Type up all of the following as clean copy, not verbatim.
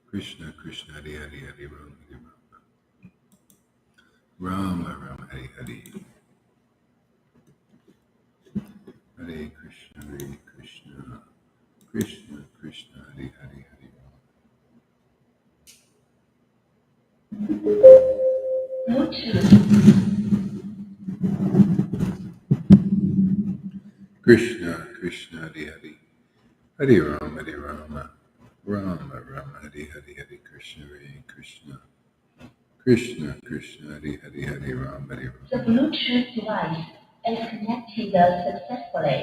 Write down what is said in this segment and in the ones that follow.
Krishna Krishna Hare Hare Hare Rama Rama Rama Hare Hare Hare Krishna Krishna Krishna Hare Hare Hare Krishna Krishna Hare Hare Hare Rama Rama Rama Hare Hare Hare Krishna Krishna Krishna Hare Hare Hare Rama Hare Rama. The Bluetooth device is connected successfully.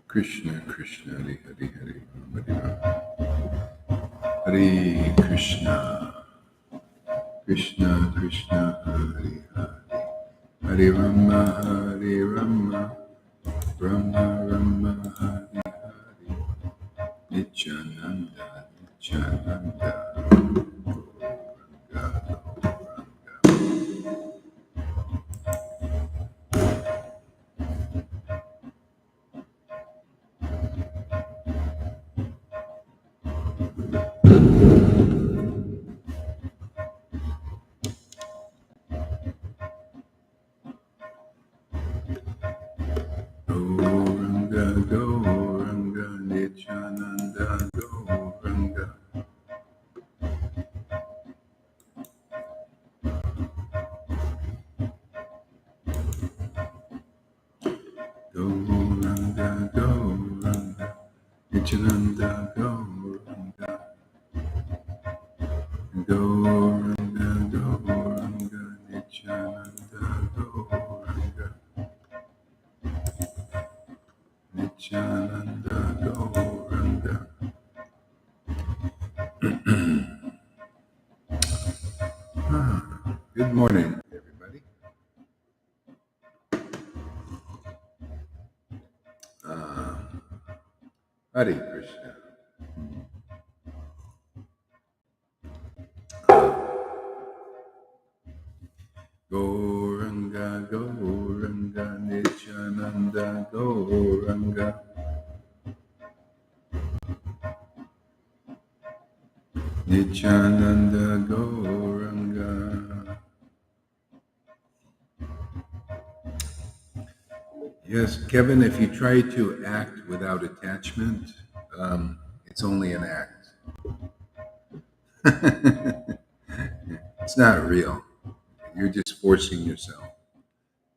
Krishna Krishna Hare Hare Hare Rama Hare Rama. Hare Krishna Krishna Krishna Hare Hare Hare Rama Rama Rama Hare Hare Nityananda Gauranga Nityananda Gauranga Gauranga Gauranga Nityananda Gauranga Gauranga Gauranga Nityananda Gauranga Nityananda Gauranga. Good morning, everybody. Hare Krishna. Gauranga Gauranga Nityananda Gauranga Nityananda Gauranga. Yes, Kevin, if you try to act without attachment, it's only an act. It's not real. You're just forcing yourself.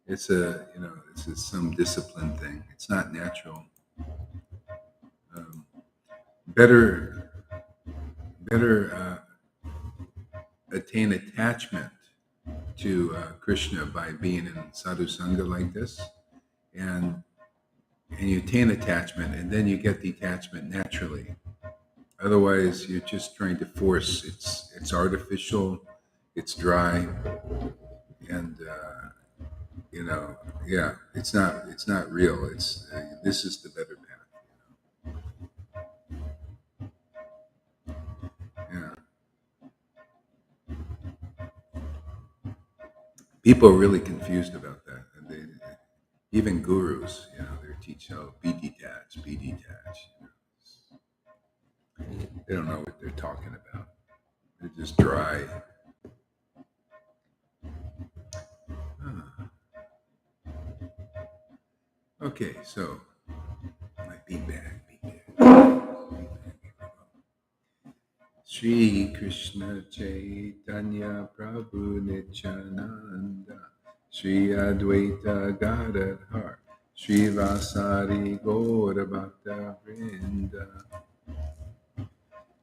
It's this is some discipline thing. It's not natural. Better attain attachment to Krishna by being in sadhu sangha like this, and you attain attachment, and then you get detachment naturally. Otherwise, you're just trying to force. It's artificial. It's dry, and yeah, it's not real. This is the better path. Yeah. People are really confused about that, and even gurus, they teach be detached, be detached. They don't know what they're talking about. They're just dry. Okay, so my beanbag. Shri Krishna Chaitanya Prabhu Nityananda Shri Advaita Gadadhar Shri Vasari Gaura Bhakta Vrinda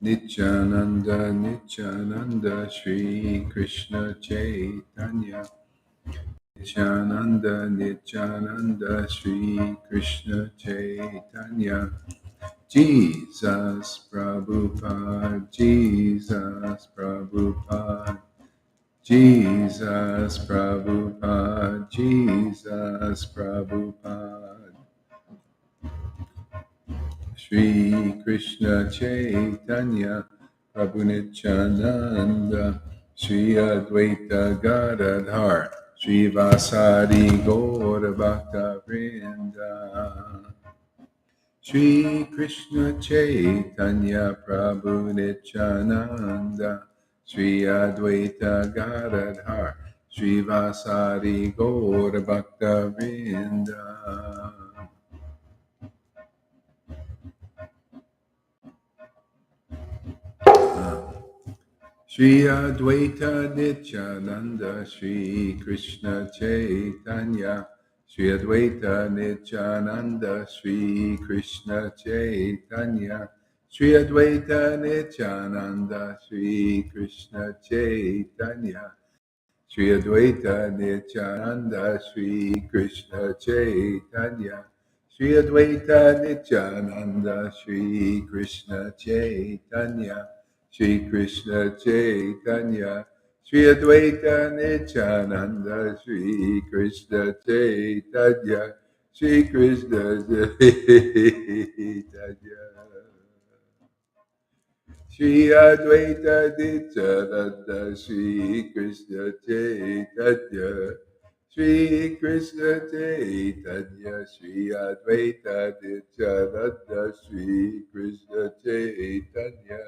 Nityananda Nityananda Shri Krishna Chaitanya Nityananda Nityananda Shri Krishna Chaitanya Jesus Prabhupada, Jesus Prabhupada, Jesus Prabhupada, Jesus Prabhupada. Shri Krishna Chaitanya Prabhu Nityananda Shri Advaita Gadadhar Shri Vasari Gaura Bhakta Vrinda Shri Krishna Chaitanya Prabhu Nityananda Shri Advaita Gadadhar Shri Vasari Gaura Bhakta Vrinda. Shri Advaita Nityananda Shri Krishna Chaitanya Shri Advaita Nityananda Shri Krishna Chaitanya Shri Advaita Nityananda Shri Krishna Chaitanya Shri Advaita Nityananda Shri Krishna Chaitanya Shri Advaita Nityananda Shri Krishna Chaitanya Shri Krishna Chaitanya Shri Advaita Nityananda Shri Krishna Chaitanya Shri Krishna Chaitanya Shri Advaita Nityananda Shri Krishna Chaitanya Shri Krishna Chaitanya Shri Advaita Nityananda Shri Krishna Chaitanya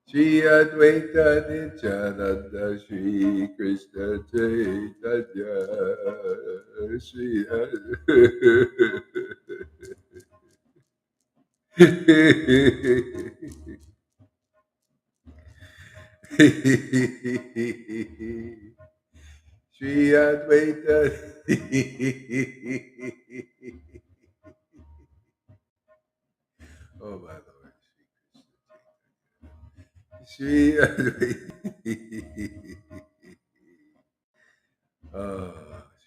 Shri Advaita Nityananda Shri Krishna Chaitanya Shri Shri Advaita. Oh my Lord, Shri Advaita. Oh,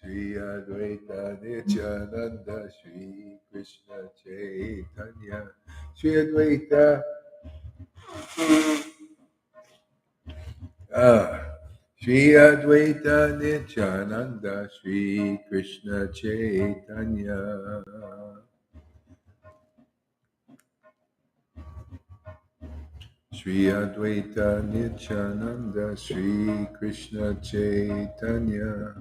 Shri Advaita Nityananda Shri Krishna Chaitanya Shri Advaita. Shri Advaita Nityananda Shri Krishna Chaitanya Shri Advaita Nityananda Shri Krishna Chaitanya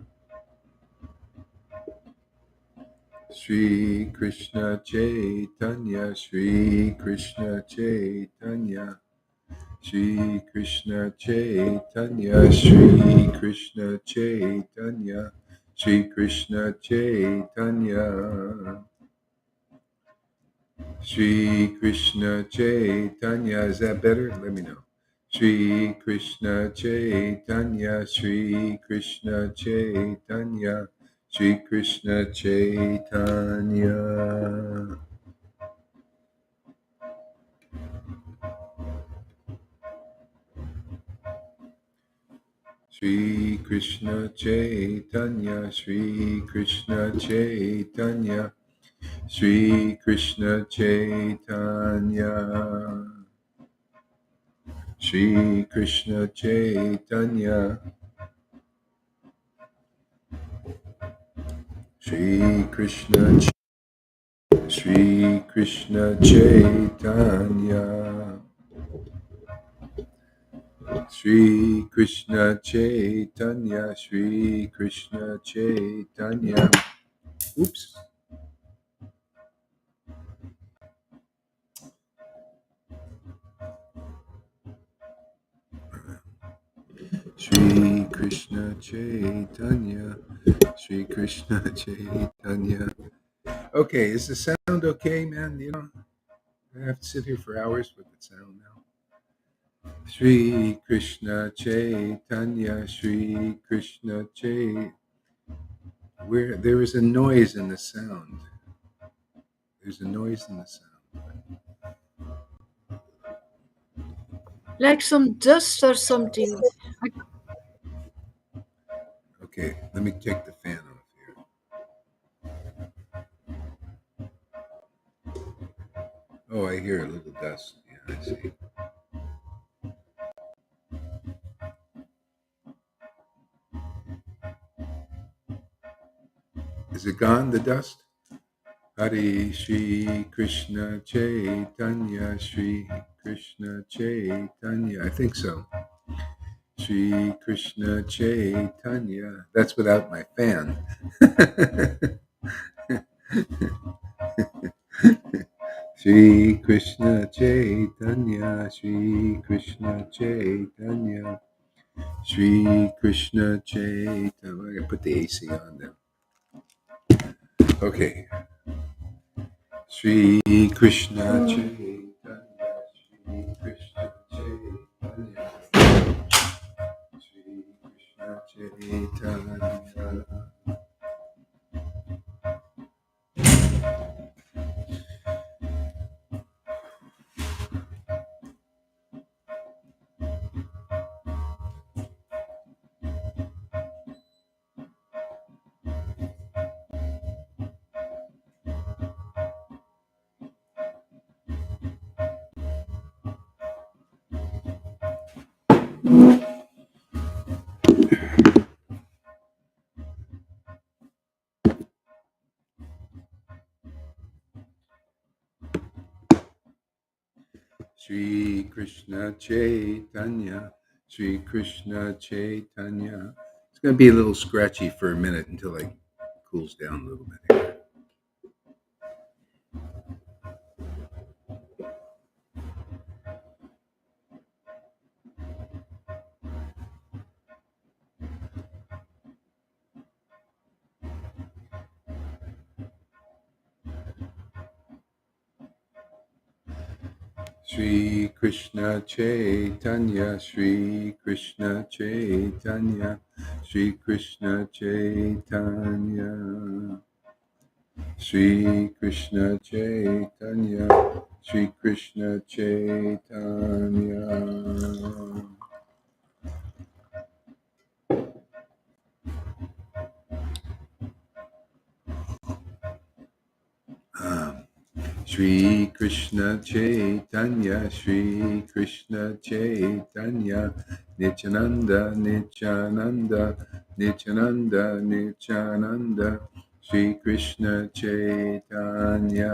Shri Krishna Chaitanya Shri Krishna Chaitanya Shri Krishna Chaitanya Shri Krishna Chaitanya Shri Krishna Chaitanya Shri Krishna Chaitanya. Is that better? Let me know. Shri Krishna Chaitanya Shri Krishna Chaitanya Shri Krishna Chaitanya Shri Krishna Chaitanya Shri Krishna Chaitanya Shri Krishna Chaitanya Shri Krishna Chaitanya Shri Krishna Shri Krishna Chaitanya Shri Krishna Chaitanya Shri Krishna Chaitanya. Oops. Shri Krishna Chaitanya Shri Krishna Chaitanya. Okay, is the sound okay, man? You know, I have to sit here for hours with the sound now. Shri Krishna Chaitanya Shri Krishna Chaitanya. Where there is a noise in the sound. There's a noise in the sound. Like some dust or something. Okay, let me take the fan off here. Oh, I hear a little dust. Yeah, I see. Is it gone, the dust? Hari Shri Krishna Chaitanya Shri Krishna Chaitanya. I think so. Shri Krishna Chaitanya. That's without my fan. Shri Krishna Chaitanya, Shri Krishna Chaitanya, Shri Krishna Chaitanya. I gotta put the AC on now. Okay. Shri Krishna Chaitanya, Shri Krishna Chaitanya, Shri Krishna Chaitanya. Shri Krishna Chaitanya, Shri Krishna Chaitanya. It's going to be a little scratchy for a minute until it cools down a little bit. Shri Krishna Chaitanya, Shri Krishna Chaitanya, Shri Krishna Chaitanya, Shri Krishna Chaitanya, Shri Krishna Chaitanya. Shri Krishna Chaitanya, Shri Krishna Chaitanya, Nityananda, Nityananda, Nityananda, Nityananda, Shri Krishna Chaitanya,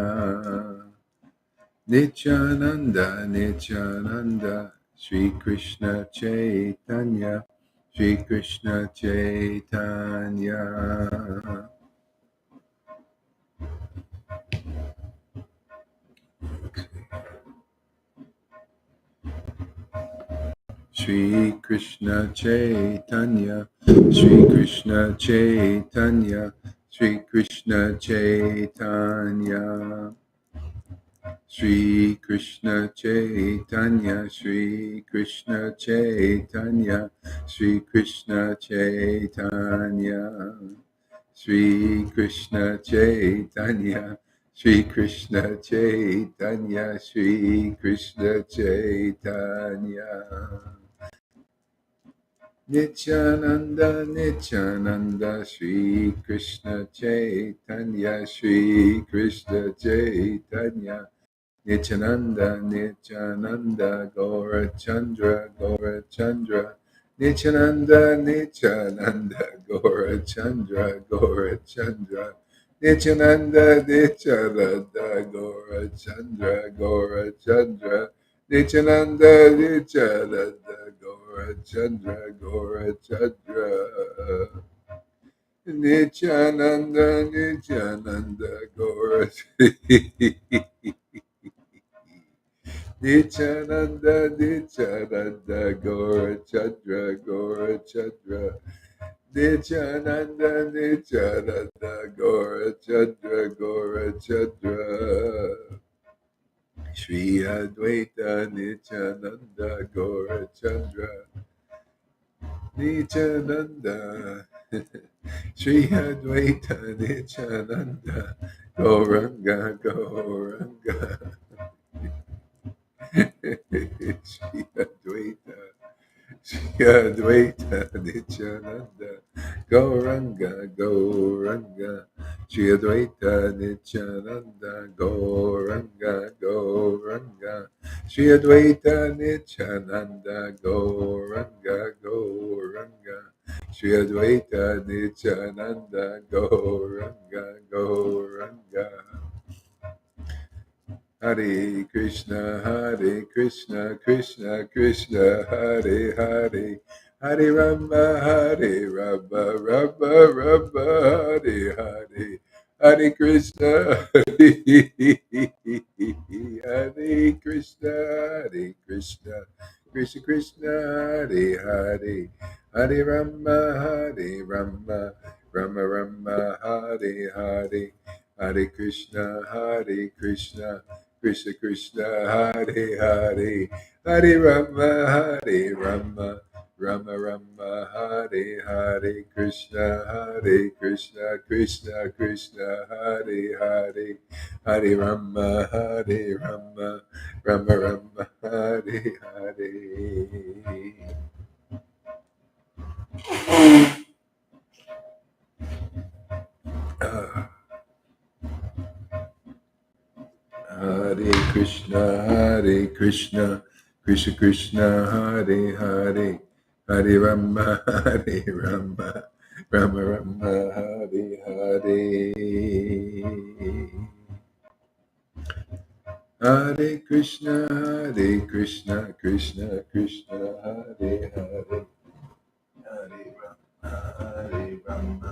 Nityananda, Nityananda, Shri Krishna Chaitanya, Shri Krishna Chaitanya. Shri Krishna Chaitanya, Shri Krishna Chaitanya, Shri Krishna Chaitanya, Shri Krishna Chaitanya, Shri Krishna Chaitanya, Shri Krishna Chaitanya, Shri Krishna Chaitanya, Shri Krishna Chaitanya, Shri Krishna Chaitanya. Nityananda, Nityananda, Shri Krishna Chaitanya, Shri Krishna Chaitanya, Nityananda, Nityananda, Gaura Chandra, Gaura Chandra, Nityananda, Nityananda, Gaura Chandra, Gaura Chandra, Nityananda, Nityananda, Gaura Chandra, Gaura Chandra, Nityananda, Nityananda, Gaura Chandra, Gaura Chandra. Nityananda, Nityananda, Gaura Nityananda, Nityananda, Gaura Chandra, Gaura Chandra. Nityananda, Nityananda, Gaura Chandra, Gaura Chandra. Shri Advaita Nityananda, Gaura Chandra. Nityananda. Shri Advaita Nityananda, Gauranga, Gauranga. Shri Advaita, Shri Advaita Nityananda, Gauranga, Gauranga, Shri Advaita Nityananda, Gauranga, Gauranga, Shri Advaita Nityananda, Gauranga, Gauranga, Shri Advaita Nityananda, Gauranga, Gauranga. Hare Krishna, Krishna Krishna, Hare Hare, Hare Rama, Rama, Rama, Hare Hare, Hare Krishna, Hare Krishna, Hare Krishna, Krishna Krishna, Hare Hare, Hare Rama, Hare Rama, Rama Rama, Hare Hare, Hare Krishna, Krishna Krishna, Hare Hare, Hare Rama, Hare Rama. Rama Rama Hare Hare Krishna Krishna Krishna Hare Hare Hare Rama Rama Rama Hare Hare. Ah, Hare Krishna Krishna Krishna Hare Hare Hare Rama Hare Rama Rama Rama Hare Hare. Hare Krishna Krishna Krishna Hare Hare Hare Rama Hare Rama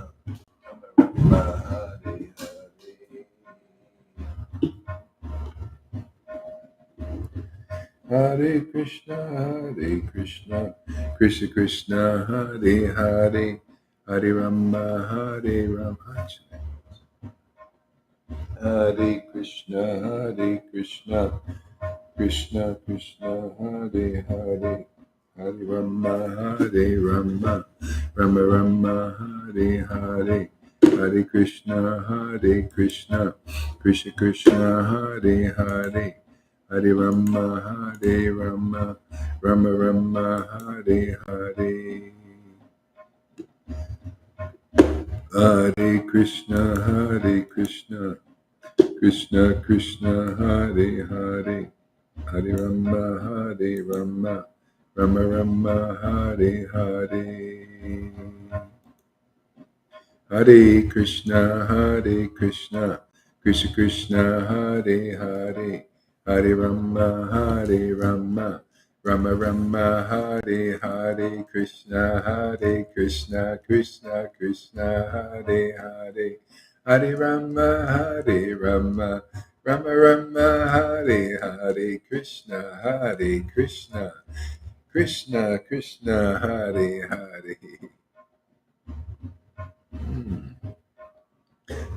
Rama Hare Hare. Hare Krishna Krishna Krishna Hare Hare Hare Rama Hare Rama. Hare Krishna Krishna Krishna Hare Hare Hare Rama Rama Rama Hare Hare Hare Krishna Krishna Krishna Hare Hare Hare Rama Rama Rama Hare Hare. Hare Krishna Krishna Krishna Hare Hare Hare Rama Rama Rama Hare Hare. Hare Krishna Krishna Krishna Hare Hare Hare Rama Rama Rama Hare Hare Krishna Krishna Hare Hare Hare Rama Rama Rama Hare Hare Krishna Krishna Hare Hare.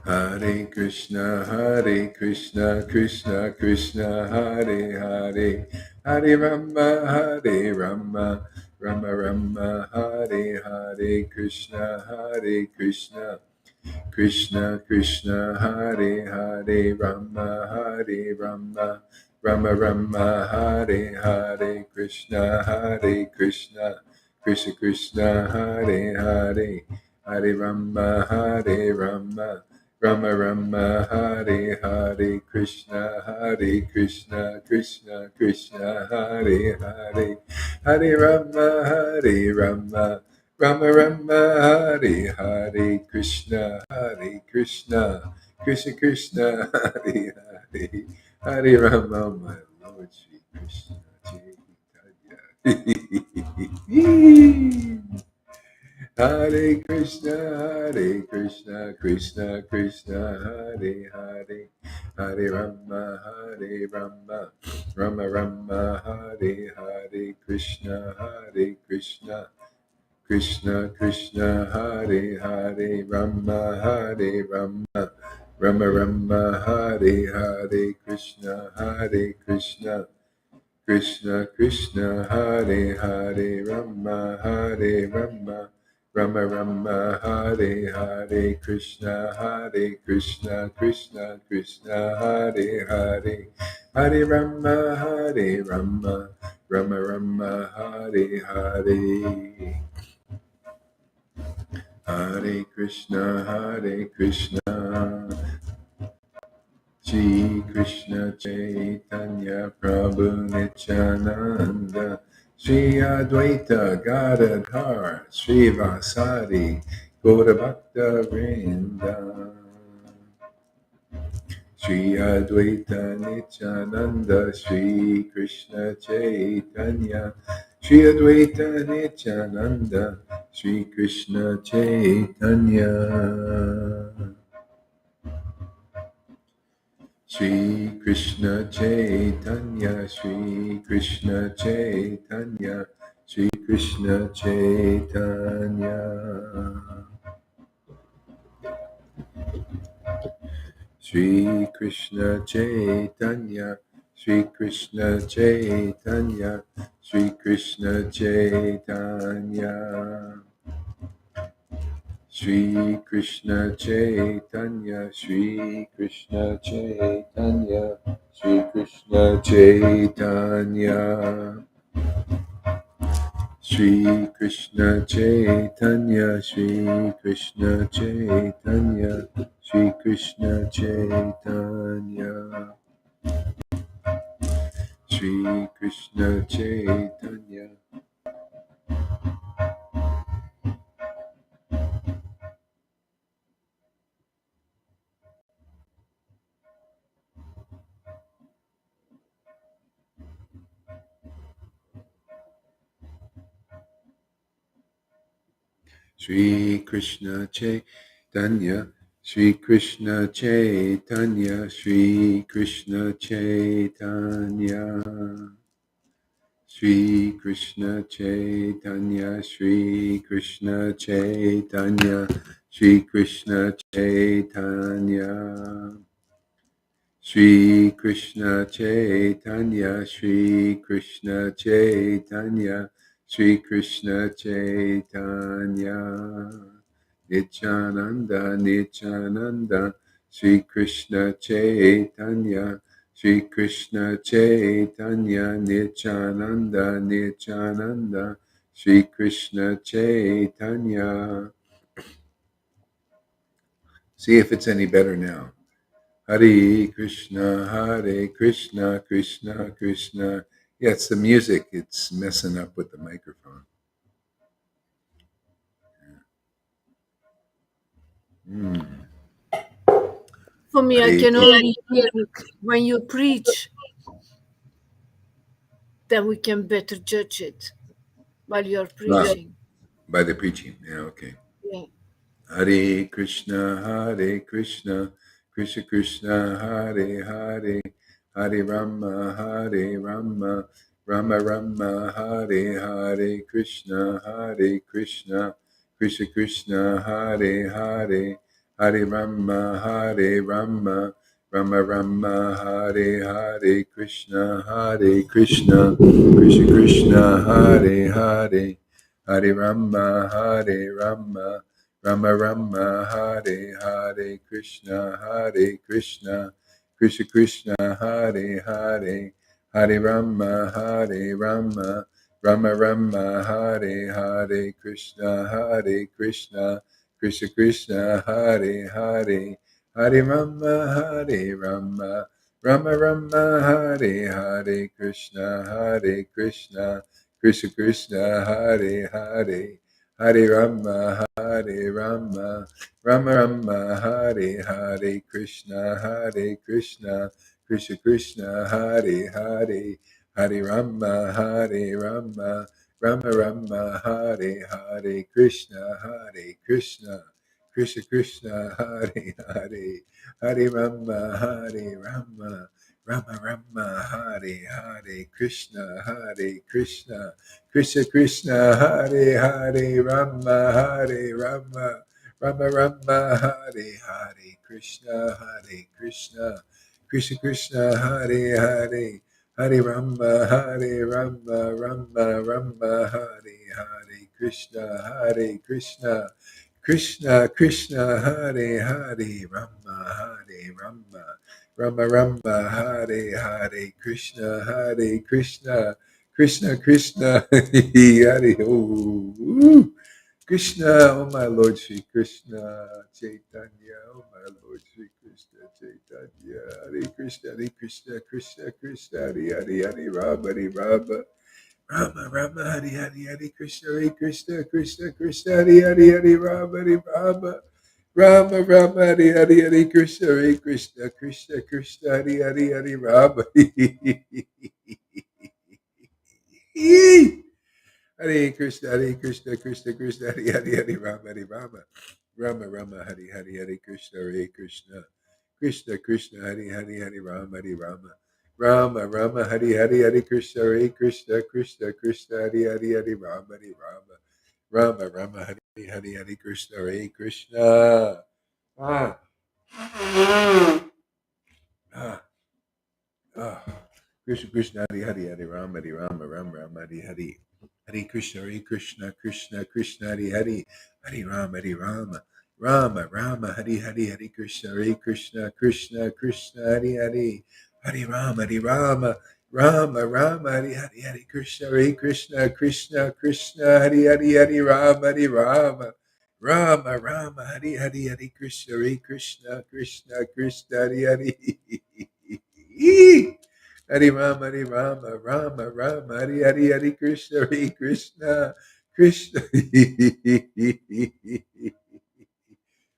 Hare Krishna Krishna Hare Hare Hare Rama Rama Rama Hare Hare Krishna Krishna Hare Hare Hare Rama Rama Rama Hare Hare Krishna Krishna Hare Hare Hare Rama Rama Rama Hare Hare Krishna Krishna Hare Hare Hare Rama Rama Rama Hare Hare Krishna Krishna Krishna Hare Hare Hare Rama, my Lord Shri Krishna Chaitanya. Hare Krishna Krishna Hare Hare Hare Rama Rama Rama Hare Hare Krishna Krishna Hare Hare Rama Rama Hare Hare Krishna Krishna Hare Hare Rama Rama Hare Hare Krishna Krishna Hare Hare Hare Rama Rama Hare Hare. Hare Krishna Shri Krishna Chaitanya Prabhu Nityananda Shri Advaita Gadadhar Shri Vasari Gaurabhakta Vrinda Shri Advaita Nityananda Shri Krishna Chaitanya Shri Advaita Nityananda Shri Krishna Chaitanya. Shri Krishna Chaitanya, Shri Krishna Chaitanya, Shri Krishna Chaitanya. Shri Krishna Chaitanya, Shri Krishna Chaitanya, Shri Krishna Chaitanya. Shri Krishna Chaitanya, Shri Krishna Chaitanya, Shri Krishna Chaitanya. Shri Krishna Chaitanya, Shri Krishna Chaitanya, Shri Krishna Chaitanya. Shri Krishna Chaitanya. Shri Krishna Chaitanya, Shri Krishna Chaitanya, Shri Krishna Chaitanya. Shri Krishna Chaitanya, Shri Krishna Chaitanya, Shri Krishna Chaitanya. Shri Krishna Chaitanya, Shri Krishna Chaitanya, Shri Krishna Chaitanya. Nityananda, Nityananda, Shri Krishna Chaitanya, Shri Krishna Chaitanya, Nityananda, Nityananda, Shri Krishna Chaitanya. See if it's any better now. Hare Krishna, Hare Krishna, Krishna Krishna. Yeah, it's the music. It's messing up with the microphone. For me, I Hare can Krishna. only think when you preach, then we can better judge it while you're Wow, preaching. by the preaching. Yeah, okay. Yeah. Hare Krishna, Hare Krishna, Krishna Krishna, Hare Hare, Hare Rama, Hare Rama, Rama Rama, Hare Hare, Krishna, Hare Krishna, Krishna Krishna, Hare Hare, Hare Rama, Hare Rama, Rama Rama, Hare Hare, Krishna, Hare Krishna, Krishna Krishna, Hare Hare, Hare Rama, Hare Rama, Rama Rama, Hare Hare, Krishna Hare Krishna, Krishna Krishna, Hare Hare, Hare Rama, Hare Rama, Rama Rama, Hare Hare, Krishna Hare Krishna, Krishna Krishna, Hare Hare, Hare Rama, Hare Rama, Rama Rama, Hare Hare, Krishna Hare Krishna, Krishna Krishna, Hare Hare, Hare Rama, Hare Rama, Rama Rama, Hare Hare, Krishna, Hare Krishna, Krishna Krishna, Hare Hare, Hare Rama, Hare Rama, Rama Rama, Hare Hare, Krishna, Hare Krishna, Krishna Krishna, Hare Hare, Hare Rama, Hare Rama, Rama Rama, Hare Hare, Krishna, Hare Krishna, Krishna Krishna, Hare Hare, Rama Hare Rama, Rama Rama, Hare Hare, Krishna Hare Krishna, Krishna Krishna, Hare Hare, Hare Rama, Hare Rama, Rama Rama, Hare Hare, Krishna Hare Krishna, Krishna Krishna, Hare Hare, Rama Hare Rama, Rama Rama, Hare Hare, Krishna Hare Krishna, Krishna Krishna, Hare Om. Krishna, oh my Lord Sri Krishna Chaitanya, oh my Lord Sri Krishna Chaitanya, Hare Krishna, Hare Krishna, Krishna Krishna, Hare Hare, Hare Rama, Hare Rama, Rama Rama, Hare Hare, Hare Krishna, Hare Krishna, Krishna Krishna, Hare Hare, Hare Rama, Hare Rama, Rama Rama, Hare Hare, Hare Krishna, Hare Krishna, Krishna Krishna, Hare Hare, Hare Rama. Hare Krishna, Hare Krishna, Krishna Krishna, Hare Hare, Hare Rama, Hare Rama, Rama Rama, Hare Hare, Hare Krishna, Hare Krishna, Krishna Krishna Hare Hare Hare Rama Hare Rama Rama Rama Hare Hare Hare Krishna Hare Krishna Krishna Krishna Hare Hare Hare Rama Hare Rama Rama Rama Hare Hare Hare Krishna Hare Krishna. Ah. Ah. Ah. Krishna Krishna Hare Hare Hare Rama Hare Rama Rama Rama Hare Hare Hare Krishna Krishna Krishna Hare Hare Hare Rama Rama Rama Hare Hare Hare Krishna Krishna Krishna Hare Hare Hare Rama Rama Hare Hare Hare Krishna Krishna Hare Hare Hare Rama Hare Hare Hare Krishna Krishna Hare Hare Hare Rama, Hare Krishna, Krishna.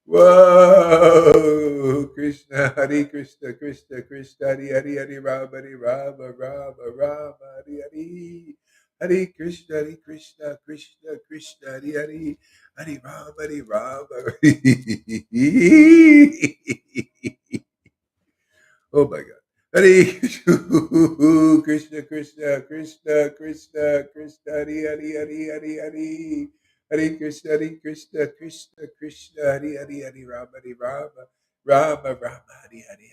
Whoa, Krishna, Krishna, Hare Rama, Hare Krishna, Krishna, Hare Rama. Oh my God. Hare Krishna, Krishna, Krishna, Krishna, Krishna, Hare Hare Hare Hare Hare. Hare Krishna, Krishna, Krishna, Hare Hare Hare Rama, Hare Hare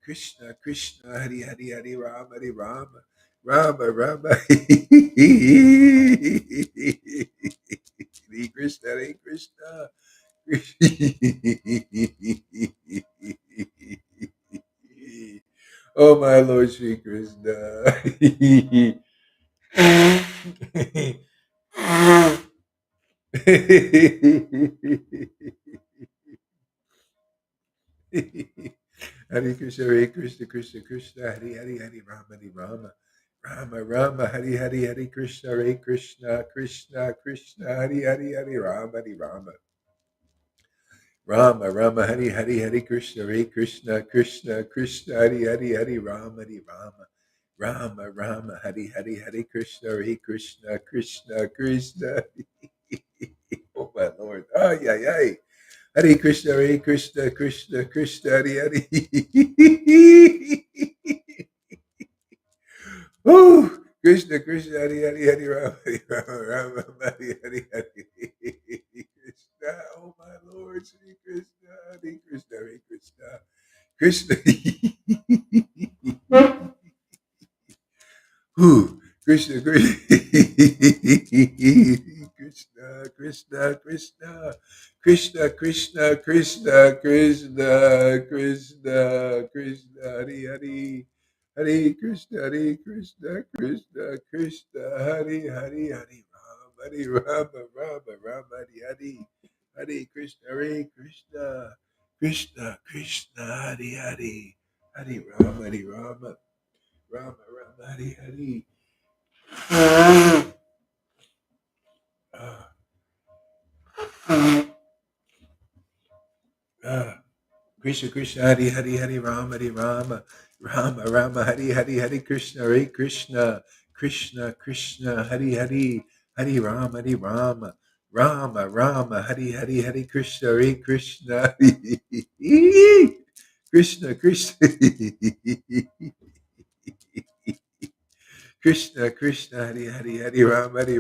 Krishna, Krishna, Hare Hare Hare Rama, Hare Krishna. Oh my Lord Shri Krishna. Hare Krishna, Krishna Krishna, Hare Hare, Hare Rama, Rama, Hare Hare, Hare Krishna, Krishna Krishna, Hare Hare, Hare Rama. Rama, Hare Hare, Hare Krishna, Krishna, Hare Hare, Hare Rama, Rama, Hare Hare, Hare Krishna, Krishna. Oh my Lord. Ay, ay, ay. Hare Krishna, Krishna, Hare Hare. Oh, Krishna, Hare Hare, Hare Rama, Hare Hare, Krishna. Oh my Lord, Shri Krishna, Hare Krishna, Krishna. Whew. Krishna, Krishna, Hare Hare. Hare Krishna, Hare Rama, Hare Hare. Hare Krishna, Krishna, Hare Hare. Hare Rama, Hare Hare. Ah, ah. Krishna, Hare Rama, Hare Krishna, Krishna, Hare Rama, Hare Krishna, Krishna. Krishna, Hare Rama, Hare Krishna, Krishna, Hare Rama, Hare Krishna, Hare Rama, Hare Krishna, Hare Hare Krishna, Hare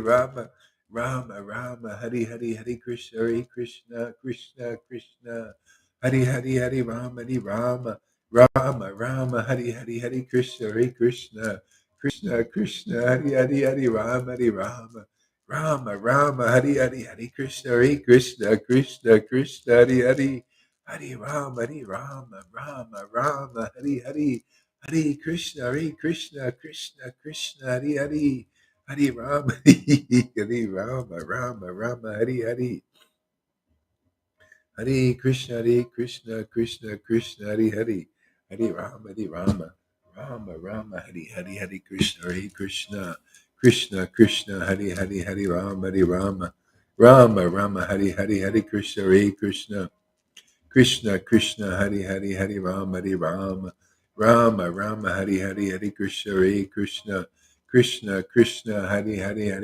Rama, Rama, Hare. Hare Krishna, Krishna, Hare Hare, Hare Rama, Hare Krishna, Krishna, Hare Rama, Hare Krishna, Hare Rama, Hare Krishna, Krishna, Hare Hare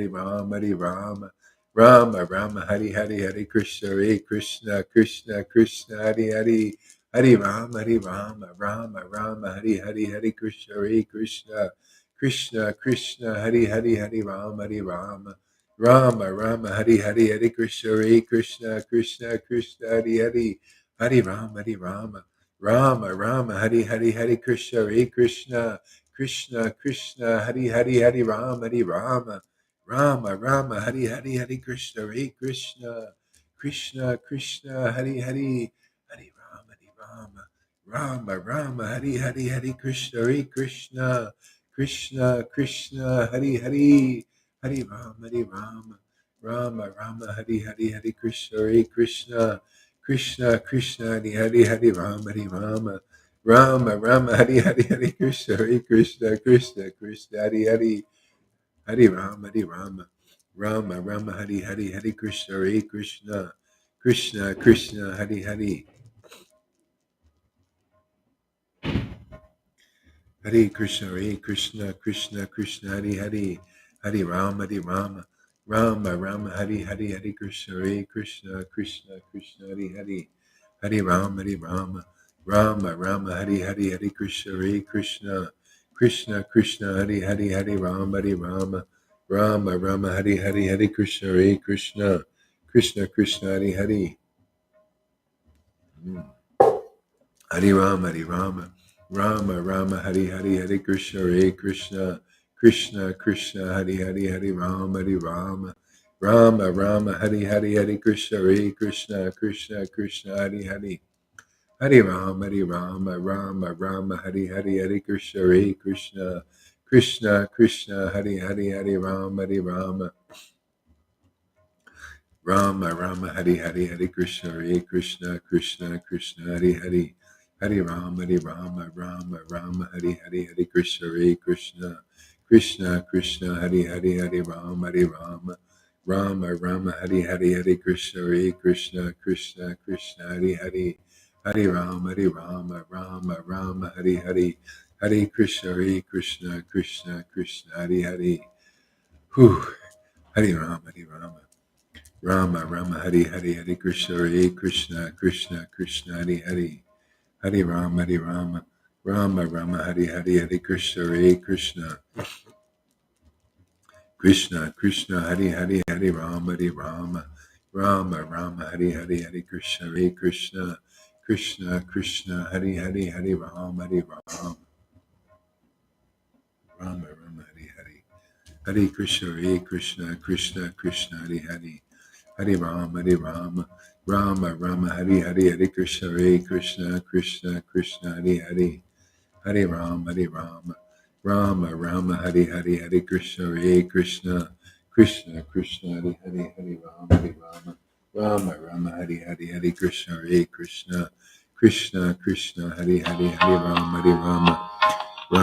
Rama, Rama Rama Hari Hari Hari Krishna Hare Krishna Krishna Krishna Hari Hari Hari Rama Rama Rama Hari Hari Hari Krishna Hare Krishna Krishna Krishna Hari Hari Hari Rama Rama Hari Hari Hari Krishna Hare Krishna Krishna Krishna Hari Hari Hari Rama Hari Hari Hari Krishna Hare Krishna Krishna Krishna Hari Hari Hari Rama Rama Hari Hari Hari Krishna Hare Krishna Krishna Krishna Hari Hari Hari Rama Hari Hari Hari Krishna Hare Krishna Krishna Krishna Hari Hari Hari Rama Hari Hari Hari Krishna Hare Krishna Krishna Krishna Hari Hari Hari Rama Hari Hari Hari Krishna Hare Krishna Krishna Krishna Hari Rama Hari Hari Hari Krishna Hare Krishna Krishna Krishna Hari Hari Hare Krishna Krishna Krishna Hari Hari Rama Rama Hari Hari Hari Krishna Hare Krishna Krishna Krishna Hari Rama Hari Hari Hari Krishna Hare Krishna Krishna Krishna Hari Rama Hari Hari Hari Krishna Hare Krishna Krishna Krishna Hari Hari Rama Hari Hari Hari Krishna Hare Krishna Krishna Krishna Hari Rama Hari Hari Hari Krishna Hare Krishna Krishna Krishna Hari Rama Hari Hari Hari Krishna Hare Krishna Krishna Krishna Hari Rama Hari Hari Hari Krishna Hare Krishna Krishna Krishna Hari Rama Hari Hari Hari Krishna Hare Krishna Krishna Krishna Hari Rama Hari Hari Hari Krishna Hare Krishna Krishna Krishna Hari Rama Hari Hari Krishna Hare Krishna Krishna Krishna Hari Rama Hari Hari Krishna Hare Krishna Krishna Krishna Hari Rama Hari Hari Krishna Hare Krishna Krishna Krishna Hari Rama Hari Hari Krishna Hare Krishna Krishna Krishna Hari Rama Hari Krishna Hare Krishna Krishna Krishna Hari Rama Hari Hari Krishna Hare Krishna Krishna Krishna Hari Rama Hari Hari Krishna Hare Krishna Krishna Krishna Rama Hari Hari Krishna Hare Krishna Krishna Krishna Rama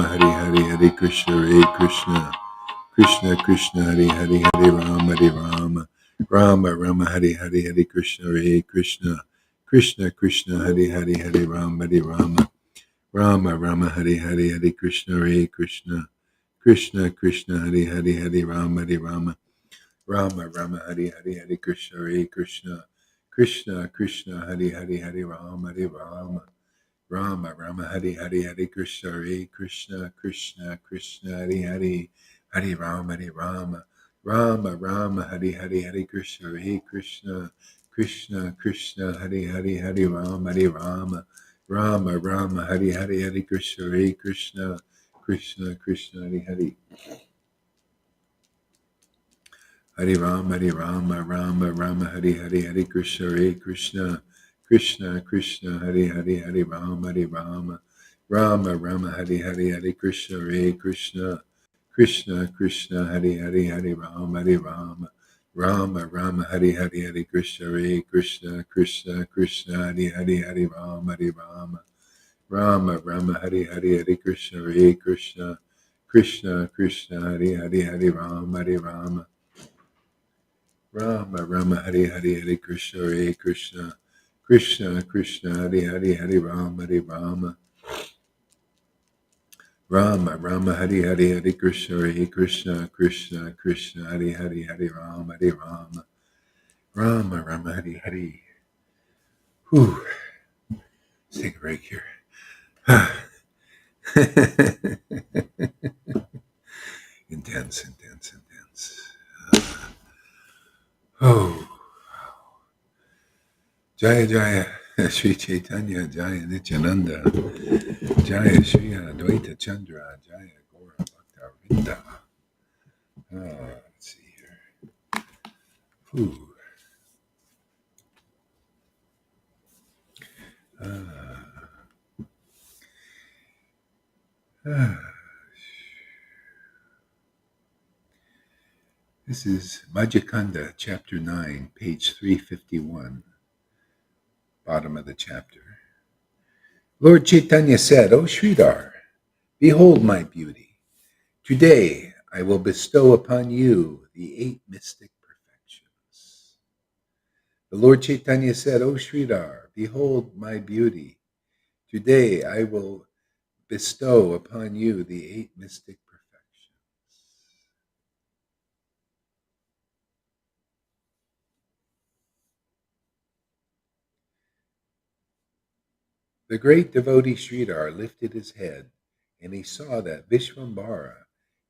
Hari Hari Krishna Hare Krishna Krishna Krishna Hari Rama Hari Hari Krishna Hare Krishna Krishna Krishna Hari Rama Hari Hari Krishna Hare Krishna Krishna Krishna Hari Rama Hari Hari Krishna Hare Krishna Krishna Krishna Hari Rama Hari Hari Krishna Hare Krishna Krishna Krishna Hari Rama Hari Hari Krishna Hare Krishna Krishna Krishna Hari Rama Hari Hari Krishna Hare Krishna Krishna Krishna Hari Rama Hari Hari Krishna Hare Krishna Krishna Krishna Hari Rama Hari Hari Krishna Hare Krishna Krishna Krishna Hari Rama Hari Hari Krishna Hare Krishna Krishna Krishna Hari Rama Hari Hari Krishna Hare Krishna Krishna Krishna Hari Rama Hari Hari Krishna Hare Krishna Krishna Krishna Hari Rama, Rama, Hari Hari, Hare Krishna, Krishna, Krishna, Hari Hari, Hare Rama, Hare Rama, Rama, Rama, Hari Hari. Whew. Let's take a break here. Intense, intense, intense. Oh, Jaya Jaya, Sri Chaitanya, Jaya Nityananda, Jaya Sri Advaita Chandra, Jaya Gora Bhakta Vrinda. Let's see here. Whew. This is Majjhikanda, chapter 9, page 351, bottom of the chapter. Lord Caitanya said, O Sridhar, behold my beauty. Today I will bestow upon you the 8 mystic perfections. The Lord Caitanya said, O Sridhar, behold my beauty. Today I will bestow upon you the 8 mystic perfections. The great devotee Sridhar lifted his head, and he saw that Vishvambara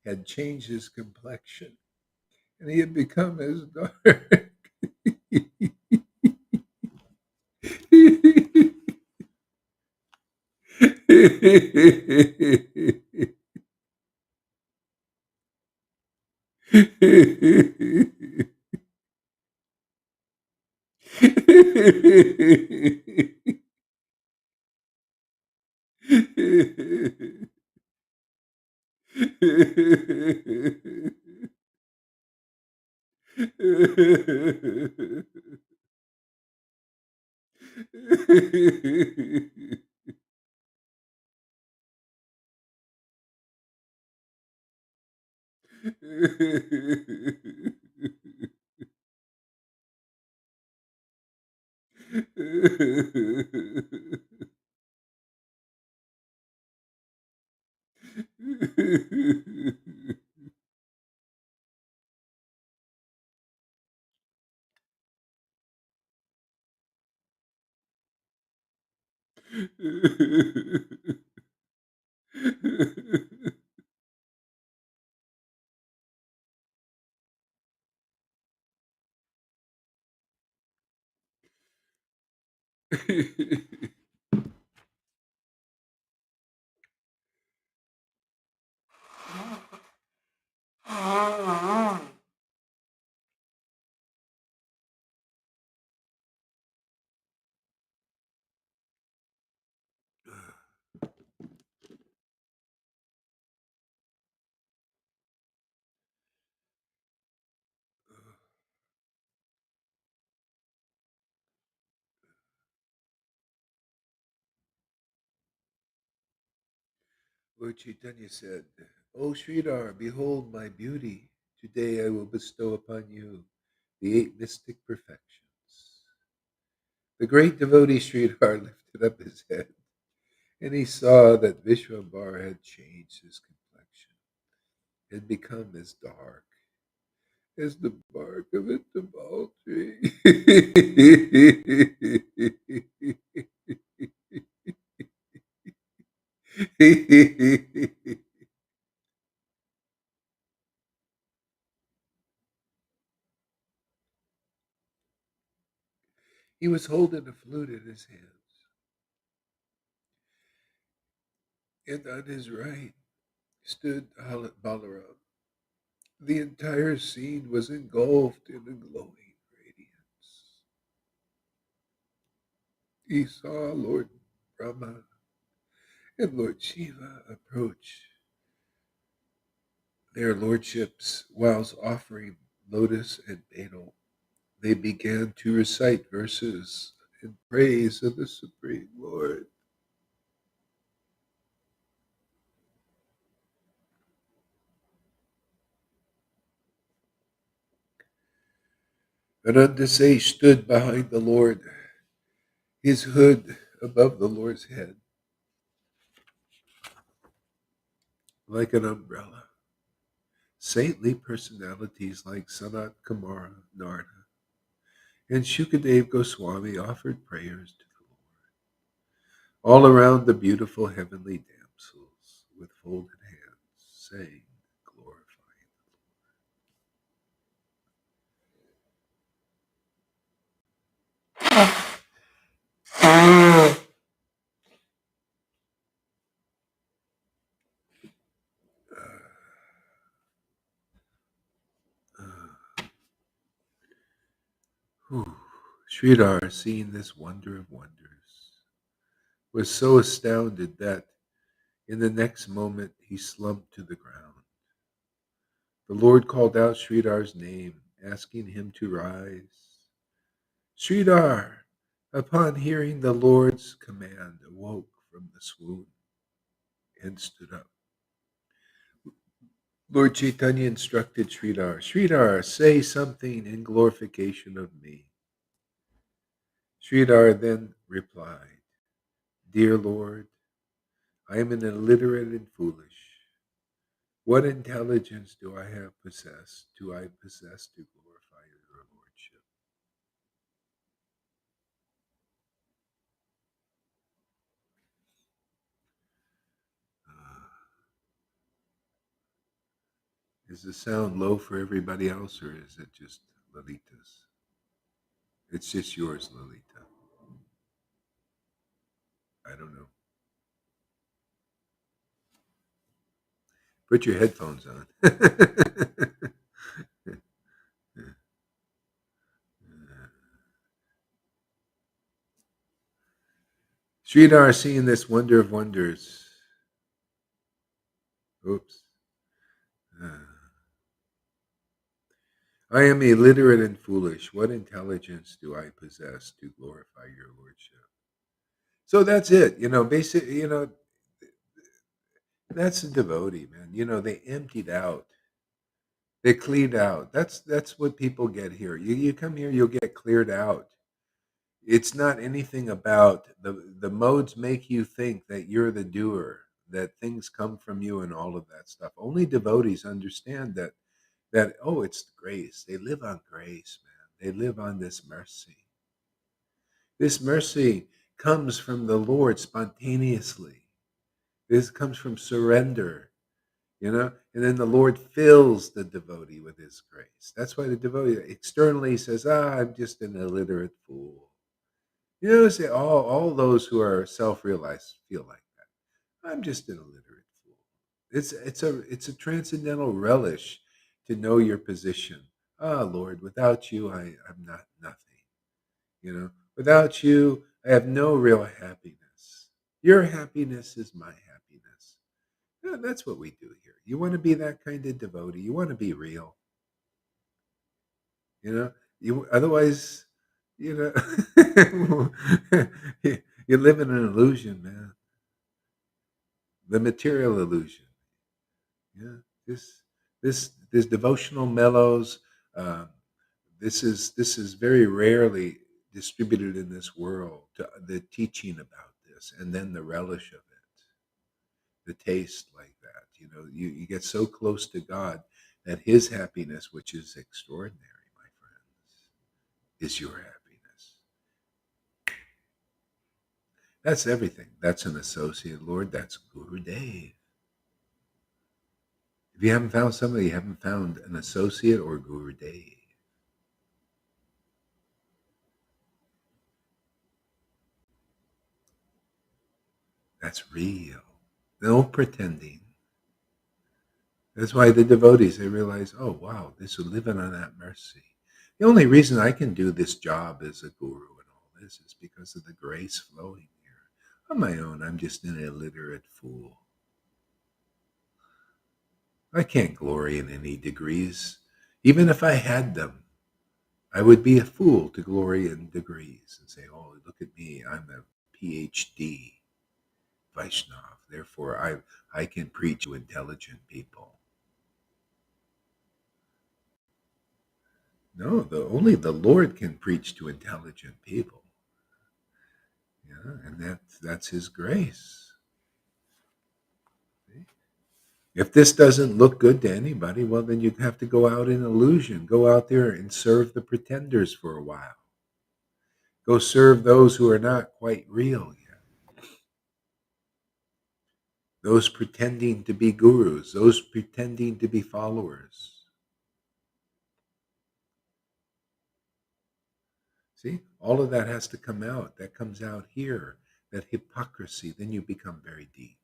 had changed his complexion, and he had become as dark. Lord Chaitanya said, O Sridhar, behold my beauty. Today I will bestow upon you the 8 mystic perfections. The great devotee Sridhar lifted up his head, and he saw that Vishvambara had changed his complexion and become as dark as the bark of a tamal tree. He was holding a flute in his hands, and on his right stood Balaram. The entire scene was engulfed in a glowing radiance. He saw Lord Brahma and Lord Shiva approach their lordships whilst offering lotus and betel. They began to recite verses in praise of the Supreme Lord. Anandasej stood behind the Lord, his hood above the Lord's head. like an umbrella. Saintly personalities like Sanat Kumara Narada and Shukadev Goswami offered prayers to the Lord. All around the beautiful heavenly damsels with folded hands sang, glorifying. Sridhar, seeing this wonder of wonders, was so astounded that in the next moment he slumped to the ground. The Lord called out Sridhar's name, asking him to rise. Sridhar, upon hearing the Lord's command, awoke from the swoon and stood up. Lord Caitanya instructed Sridhar, Sridhar, say something in glorification of me. Sridhar then replied, Dear Lord, I am an illiterate and foolish. What intelligence do I possess to glorify your lordship? Is the sound low for everybody else, or is it just Lalita's? It's just yours, Lalita. I don't know. Put your headphones on. Sridhar, seeing this wonder of wonders. Oops. I am illiterate and foolish. What intelligence do I possess to glorify your lordship? So that's it. Basically, that's a devotee, man. They emptied out. They cleaned out. That's what people get here. You come here, you'll get cleared out. It's not anything about the modes make you think that you're the doer, that things come from you and all of that stuff. Only devotees understand that oh, it's grace. They live on grace, man. They live on this mercy. This mercy comes from the Lord spontaneously. This comes from surrender, and then the Lord fills the devotee with his grace. That's why the devotee externally says, I'm just an illiterate fool. Say all those who are self-realized feel like that. I'm just an illiterate fool. It's a transcendental relish to know your position. Lord, without you, I'm not nothing. Without you, I have no real happiness. Your happiness is my happiness. Yeah, that's what we do here. You want to be that kind of devotee. You want to be real. You otherwise, you know, you live in an illusion, man. The material illusion. Yeah, this devotional mellows. Um, this is very rarely distributed in this world. The teaching about this, and then the relish of it, the taste like that. You get so close to God that His happiness, which is extraordinary, my friends, is your happiness. That's everything. That's an associate, Lord. That's Guru Dev. If you haven't found somebody, you haven't found an associate or Guru Dev. That's real. No pretending. That's why the devotees, they realize, oh, wow, this is living on that mercy. The only reason I can do this job as a guru and all this is because of the grace flowing here. On my own, I'm just an illiterate fool. I can't glory in any degrees. Even if I had them, I would be a fool to glory in degrees and say, oh, look at me, I'm a PhD Vaishnav. Therefore, I can preach to intelligent people. No, only the Lord can preach to intelligent people. Yeah, and that's His grace. See? If this doesn't look good to anybody, well, then you have to go out in illusion. Go out there and serve the pretenders for a while. Go serve those who are not quite real yet. Those pretending to be gurus, those pretending to be followers. See, all of that has to come out. That comes out here, that hypocrisy. Then you become very deep.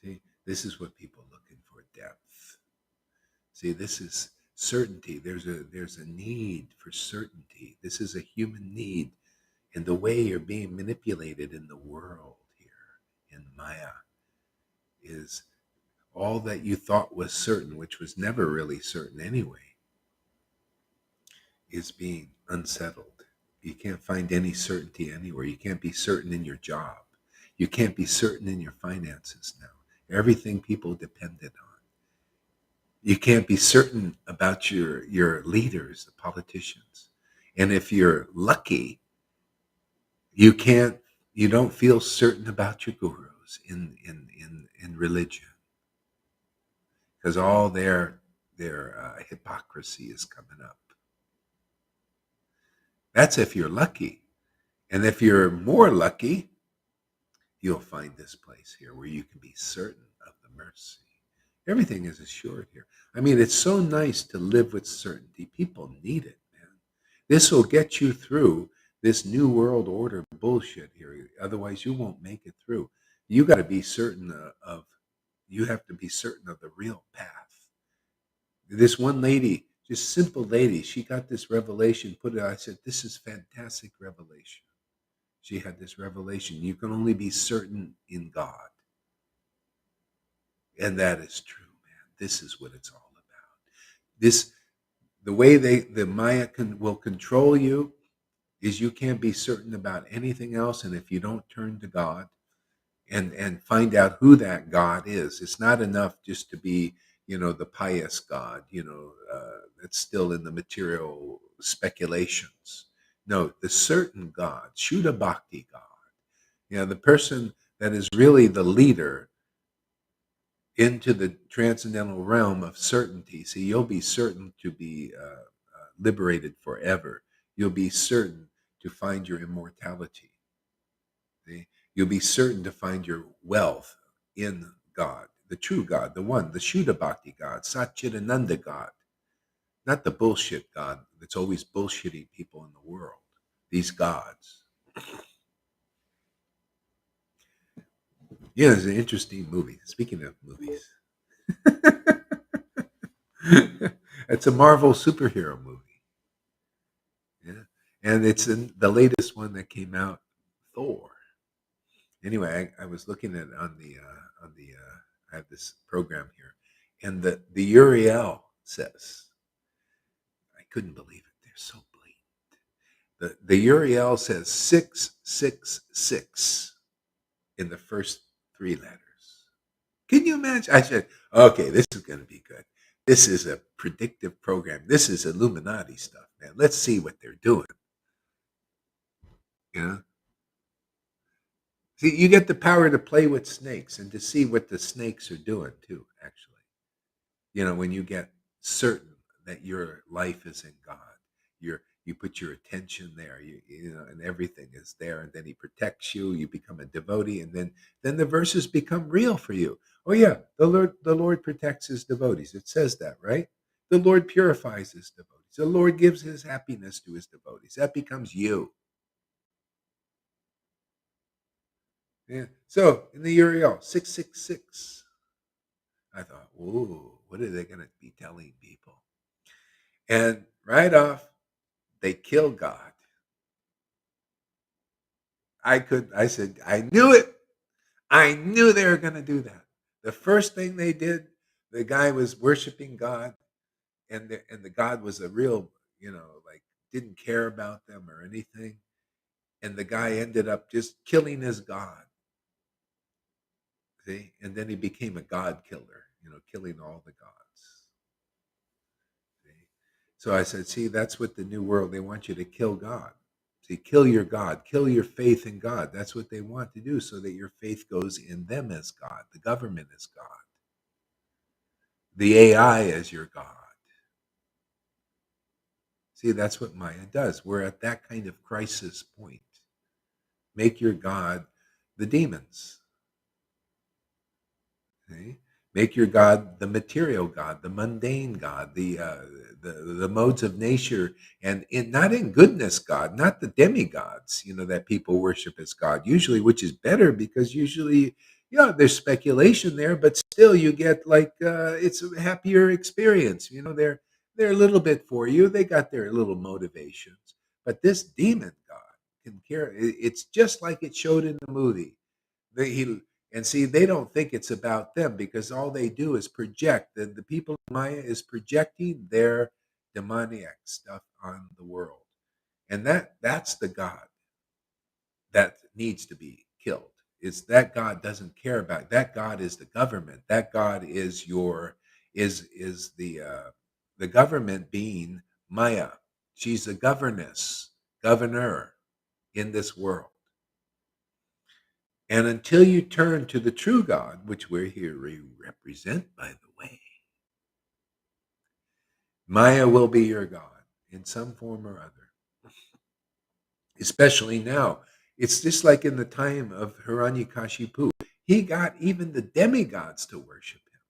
See, this is what people are looking for, depth. See, this is certainty. There's a need for certainty. This is a human need. And the way you're being manipulated in the world here, in Maya, is all that you thought was certain, which was never really certain anyway, is being unsettled. You can't find any certainty anywhere. You can't be certain in your job. You can't be certain in your finances now. Everything people depended on. You can't be certain about your leaders, the politicians. And if you're lucky, you don't feel certain about your gurus in religion, because all their hypocrisy is coming up. That's if you're lucky. And if you're more lucky, you'll find this place here where you can be certain of the mercy. Everything is assured here. I mean, it's so nice to live with certainty. People need it, man. This will get you through this new world order bullshit here. Otherwise, you won't make it through. You got to be certain you have to be certain of the real path. This one lady, just simple lady, she got this revelation, put it, I said, this is fantastic revelation. She had this revelation. You can only be certain in God. And that is true, man. This is what it's all about. The way the Maya will control you is you can't be certain about anything else. And if you don't turn to God and find out who that God is, it's not enough just to be, the pious God, that's still in the material speculations. No, the certain God, Shuddha Bhakti God, the person that is really the leader into the transcendental realm of certainty. See, you'll be certain to be liberated forever. You'll be certain to find your immortality. See? You'll be certain to find your wealth in God, the true God, the one, the Shuddha Bhakti God, Satchidananda God, not the bullshit God that's always bullshitting people in the world. These gods. Yeah, it's an interesting movie. Speaking of movies, it's a Marvel superhero movie. Yeah, and it's the latest one that came out, Thor. Anyway, I was looking at on the I have this program here, and the Uriel says, I couldn't believe it. They're so blatant. The Uriel says 666 in the first three letters. Can you imagine? I said, okay, this is going to be good. This is a predictive program. This is Illuminati stuff, man. Let's see what they're doing. You know? See, you get the power to play with snakes and to see what the snakes are doing too, actually. When you get certain that your life is in God, you put your attention there, and everything is there, and then He protects you. You become a devotee, and then the verses become real for you. Oh yeah, the Lord protects His devotees. It says that, right? The Lord purifies His devotees. The Lord gives His happiness to His devotees. That becomes you. Yeah. So in the Uriel 666, I thought, "Ooh, what are they going to be telling people?" And right off, they kill God. I said, I knew it. I knew they were going to do that. The first thing they did, the guy was worshiping God, and the God was a real, like didn't care about them or anything. And the guy ended up just killing his God. See? And then he became a God killer, killing all the gods. See? So I said, see, that's what the new world, they want you to kill God. See, kill your God, kill your faith in God. That's what they want to do, so that your faith goes in them as God, the government as God, the AI as your God. See, that's what Maya does. We're at that kind of crisis point. Make your God the demons. Okay? Make your God the material God, the mundane God, the modes of nature, and not in goodness God, not the demigods, that people worship as God usually, which is better because usually, there's speculation there, but still you get like it's a happier experience. They're a little bit for you. They got their little motivations, but this demon God can care. It's just like it showed in the movie. He and see, they don't think it's about them because all they do is project. The people in Maya is projecting their demoniac stuff on the world, and that's the God that needs to be killed. It's that God doesn't care about. That God is the government. That God is the government being Maya. She's a governor in this world. And until you turn to the true God, which we're here to represent, by the way, Maya will be your God in some form or other. Especially now. It's just like in the time of Hiranyakashipu. He got even the demigods to worship him.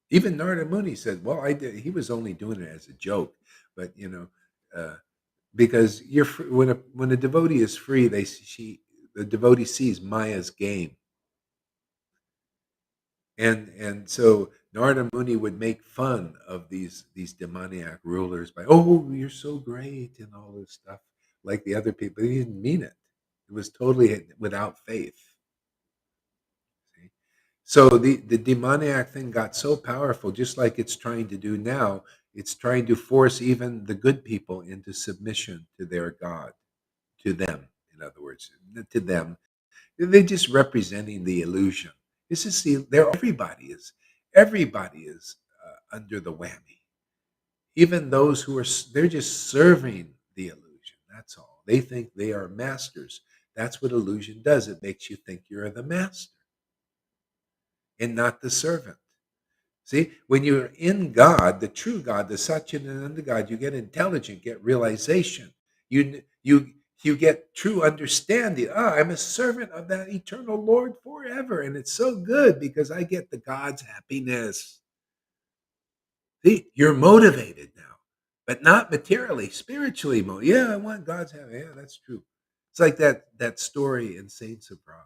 Even Narada Muni said, well, he was only doing it as a joke. But, because when a devotee is free, the devotee sees Maya's game. And so Narada Muni would make fun of these demoniac rulers by, oh, you're so great and all this stuff, like the other people. He didn't mean it. It was totally without faith. See? So the demoniac thing got so powerful, just like it's trying to do now. It's trying to force even the good people into submission to their God, to them, in other words, to them. They're just representing the illusion. This is everybody is under the whammy. Even those they're just serving the illusion. That's all. They think they are masters. That's what illusion does. It makes you think you're the master and not the servant. See, when you're in God, the true God, the Satchidananda God, you get intelligent, get realization. You get true understanding. I'm a servant of that eternal Lord forever. And it's so good because I get the God's happiness. See, you're motivated now, but not materially, spiritually. Yeah, I want God's happiness. Yeah, that's true. It's like that story in Saints of Raj.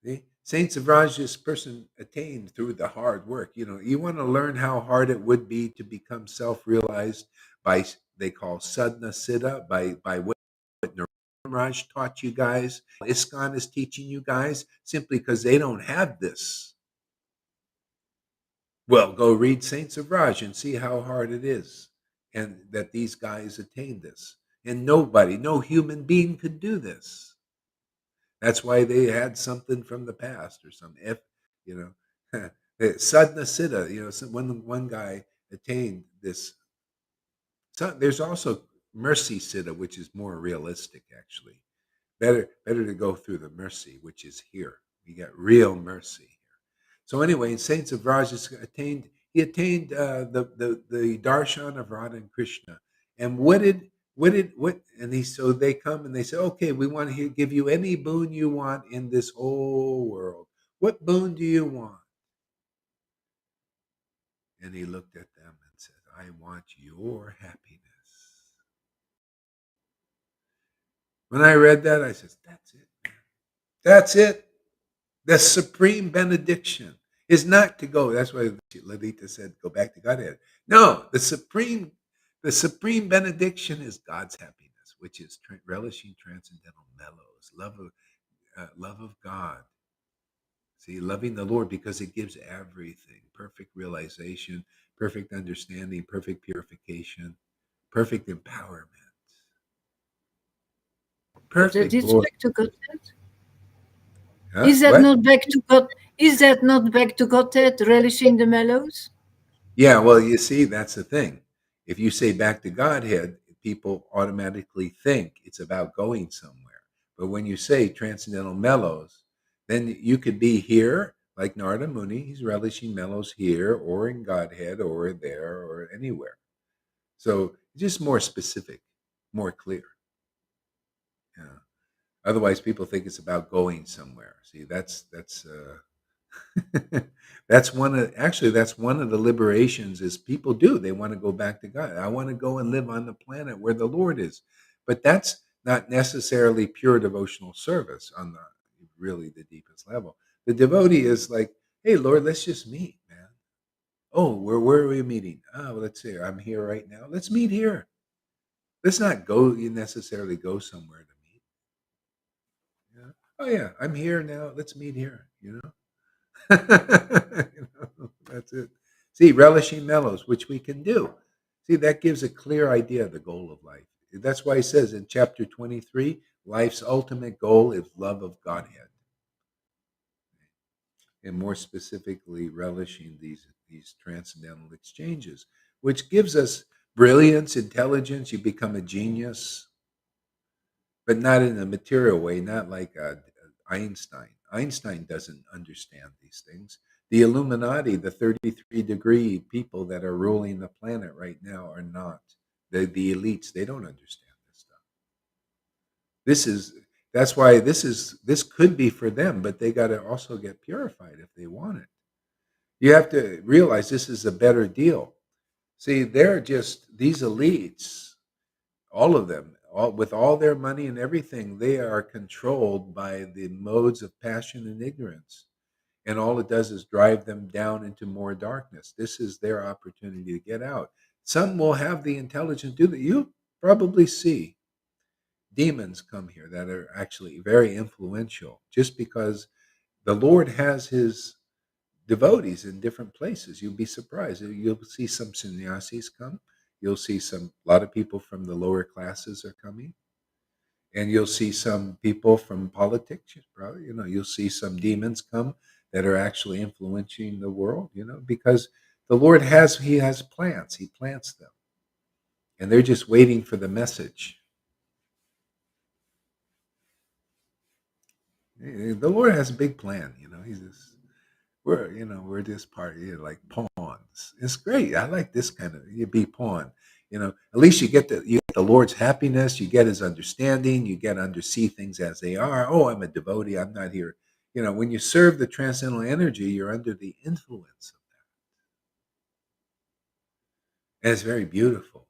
See? Saints of Raj, this person attained through the hard work. You want to learn how hard it would be to become self-realized by, they call sadhana siddha, by what Raj taught you guys. ISKCON is teaching you guys simply because they don't have this. Well, go read Saints of Raj and see how hard it is, and that these guys attained this. And no human being could do this. That's why they had something from the past or some sadhana siddha. One guy attained this. So there's also mercy siddha, which is more realistic, actually. Better to go through the mercy, which is here. You get real mercy here. So anyway, Saints of Rajas attained. He attained the darshan of Radha and Krishna. And so they come and they say, okay, we want to give you any boon you want in this whole world. What boon do you want? And he looked at them and said, I want your happiness. When I read that, I said, that's it. That's it. The supreme benediction is not to go. That's why Lalita said, go back to Godhead. No, the supreme benediction is God's happiness, which is relishing transcendental mellows, love of God. See, loving the Lord because it gives everything: perfect realization, perfect understanding, perfect purification, perfect empowerment, But that perfect is glory. back to Godhead. Huh? Is that What? not back to God? Is that not back to Godhead, relishing the mellows? Yeah, well, you see, that's the thing. If you say back to Godhead, people automatically think it's about going somewhere. But when you say transcendental mellows, then you could be here, like Narada Muni, he's relishing mellows here or in Godhead or there or anywhere. So just more specific, more clear. Yeah. Otherwise, people think it's about going somewhere. See, that's that's one of the liberations is people do. They want to go back to God. I want to go and live on the planet where the Lord is. But that's not necessarily pure devotional service on the really the deepest level. The devotee is like, hey Lord, let's just meet, man. Oh, where are we meeting? Oh, well, let's see. I'm here right now. Let's meet here. Let's not go you necessarily go somewhere to meet. Yeah. Oh yeah, I'm here now. Let's meet here, you know? That's it. See, relishing mellows, which we can do. See, that gives a clear idea of the goal of life. That's why he says in chapter 23, life's ultimate goal is love of Godhead. And more specifically, relishing these transcendental exchanges, which gives us brilliance, intelligence. You become a genius, but not in a material way, not like Einstein. Einstein doesn't understand these things. The Illuminati, the 33-degree people that are ruling the planet right now are not. The elites, they don't understand this stuff. This is that's why this could be for them, but they got to also get purified if they want it. You have to realize this is a better deal. See, they're just these elites, all of them, with all their money and everything, they are controlled by the modes of passion and ignorance. And all it does is drive them down into more darkness. This is their opportunity to get out. Some will have the intelligence to do that. You'll probably see demons come here that are actually very influential just because the Lord has his devotees in different places. You'll be surprised. You'll see some sannyasis come. You'll see a lot of people from the lower classes are coming, and you'll see some people from politics. Probably, you'll see some demons come that are actually influencing the world. Because the Lord he has plants. He plants them, and they're just waiting for the message. The Lord has a big plan. He's just we're this part like pawns. It's great. I like this kind of you be pawn. At least you get the Lord's happiness. You get His understanding. You get to see things as they are. Oh, I'm a devotee. I'm not here. When you serve the transcendental energy, you're under the influence of that, and it's very beautiful.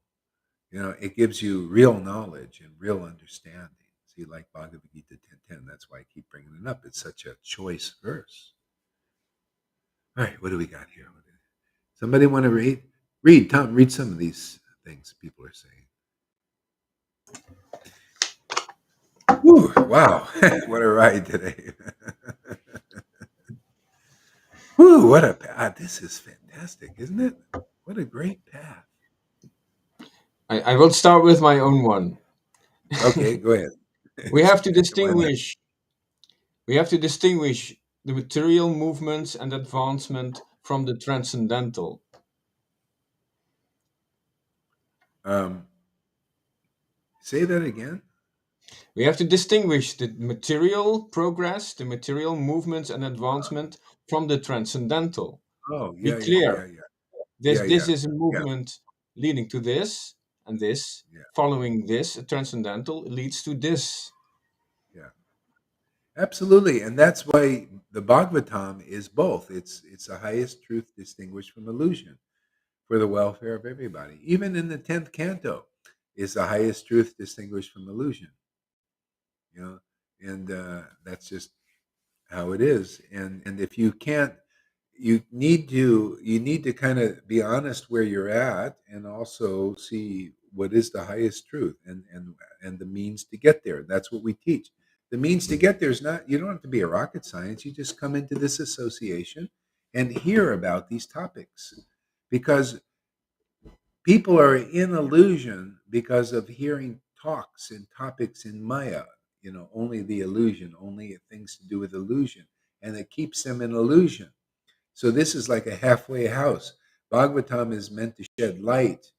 It gives you real knowledge and real understanding. See, like Bhagavad Gita 10:10. That's why I keep bringing it up. It's such a choice verse. All right, what do we got here? Somebody want to read? Read, Tom, read some of these things people are saying. Woo, wow, what a ride today. Woo, what a path. This is fantastic, isn't it? What a great path. I will start with my own one. Okay, go ahead. We have to Why not? distinguish we have to distinguish the material movements and advancement from the transcendental. Say that again. We have to distinguish the material progress, the material movements and advancement from the transcendental. Oh, Be yeah, yeah, yeah, clear. yeah, This yeah, this yeah, is a yeah, movement leading to this, and this yeah, following this, a transcendental leads to this. yeah. Absolutely, and that's why the Bhagavatam is both. It's the highest truth distinguished from illusion for the welfare of everybody. Even in the 10th canto is the highest truth distinguished from illusion. You know, and that's just how it is. And if you can't, you need to kind of be honest where you're at, and also see what is the highest truth and the means to get there. That's what we teach. The means to get there is not, you don't have to be a rocket science. You just come into this association and hear about these topics, because people are in illusion because of hearing talks and topics in Maya, only the illusion, only things to do with illusion. And it keeps them in illusion. So this is like a halfway house. Bhagavatam is meant to shed light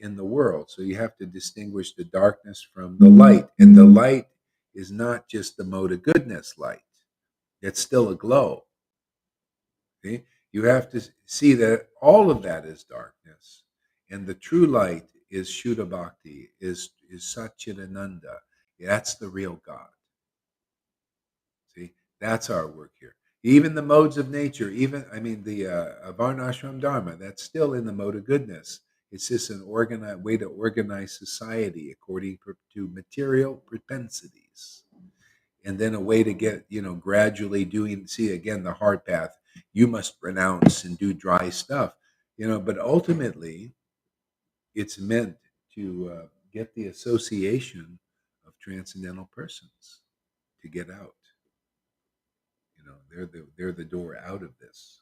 in the world. So you have to distinguish the darkness from the light. And the light is not just the mode of goodness light, it's still a glow. See? You have to see that all of that is darkness. And the true light is Shuddha Bhakti, is Satchidananda. That's the real God. See, that's our work here. Even the modes of nature, even, I mean, the Varnashram Dharma, that's still in the mode of goodness. It's just an organized way to organize society according to material propensities. And then a way to get, gradually doing, see, again, the hard path. You must renounce and do dry stuff, but ultimately it's meant to get the association of transcendental persons to get out. They're the door out of this.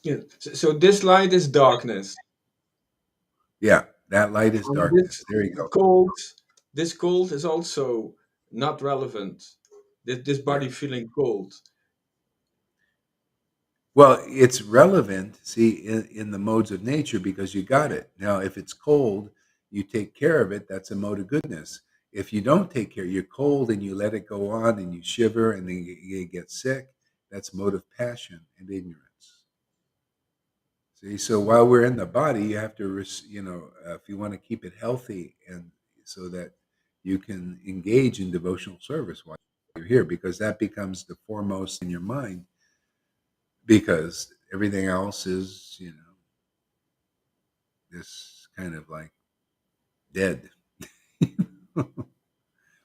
Yeah. So this light is darkness. Yeah, that light is And darkness. There you go. this cold is also not relevant. This body Yeah. feeling cold. Well, it's relevant, see, in the modes of nature because you got it. Now, if it's cold, you take care of it. That's a mode of goodness. If you don't take care, you're cold and you let it go on and you shiver and then you get sick. That's mode of passion and ignorance. See, so while we're in the body, you have to, if you want to keep it healthy and so that you can engage in devotional service while you're here, because that becomes the foremost in your mind, because everything else is, this kind of like dead.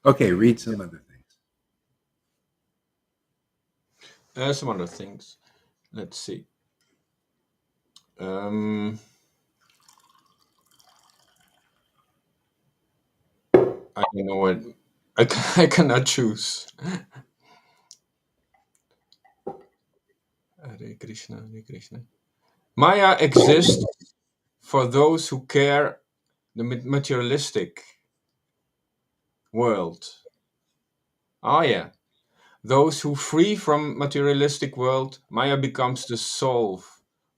Okay, read some other things. Some other things. Let's see. Um, I don't know what. I cannot choose. Hare Krishna, Hare Krishna. Maya exists for those who care the materialistic world. Oh yeah. Those who free from materialistic world, Maya becomes the soul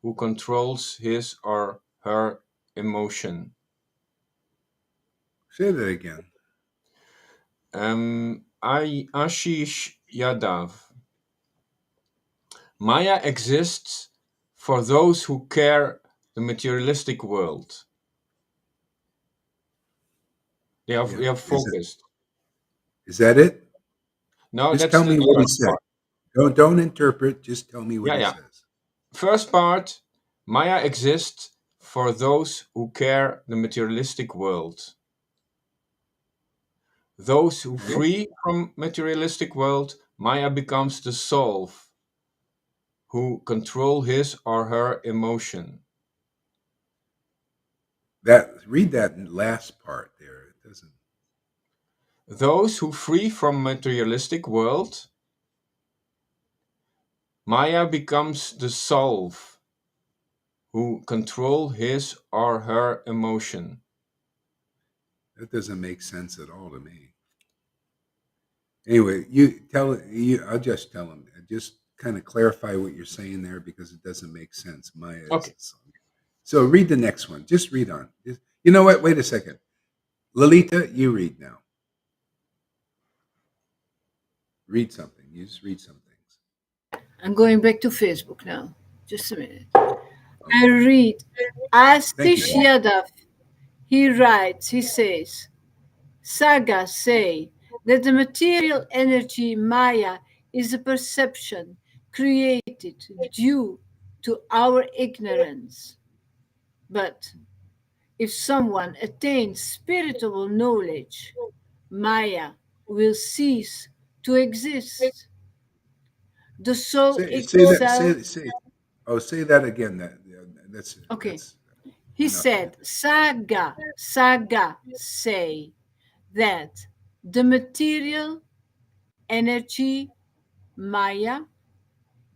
who controls his or her emotion. Say that again. Ashish Yadav. Maya exists for those who care the materialistic world. They Yeah. are focused. Is that it? No, Just that's tell the me what he first said. part. Don't interpret. Just tell me what Yeah, he yeah. says. First part, Maya exists for those who care the materialistic world. Those who Okay. free from materialistic world, Maya becomes the soul who control his or her emotion. Read that last part there. It doesn't. Those who free from materialistic world, Maya becomes the soul who control his or her emotion. That doesn't make sense at all to me. Anyway, you tell you. I'll just tell him. Just kind of clarify what you're saying there because it doesn't make sense. Maya is Okay. the song. So read the next one. Just read on. You know what? Wait a second. Lalita, you read now. Read something. You just read some things. I'm going back to Facebook now. Just a minute. I Okay. read Thank you. Ashish Yadav. He writes, he says, Sagas say that the material energy Maya is a perception created due to our ignorance. But if someone attains spiritual knowledge, Maya will cease to exist. The soul Say that. itself. Say. Oh, say that again. Okay. That's He enough. said, Saga say that the material energy Maya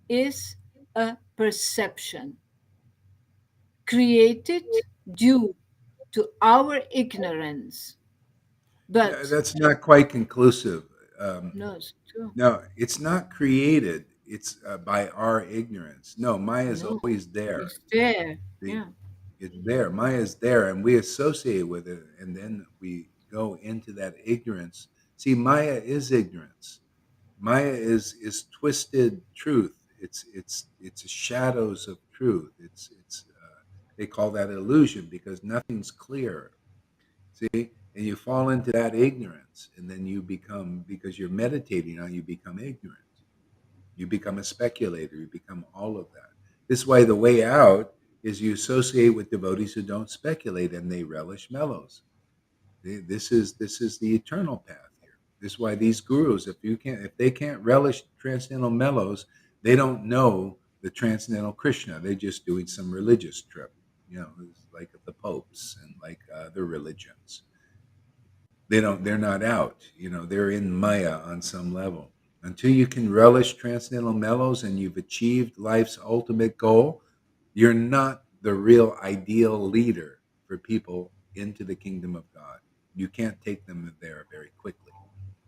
is a perception created due to our ignorance. No, But that's not quite conclusive. Um, no, it's true. no, it's not created. It's by our ignorance. No, Maya is No, always there. it's there. See, Yeah. It's there. Maya is there, and we associate with it, and then we go into that ignorance. See, Maya is ignorance. Maya is twisted truth. It's shadows of truth. It's they call that illusion because nothing's clear. See, and you fall into that ignorance, and then you become, because you're meditating on, you become ignorant. You become a speculator. You become all of that. This is why the way out is you associate with devotees who don't speculate and they relish mellows. This is the eternal path here. This is why these gurus, if they can't relish transcendental mellows, they don't know the transcendental Krishna. They're just doing some religious trip, it's like the popes and like other religions. They're not out. They're in Maya on some level. Until you can relish transcendental mellows and you've achieved life's ultimate goal, you're not the real ideal leader for people into the kingdom of God. You can't take them there very quickly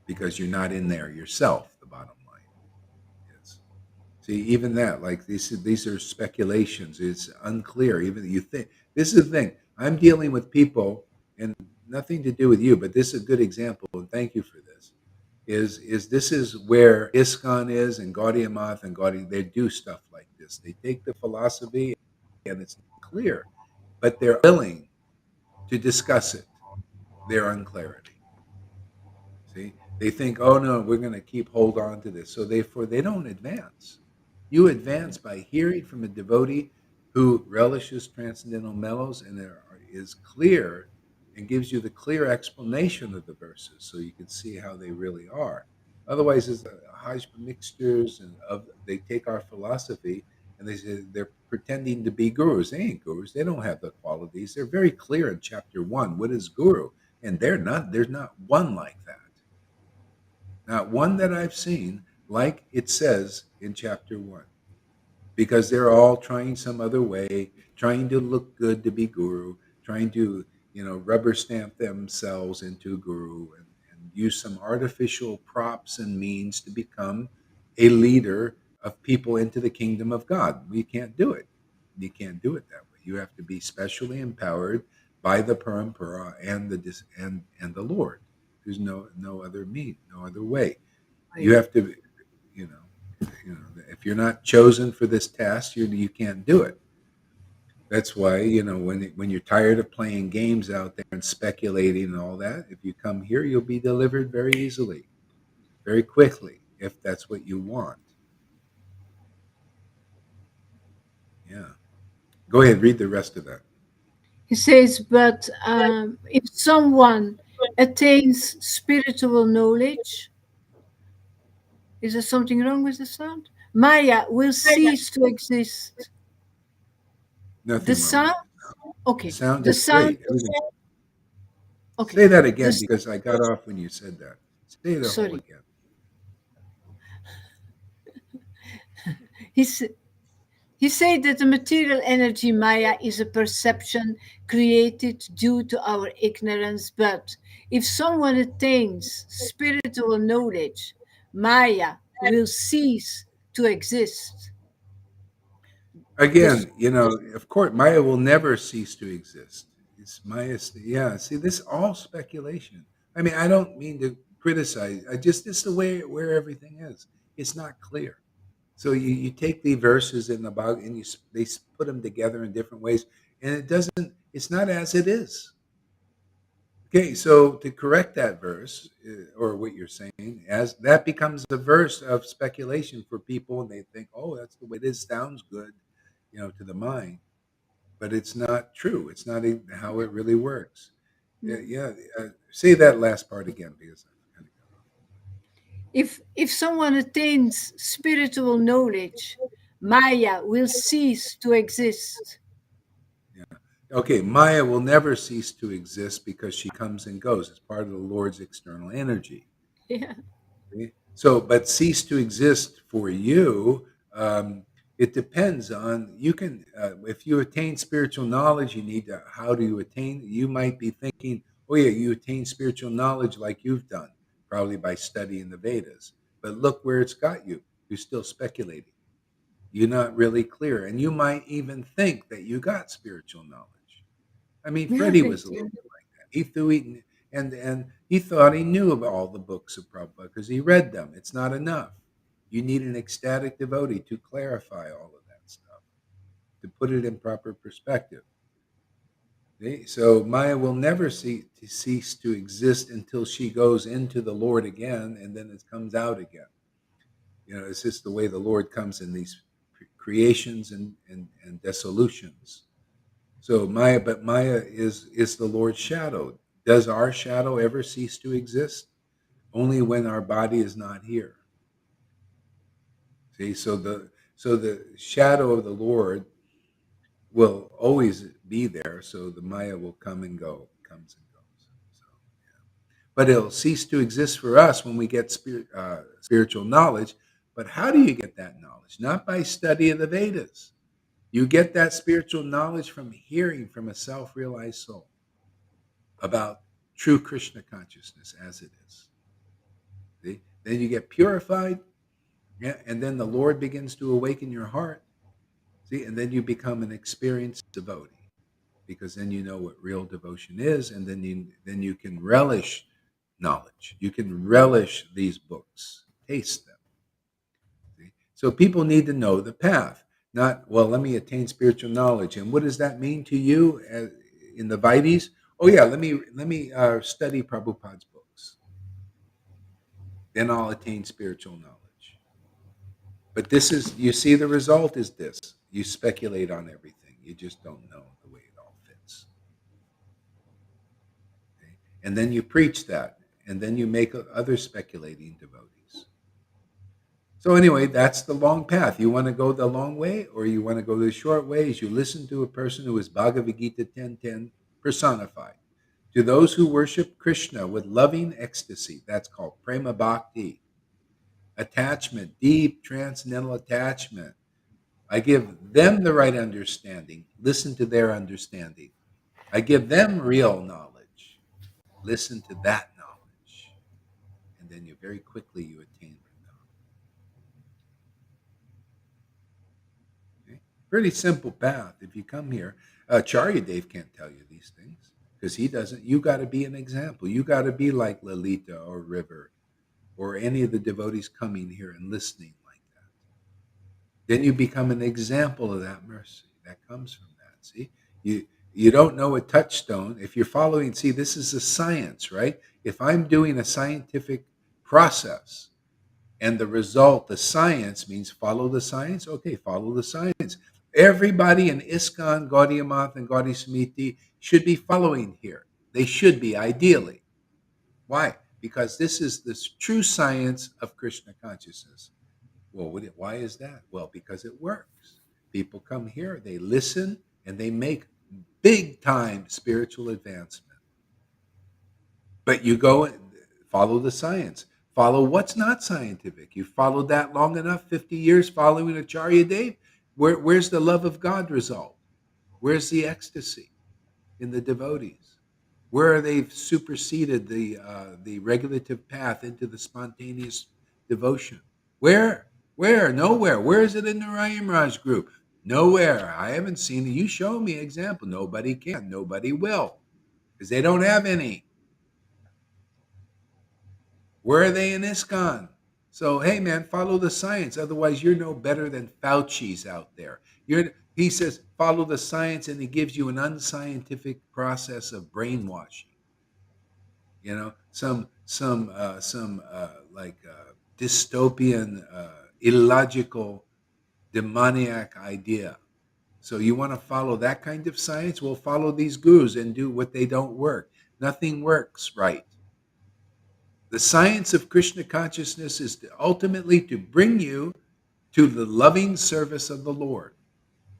because you're not in there yourself, the bottom line is. See, even that, like these are speculations. It's unclear. Even you think this is the thing. I'm dealing with people, and nothing to do with you, but this is a good example, and thank you for this. Is this is where ISKCON is, and Gaudiya Math and Gaudiya, they do stuff like this. They take the philosophy, and it's clear, but they're willing to discuss it. Their unclarity. See, they think, oh no, we're going to keep hold on to this. So therefore, they don't advance. You advance by hearing from a devotee who relishes transcendental mellows and there is clear and gives you the clear explanation of the verses, so you can see how they really are. Otherwise, it's a hodgepodge mixtures, and they take our philosophy and they say they're pretending to be gurus. They ain't gurus. They don't have the qualities. They're very clear in chapter 1. What is guru? And they're not. There's not one like that. Not one that I've seen like it says in chapter 1, because they're all trying some other way, trying to look good to be guru, trying to, rubber stamp themselves into guru, and use some artificial props and means to become a leader of people into the kingdom of God. We can't do it. You can't do it that way. You have to be specially empowered by the parampara and the Lord. There's no other mean, no other way. You have to, you know, if you're not chosen for this task, you can't do it. That's why, when you're tired of playing games out there and speculating and all that, if you come here, you'll be delivered very easily, very quickly, if that's what you want. Yeah. Go ahead, read the rest of that. He says, but if someone attains spiritual knowledge, is there something wrong with the sound? Maya will cease to exist. The Nothing wrong with sound, it. The okay. sound The is sound, great. Everything. okay. Say that again, The, because I got off when you said that. Say the whole sorry. again. He's, He said that the material energy Maya is a perception created due to our ignorance, but if someone attains spiritual knowledge, Maya will cease to exist. This, Again, of course, Maya will never cease to exist. It's Maya. Yeah. See, this is all speculation. I mean, I don't mean to criticize. It's the way where everything is. It's not clear. So you take the verses in the Bible and put them together in different ways, and it doesn't. It's not as it is. Okay, so to correct that verse, or what you're saying, as that becomes a verse of speculation for people, and they think, "Oh, that's the way it is. Sounds good," to the mind, but it's not true. It's not how it really works. Yeah, yeah. Say that last part again, because I kind of got if someone attains spiritual knowledge, Maya will cease to exist. yeah. Okay, Maya will never cease to exist because she comes and goes. It's part of the Lord's external energy. Yeah. Okay? So, but cease to exist for you. It depends on you can. If you attain spiritual knowledge, you need to. How do you attain? You might be thinking, oh yeah, you attain spiritual knowledge like you've done, probably by studying the Vedas. But look where it's got you. You're still speculating. You're not really clear, and you might even think that you got spiritual knowledge. I mean, Yeah, Freddie thank was a little you. bit like that. He threw it, and he thought he knew about all the books of Prabhupada because he read them. It's not enough. You need an ecstatic devotee to clarify all of that stuff, to put it in proper perspective. See? So Maya will never cease to exist until she goes into the Lord again, and then it comes out again. It's just the way the Lord comes in these creations and dissolutions. So Maya is the Lord's shadow. Does our shadow ever cease to exist? Only when our body is not here. See, so the shadow of the Lord will always be there. So the Maya will come and go, comes and goes. So, but it'll cease to exist for us when we get spiritual knowledge. But how do you get that knowledge? Not by study of the Vedas. You get that spiritual knowledge from hearing from a self-realized soul about true Krishna consciousness as it is. See? Then you get purified, yeah, and then the Lord begins to awaken your heart. See, and then you become an experienced devotee, because then you know what real devotion is, and then you can relish knowledge. You can relish these books, taste them. See? So people need to know the path, not, well, let me attain spiritual knowledge. And what does that mean to you in the Vaides? Oh yeah, let me study Prabhupada's books. Then I'll attain spiritual knowledge. But this is, you see, the result is this. You speculate on everything. You just don't know the way it all fits. Okay? And then you preach that, and then you make other speculating devotees. So anyway, that's the long path. You want to go the long way, or you want to go the short ways? You listen to a person who is Bhagavad Gita 10:10 personified. To those who worship Krishna with loving ecstasy, that's called prema bhakti, attachment, deep transcendental attachment. I give them the right understanding. Listen to their understanding. I give them real knowledge. Listen to that knowledge. And then you very quickly you attain Vrindavan. Okay? Pretty simple path. If you come here, Charya Dev can't tell you these things because he doesn't. You got to be an example. You got to be like Lalita or River or any of the devotees coming here and listening like that. Then you become an example of that mercy that comes from that. See, you don't know a touchstone if you're following. See, this is a science, right? If I'm doing a scientific process and the result, the science means follow the science. Okay, follow the science. Everybody in ISKCON, Gaudiya Math, and Gaudiya Samiti should be following here. They should be, ideally. Why? Because this is the true science of Krishna consciousness. Well, why is that? Well, because it works. People come here, they listen, and they make big time spiritual advancement. But you go and follow the science. Follow what's not scientific. You followed that long enough, 50 years following Acharya Dev. Where's the love of God result? Where's the ecstasy in the devotees? Where are they superseded the regulative path into the spontaneous devotion? Where? Where? Nowhere. Where is it in the Rayam Raj group? Nowhere. I haven't seen it. You show me an example. Nobody can. Nobody will. Because they don't have any. Where are they in ISKCON? So, hey, man, follow the science. Otherwise, you're no better than Fauci's out there. He says, follow the science, and he gives you an unscientific process of brainwashing. Some dystopian, illogical, demoniac idea. So you want to follow that kind of science? Well, follow these gurus and do what they don't work. Nothing works right. The science of Krishna consciousness is ultimately to bring you to the loving service of the Lord.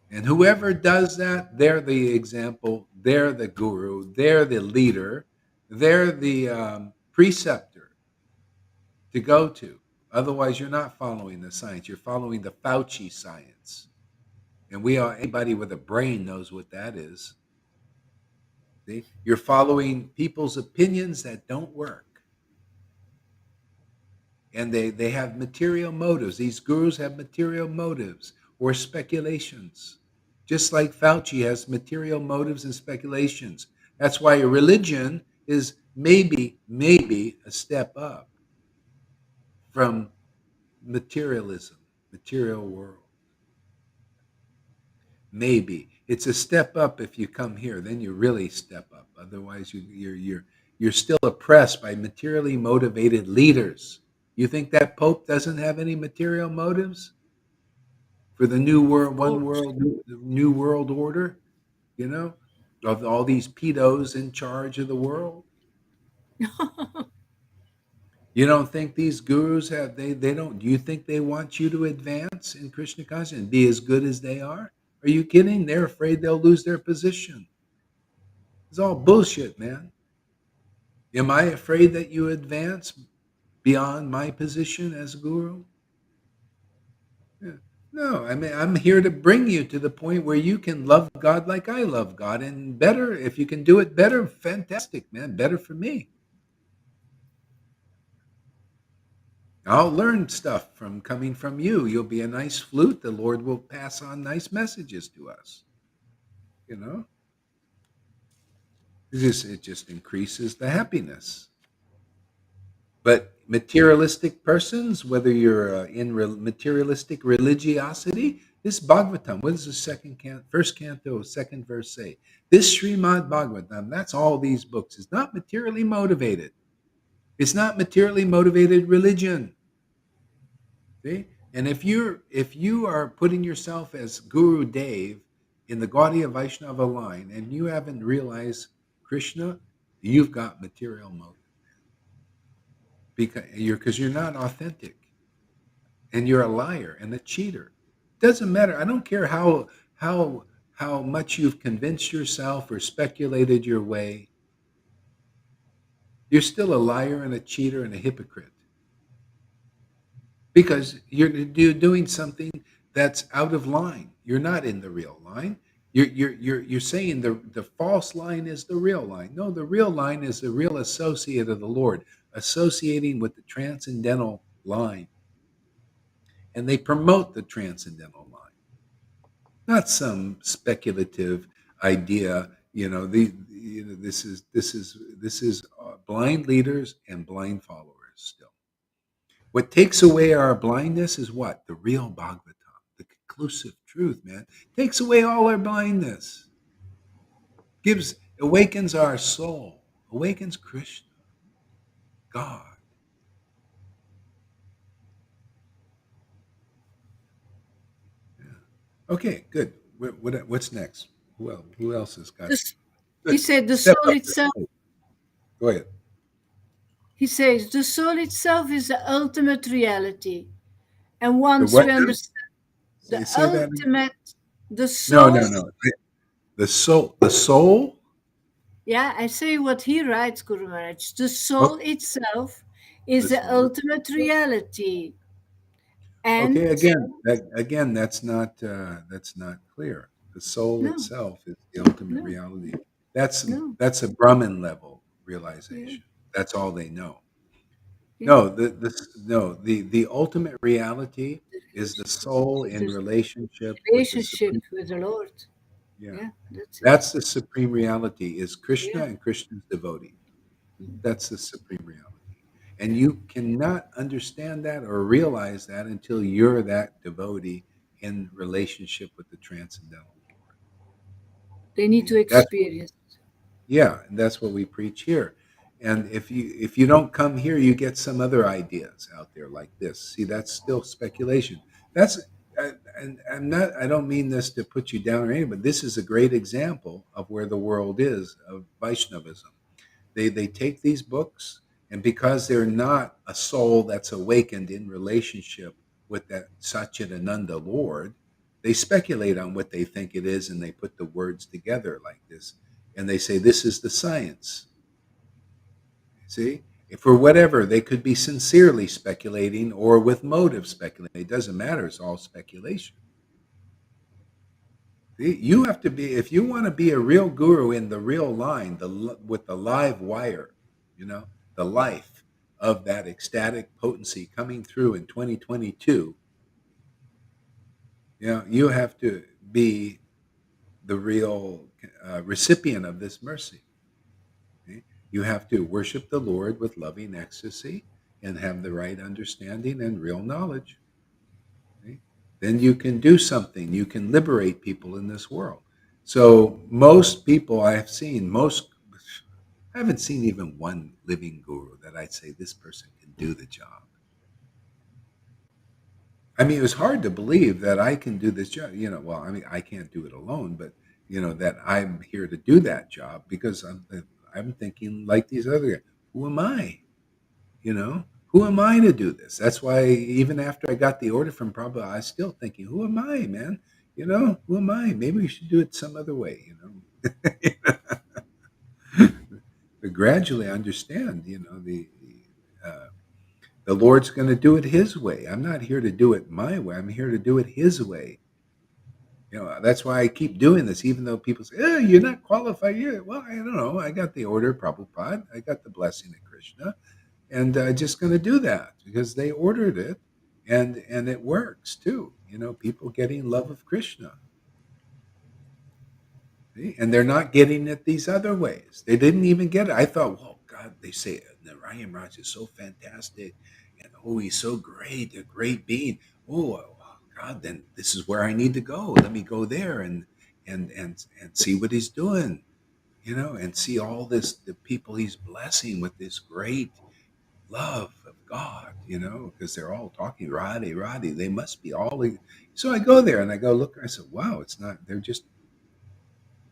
And whoever does that, they're the example, they're the guru, they're the leader, they're the preceptor to go to. Otherwise, you're not following the science. You're following the Fauci science. And anybody with a brain knows what that is. See? You're following people's opinions that don't work. And they have material motives. These gurus have material motives or speculations. Just like Fauci has material motives and speculations. That's why a religion is maybe a step up from materialism, material world. Maybe it's a step up if you come here, then you really step up. Otherwise, you're still oppressed by materially motivated leaders. You think that Pope doesn't have any material motives for the new Of world, one course. world, new world order? You know, of all these pedos in charge of the world. You don't think these gurus have they don't? Do you think they want you to advance in Krishna consciousness and be as good as they are? Are you kidding? They're afraid they'll lose their position. It's all bullshit, man. Am I afraid that you advance beyond my position as guru? Yeah. No, I mean, I'm here to bring you to the point where you can love God like I love God, and better. If you can do it better, fantastic, man. Better for me. I'll learn stuff from coming from you. You'll be a nice flute. The Lord will pass on nice messages to us. You know, it just increases the happiness. But materialistic persons, whether you're in materialistic religiosity, this Bhagavatam, what does the first canto, second verse say? This Srimad Bhagavatam, that's all these books, is not materially motivated. It's not materially motivated religion. See? And if you are putting yourself as Guru Dev in the Gaudiya Vaishnava line and you haven't realized Krishna, you've got material motive because you're not authentic and you're a liar and a cheater. Doesn't matter. I don't care how much you've convinced yourself or speculated your way. You're still a liar and a cheater and a hypocrite because you're doing something that's out of line. You're not in the real line. You're saying the false line is the real line. No, the real line is the real associate of the Lord, associating with the transcendental line. And they promote the transcendental line, not some speculative idea. This is blind leaders and blind followers still. What takes away our blindness is what? The real Bhagavatam, the conclusive truth, man. Takes away all our blindness. Awakens our soul, awakens Krishna, God. Yeah. Okay, good. What's next? Who else has got it? This, he Good. said the Step soul up. itself. Go ahead. He says the soul itself is the ultimate reality, and The once what we now? understand the Say that again. ultimate, the No, soul. no, no. The soul. The soul. Yeah, I say what he writes, Guru Maharaj. The Oh, soul itself is the the soul. ultimate reality, and Okay. Again, that's not clear. The soul no, itself is the ultimate no, reality. That's no, that's a Brahman level yeah, realization. That's all they know. yeah. No, the ultimate reality is the soul in The relationship with the relationship supreme. with the Lord. Yeah, Yeah, that's it. that's the supreme reality. Is Krishna Yeah. and Krishna's devotee. Mm. That's the supreme reality. And you cannot understand that or realize that until you're that devotee in relationship with the transcendental Lord. They need See? to That's experience. Yeah, and that's what we preach here. And if you don't come here, you get some other ideas out there like this. See, that's still speculation. That's and I'm not. I don't mean this to put you down or anything, but this is a great example of where the world is of Vaishnavism. They take these books, and because they're not a soul that's awakened in relationship with that Satchidananda Lord, they speculate on what they think it is, and they put the words together like this, and they say this is the science. See, if for whatever they could be sincerely speculating or with motive speculating, it doesn't matter. It's all speculation. You have to be, if you want to be a real guru in the real line, with the live wire, the life of that ecstatic potency coming through in 2022, you have to be the real recipient of this mercy. Okay? You have to worship the Lord with loving ecstasy and have the right understanding and real knowledge. Okay? Then you can do something. You can liberate people in this world. So most people I have seen, I haven't seen even one living guru that I'd say this person can do the job. I mean, it was hard to believe that I can do this job. Well, I mean, I can't do it alone, but that I'm here to do that job because I'm thinking like these other guys. Who am I? Who am I to do this? That's why even after I got the order from Prabhupada, I was still thinking, who am I, man? Who am I? Maybe we should do it some other way. But gradually understand, uh, the Lord's going to do it His way. I'm not here to do it my way. I'm here to do it His way. That's why I keep doing this, even though people say, "Oh, you're not qualified." Yeah, well, I don't know. I got the order of Prabhupada. I got the blessing of Krishna, and just going to do that because they ordered it, and it works too. People getting love of Krishna. See? And they're not getting it these other ways. They didn't even get it. I thought, well, God, they say Narayan Raj is so fantastic, and oh, he's so great, a great being. Oh, God, then this is where I need to go. Let me go there and see what he's doing, and see all the people he's blessing with this great love of God, because they're all talking Radhe, Radhe. They must be all. So I go there and I go look. I said, wow, it's not. They're just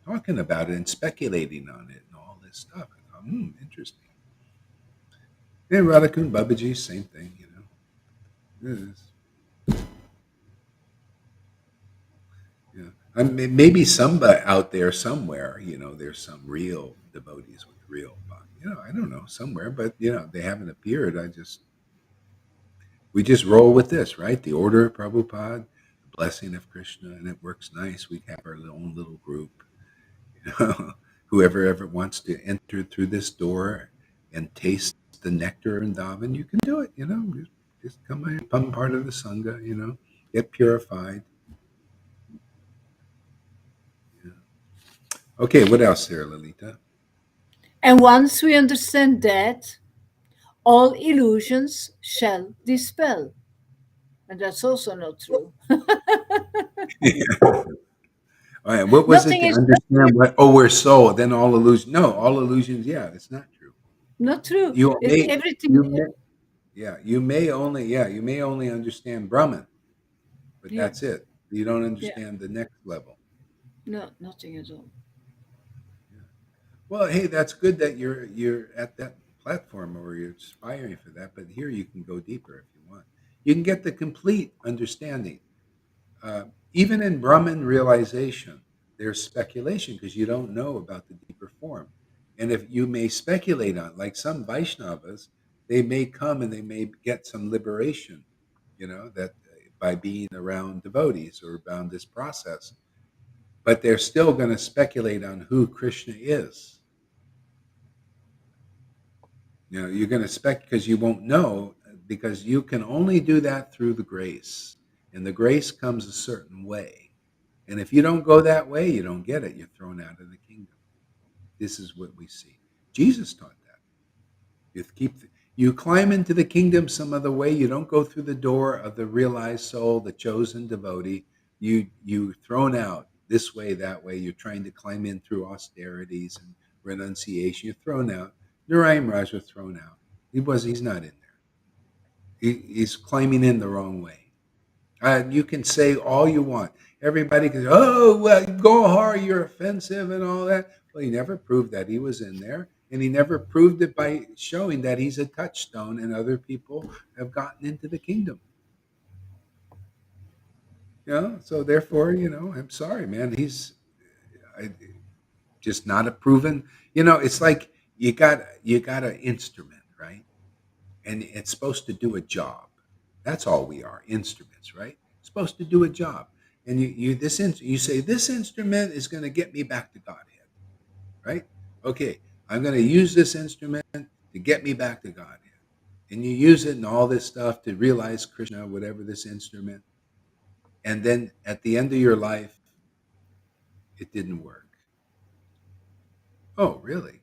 talking about it and speculating on it and all this stuff. I thought, interesting. And Radhakund Babaji, same thing, Yes. Yeah. Maybe somebody out there somewhere, there's some real devotees with real bhakti. I don't know, somewhere, but they haven't appeared. We just roll with this, right? The order of Prabhupada, the blessing of Krishna, and it works nice. We have our own little group. Whoever ever wants to enter through this door and taste the nectar and Vrindavan, you can do it. Just come in, become part of the sangha. Get purified. Yeah. Okay, what else there, Lalita? And once we understand that, all illusions shall dispel. And that's also not true. All right, what was it Nothing to is understand what? Oh, we're soul. Then all illusions. No, all illusions. Yeah, it's not true. not true. You may, Everything, you may, yeah, you may only understand Brahman, but yeah, that's it. You don't yeah, understand the next level. no, nothing at all. Yeah. Well, hey, that's good that you're at that platform or you're aspiring for that. But here you can go deeper if you want. You can get the complete understanding. Uh, Even in Brahman realization, there's speculation because you don't know about the deeper form. And if you may speculate on, like some Vaishnavas, they may come and they may get some liberation, that by being around devotees or around this process. But they're still going to speculate on who Krishna is. You're going to spec because you won't know because you can only do that through the grace. And the grace comes a certain way. And if you don't go that way, you don't get it. You're thrown out of the kingdom. This is what we see. Jesus taught that. You climb into the kingdom some other way. You don't go through the door of the realized soul, the chosen devotee. You thrown out this way, that way. You're trying to climb in through austerities and renunciation. You're thrown out. Narayan Raj was thrown out. He's not in there. He's climbing in the wrong way. You can say all you want. Everybody can say, oh, well, Gohar, you're offensive and all that. Well, he never proved that he was in there. And he never proved it by showing that he's a touchstone and other people have gotten into the kingdom. So therefore, I'm sorry, man. I, just not a proven, it's like you got an instrument, right? And it's supposed to do a job. That's all we are, instruments, right? Supposed to do a job. And you say this instrument is going to get me back to Godhead, right? Okay, I'm going to use this instrument to get me back to Godhead. And you use it and all this stuff to realize Krishna, whatever this instrument. And then at the end of your life, It didn't work. Oh, really?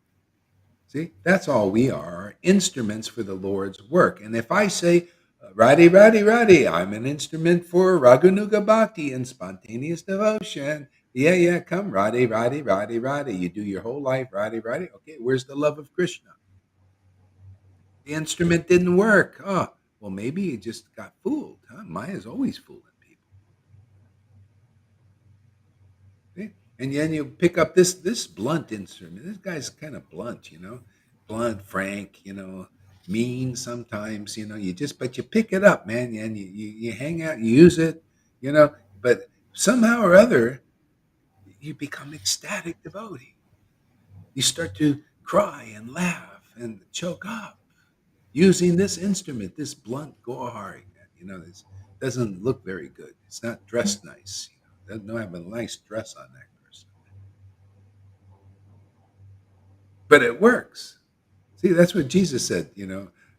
See, that's all we are instruments for the Lord's work. And if I say, Radhi, Radhi, Radhi, I'm an instrument for Raghunuga Bhakti and spontaneous devotion. Yeah, yeah, come, Radhi, Radhi, Radhi, Radhi. You do your whole life, Radhi, Radhi. Okay, where's the love of Krishna? The instrument didn't work. Oh, well, maybe you just got fooled. Huh? Maya's always fooling people. See? And then you pick up this blunt instrument. This guy's kind of blunt, blunt, frank, mean sometimes. But you pick it up, man, and you hang out, you use it, you know. But somehow or other, you become ecstatic devotee. You start to cry and laugh and choke up using this instrument, this blunt gohari. This doesn't look very good. It's not dressed nice. Doesn't have a nice dress on that person, but it works. See, that's what Jesus said.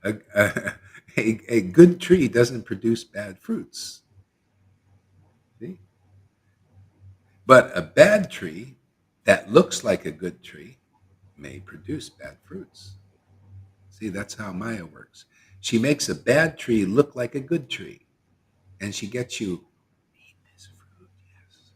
A, a, a good tree doesn't produce bad fruits. See, but a bad tree that looks like a good tree may produce bad fruits. See, that's how Maya works. She makes a bad tree look like a good tree, and she gets you eat this fruit. Yes.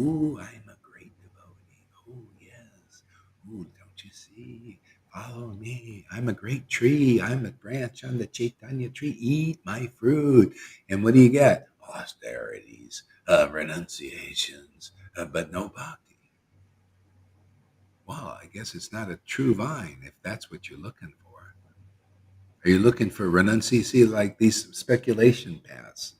Ooh, I'm a great devotee. Oh, yes. Ooh, don't you see? Follow me. I'm a great tree. I'm a branch on the Chaitanya tree. Eat my fruit. And what do you get? Austerities, renunciations, but no bhakti. Well, I guess it's not a true vine if that's what you're looking for. Are you looking for renunciation? See, like these speculation paths,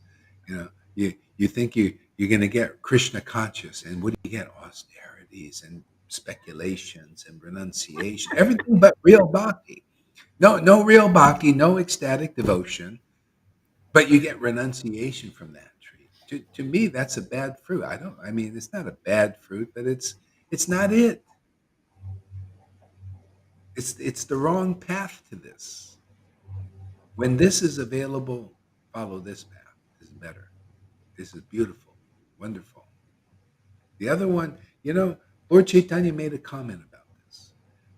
you think you're going to get Krishna conscious, and what do you get? Austerities and speculations and renunciation, everything but real bhakti. No real bhakti, no ecstatic devotion, but you get renunciation from that tree. To me, that's a bad fruit. I mean, it's not a bad fruit, but it's not it. It's the wrong path to this. When this is available, follow this path. This is better. This is beautiful, wonderful. The other one, Lord Chaitanya made a comment about this.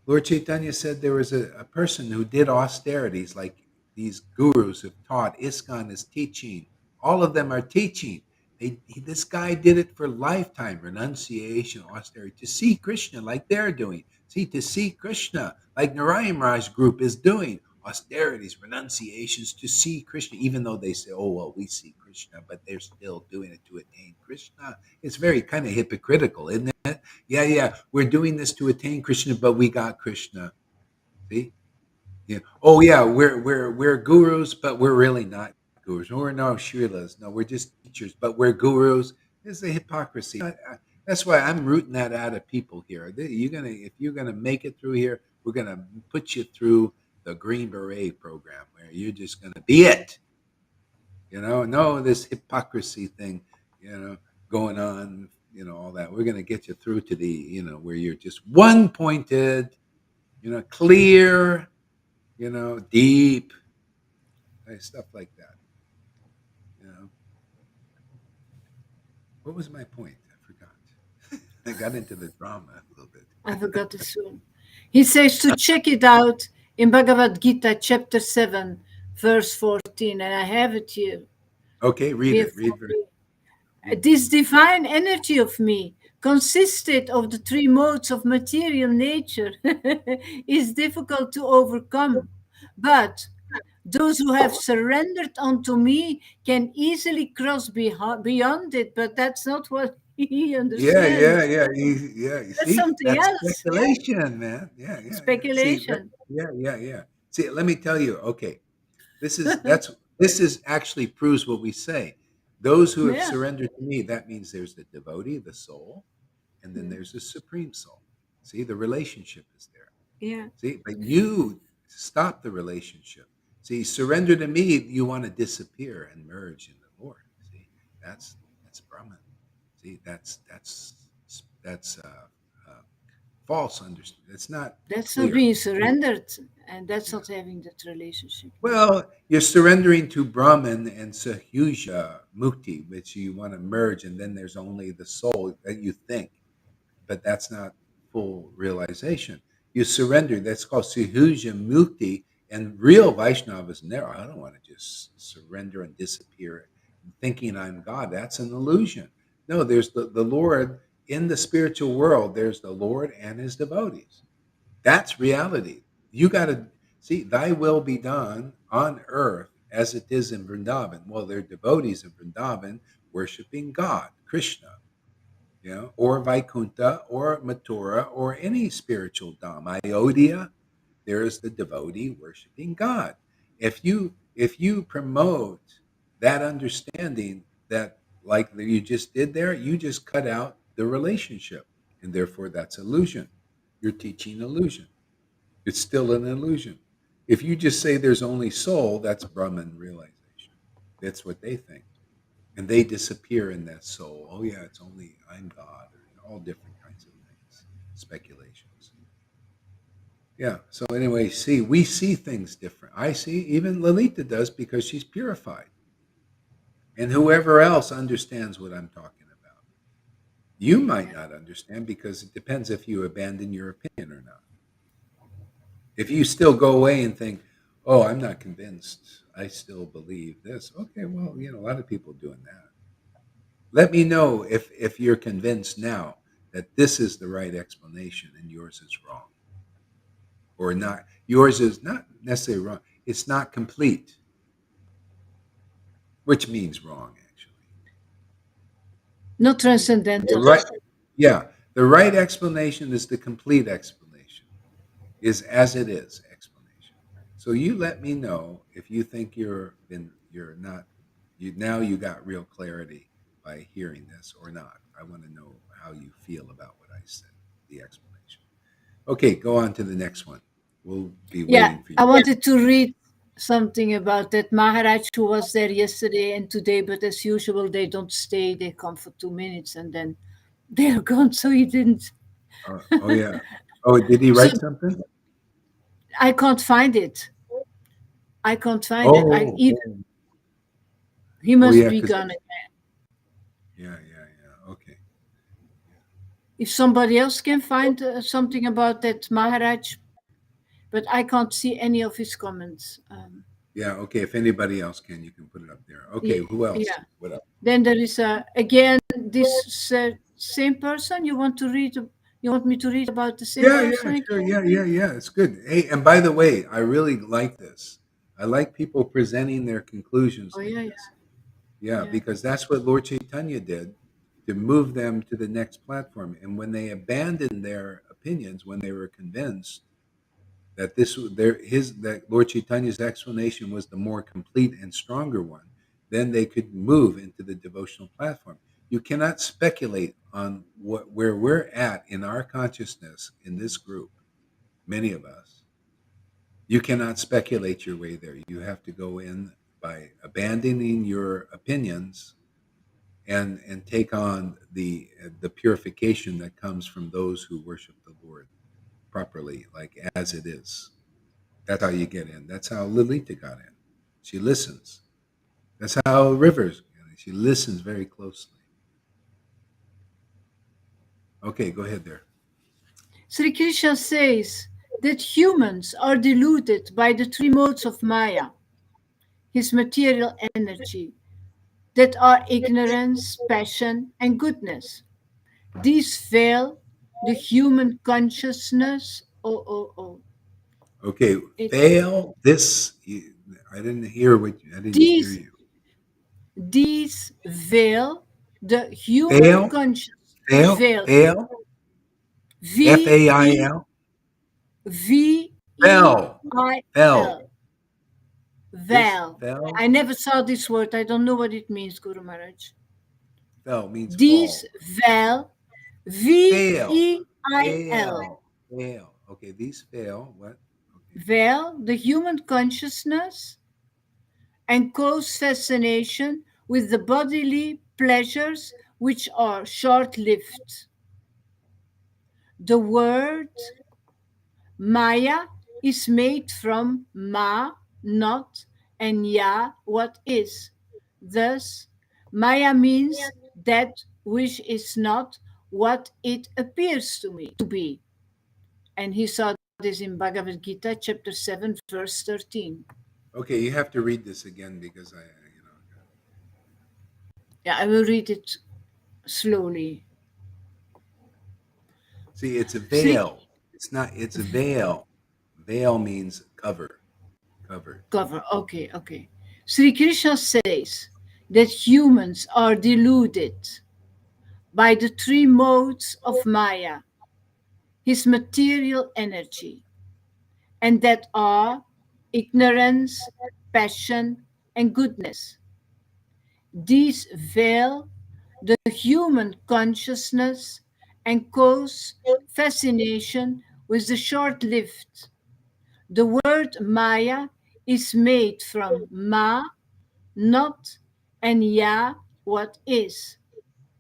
Lord Chaitanya said there was a person who did austerities like these gurus have taught. ISKCON is teaching. All of them are teaching. This guy did it for lifetime, renunciation, austerity, to see Krishna like they're doing. See, to see Krishna like Narayan Raj group is doing. Austerities, renunciations to see Krishna, even though they say, oh, well, we see Krishna, but they're still doing it to attain Krishna. It's very kind of hypocritical, isn't it? Yeah, we're doing this to attain Krishna, but we got Krishna. See? Yeah. Oh, yeah, we're gurus, but we're really not gurus. We're no Shrilas. No, we're just teachers, but we're gurus. It's a hypocrisy. That's why I'm rooting that out of people here. If you're gonna make it through here, we're gonna put you through the Green Beret program where you're just gonna be it. No, this hypocrisy thing, going on, all that. We're gonna get you through to the, where you're just one pointed, clear, deep, stuff like that. You know, what was my point? I forgot. I got into the drama a little bit. I forgot this one. He says to check it out in Bhagavad Gita, chapter 7, verse 14, and I have it here. Okay, read it. Read. This divine energy of me, consisted of the three modes of material nature, is difficult to overcome. But those who have surrendered unto me can easily cross beyond it, but that's not what he understands. Yeah. You That's see, something that's else. speculation, man. Yeah. See, Speculation. yeah. See, let me tell you. Okay, this is actually proves what we say. Those who have Yeah. surrendered to me, that means there's the devotee, the soul, and then Mm. there's the supreme soul. See, the relationship is there. Yeah. See, but you stop the relationship. See, surrender to me, you want to disappear and merge in the Lord. See, that's Brahman. See, that's false understanding. It's not That's not clear. being surrendered, and that's not having that relationship. Well, you're surrendering to Brahman and Sahuja Mukti, which you want to merge, and then there's only the soul that you think. but that's not full realization. You surrender. That's called Suhuja Mukti. And real Vaishnavas never, I don't want to just surrender and disappear thinking I'm God. That's an illusion. No, there's the Lord in the spiritual world. There's the Lord and his devotees. That's reality. You got to see, thy will be done on earth as it is in Vrindavan. Well, there are devotees in Vrindavan worshiping God, Krishna, or Vaikuntha, or Mathura, or any spiritual dham. Ayodhya, there is the devotee worshiping God. If you promote that understanding that, like you just did there, you just cut out the relationship, and therefore that's illusion. You're teaching illusion. It's still an illusion. If you just say there's only soul, that's Brahman realization. That's what they think. And they disappear in that soul. Oh, yeah, it's only I'm God, or all different kinds of things, speculations. Yeah. So, anyway, we see things different. I see, even Lalita does, because she's purified. And whoever else understands what I'm talking about. You might not understand because it depends if you abandon your opinion or not. If you still go away and think, oh, I'm not convinced, I still believe this. Okay, well, a lot of people doing that. Let me know if you're convinced now that this is the right explanation and yours is wrong. Or not. Yours is not necessarily wrong. It's not complete, which means wrong, actually. Not The transcendental. right, yeah, the right explanation is the complete explanation, is as it is explanation. So you let me know if you think you're not you got real clarity by hearing this or not. I want to know how you feel about what I said, the explanation. Okay, go on to the next one. We'll be Yeah, waiting for I you. wanted to read something about that Maharaj who was there yesterday and today, but as usual, they don't stay. They come for 2 minutes and then they're gone. So he didn't. Oh yeah. Oh, did he So write something? I can't find it. I can't find it. Oh, He oh must yeah, be because gone again. yeah. Okay. If somebody else can find something about that Maharaj, but I can't see any of his comments. Yeah, okay. If anybody else can, you can put it up there. Okay, Yeah, who else? yeah. What else? Then there is again this same person. You want to read? You want me to read about the same Yeah, person sure. again? Yeah. It's good. Hey, and by the way, I really like this. I like people presenting their conclusions Oh like yeah, yeah, this. Yeah, yeah. because that's what Lord Caitanya did to move them to the next platform. And when they abandoned their opinions, when they were convinced that that Lord Chaitanya's explanation was the more complete and stronger one, then they could move into the devotional platform. You cannot speculate on where we're at in our consciousness in this group, many of us. You cannot speculate your way there. You have to go in by abandoning your opinions and take on the purification that comes from those who worship the Lord properly, like as it is. That's how you get in. That's how Lilita got in. She listens. That's how Rivers got in. She listens very closely. Okay, go ahead there. Sri Krishna says that humans are deluded by the three modes of Maya, his material energy, that are ignorance, passion, and goodness. These fail the human consciousness. Oh. Okay, It, fail this. I didn't hear I didn't hear these you. these veil the human Fail, conscious fail, veil fail. F V A I E L. V E Fell, I fell. L This veil. fell, I never saw this word. I don't know what it means, Guru Maharaj. fell means These fall. veil V Fail, E I L fail, fail. Okay, these fail. What? Okay. veil the human consciousness and cause fascination with the bodily pleasures which are short lived. The word Maya is made from Ma, not, and Ya, what is. Thus, Maya means that which is not, what it appears to be. And he saw this in Bhagavad Gita, chapter 7, verse 13. Okay, you have to read this again because Yeah, I will read it slowly. see, it's a Sri veil. It's not. It's a veil. Veil means cover, covered. cover. Okay, okay. Sri Krishna says that humans are deluded by the three modes of Maya, his material energy, and that are ignorance, passion, and goodness. These veil the human consciousness and cause fascination with the short lived. The word Maya is made from Ma, not, and Ya, what is.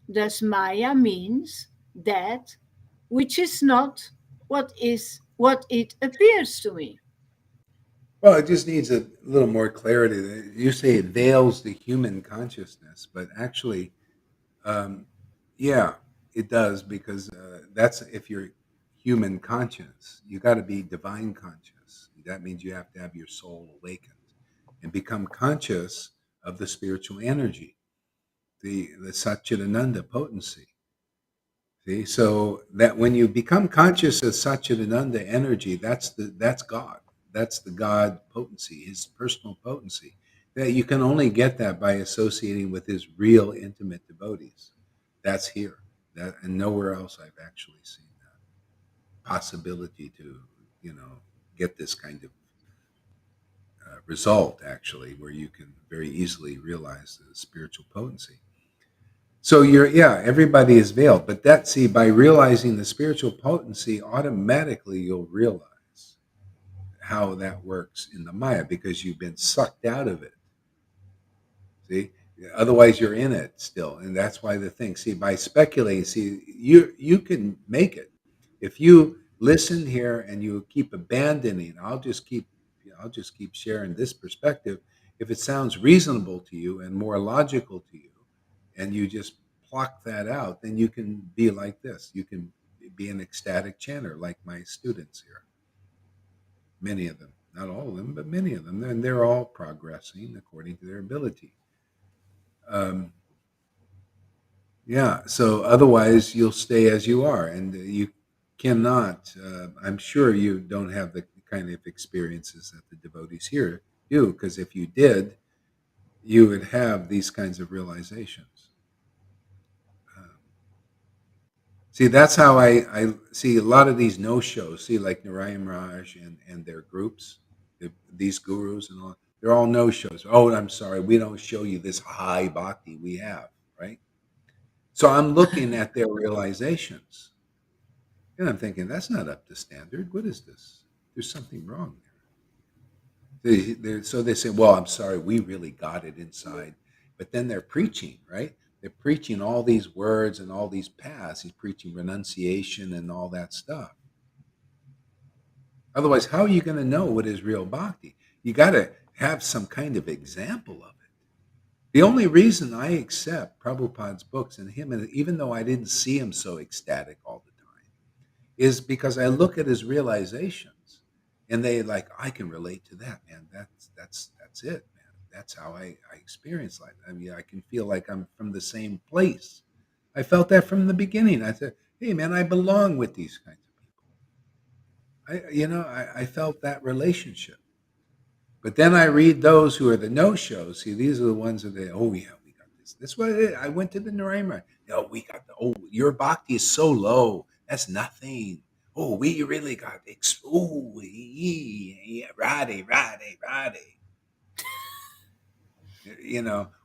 Thus, Maya means that which is not what it appears to me. Well, it just needs a little more clarity. You say it veils the human consciousness, but actually, um, yeah, it does because that's if you're human conscious, you got to be divine conscious. That means you have to have your soul awakened and become conscious of the spiritual energy, the Satchitananda potency. See, so that when you become conscious of Satchitananda energy, that's God. That's the God potency, his personal potency. That you can only get that by associating with his real intimate devotees. That's here. That and nowhere else I've actually seen that possibility to, you know, get this kind of result actually, where you can very easily realize the spiritual potency. So yeah, everybody is veiled, but that see by realizing the spiritual potency, automatically you'll realize how that works in the Maya because you've been sucked out of it. See, otherwise you're in it still, and that's why the thing. See, by speculating, see you can make it if you listen here and you keep abandoning. I'll just keep sharing this perspective. If it sounds reasonable to you and more logical to you, and you just pluck that out, then you can be like this. You can be an ecstatic chanter like my students here. Many of them, not all of them, but many of them, and they're all progressing according to their ability. Um, yeah. So otherwise, you'll stay as you are, and you cannot. I'm sure you don't have the kind of experiences that the devotees here do, because if you did, you would have these kinds of realizations. Um, See, that's how I see a lot of these no shows. See, like Narayan Raj and their groups, these gurus and all, they're all no shows. Oh, I'm sorry, we don't show you this high bhakti we have, right? So I'm looking at their realizations and I'm thinking, that's not up to standard. What is this? There's something wrong there. So they say, well, I'm sorry, we really got it inside. But then they're preaching, right? They're preaching all these words and all these paths. He's preaching renunciation and all that stuff. Otherwise, how are you going to know what is real bhakti? You got to have some kind of example of it. The only reason I accept Prabhupada's books and him, and even though I didn't see him so ecstatic all the time, is because I look at his realizations and they like, I can relate to that, man. That's it, man. That's how I experience life. I mean, I can feel like I'm from the same place. I felt that from the beginning. I said, hey man, I belong with these kinds of people. I felt that relationship. But then I read those who are the no-shows. See, these are the ones that they, oh yeah, we got this. That's what it is. I went to the Narayana. No, we got the, oh, your bhakti is so low. That's nothing. Oh, we really got, oh, yeah, Radhe, Radhe, Radhe.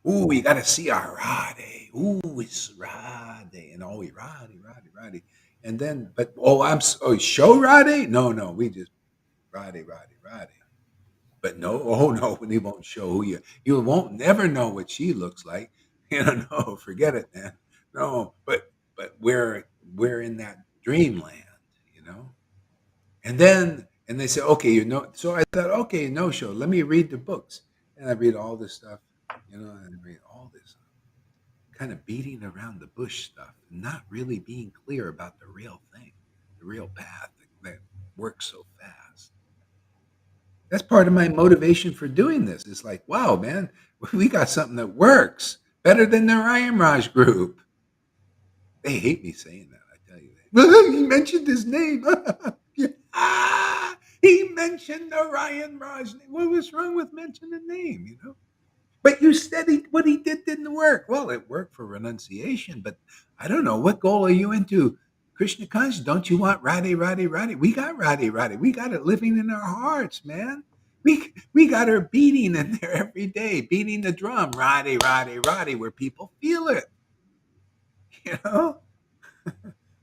Oh, we got to see our Radhe. Oh, it's Radhe. And oh, Radhe, Radhe, Radhe. And then, but, oh, show Radhe? No, no, we just, Radhe, Radhe, Radhe. But no, oh no, they won't show who you won't never know what she looks like. No, forget it, man. No, but we're in that dreamland, you know. And they say, okay, So I thought, okay, no show. Let me read the books, and I read all this stuff, and I read all this. kind of beating around the bush stuff and not really being clear about the real thing, the real path that works so fast. That's part of my motivation for doing this. It's like, wow, man, we got something that works better than the Ryan Raj group. They hate me saying that, I tell you that. He mentioned his name. He mentioned the Ryan Raj name. What was wrong with mentioning the name, But you said what he did didn't work. Well, it worked for renunciation, but I don't know. What goal are you into? Krishna consciousness, don't you want Radhe, Radhe, Radhe? We got Radhe, Radhe. We got it living in our hearts, man. We got her beating in there every day, beating the drum, Radhe, Radhe, Radhe, where people feel it. You know?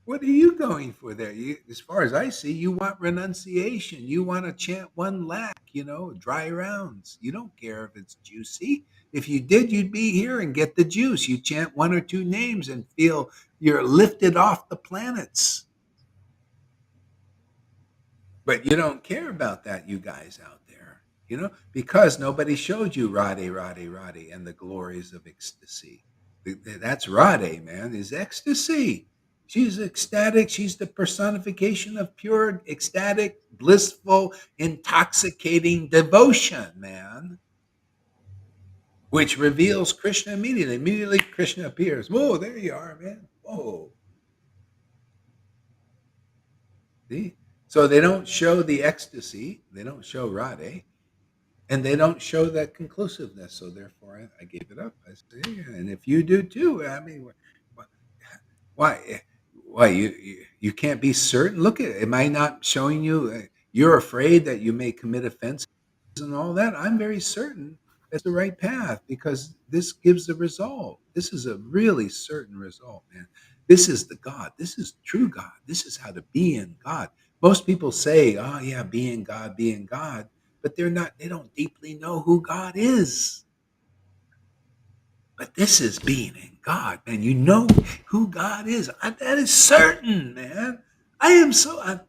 What are you going for there? As far as I see, you want renunciation. You want to chant 1 lakh, dry rounds. You don't care if it's juicy. If you did, you'd be here and get the juice. You chant 1 or 2 names and feel you're lifted off the planets. But you don't care about that, you guys out there, because nobody showed you Radhe, Radhe, Radhe and the glories of ecstasy. That's Radhe, man, is ecstasy. She's ecstatic. She's the personification of pure, ecstatic, blissful, intoxicating devotion, man, which reveals Krishna immediately. Immediately, Krishna appears. Whoa, there you are, man. Whoa. See? So they don't show the ecstasy. They don't show Radhe. And they don't show that conclusiveness. So therefore, I gave it up. I said, yeah, and if you do too, I mean, why? Why you can't be certain? Look at it. Am I not showing you? You're afraid that you may commit offenses and all that. I'm very certain that's the right path because this gives the result. This is a really certain result, man. This is the God. This is true God. This is how to be in God. Most people say, "Oh yeah, be in God," but they're not. They don't deeply know who God is. But this is being in God, man. You know who God is. That is certain, man. I am so.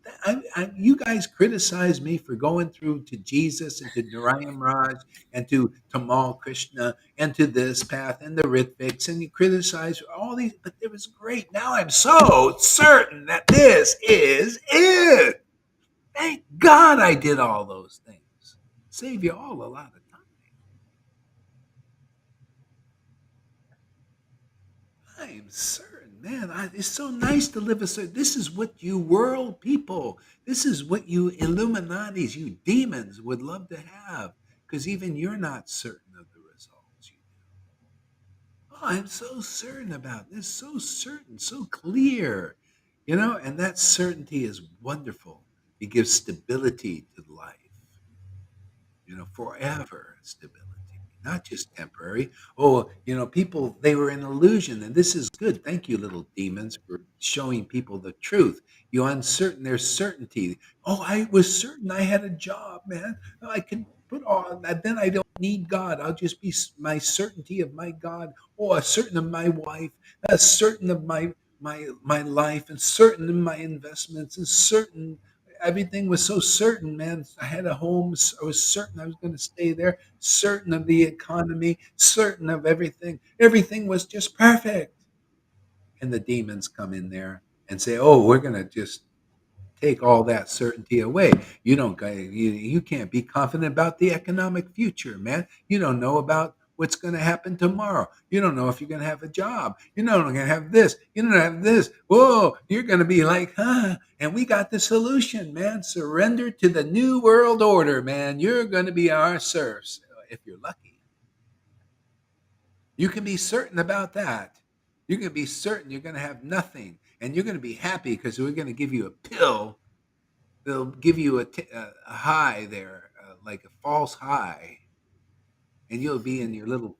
You guys criticize me for going through to Jesus and to Narayan Raj and to Tamal Krishna and to this path and the Ritviks, and you criticize all these. But it was great. Now I'm so certain that this is it. Thank God I did all those things. Save you all a lot of time. I'm certain, man. It's so nice to live a certain. This is what you world people, this is what you Illuminatis, you demons would love to have, because even you're not certain of the results. Oh, I'm so certain about this, so certain, so clear, and that certainty is wonderful. It gives stability to life. Forever stability, not just temporary. Oh, people, they were in illusion, and this is good. Thank you, little demons, for showing people the truth. You uncertain, there's certainty. Oh, I was certain I had a job, man. I could put on that, then I don't need God. I'll just be my certainty of my God. Oh, a certain of my wife, a certain of my life, and certain of my investments, and certain everything was so certain, man. I had a home. I was certain I was going to stay there, certain of the economy, certain of everything. Everything was just perfect. And the demons come in there and say, oh, we're going to just take all that certainty away. You can't be confident about the economic future, man. You don't know about what's going to happen tomorrow. You don't know if you're going to have a job. You know, you're going to have this. You don't have this. Whoa, you're going to be like, huh? And we got the solution, man. Surrender to the new world order, man. You're going to be our serfs if you're lucky. You can be certain about that. You can be certain you're going to have nothing, and you're going to be happy because we're going to give you a pill. They'll give you a high there, like a false high, and you'll be in your little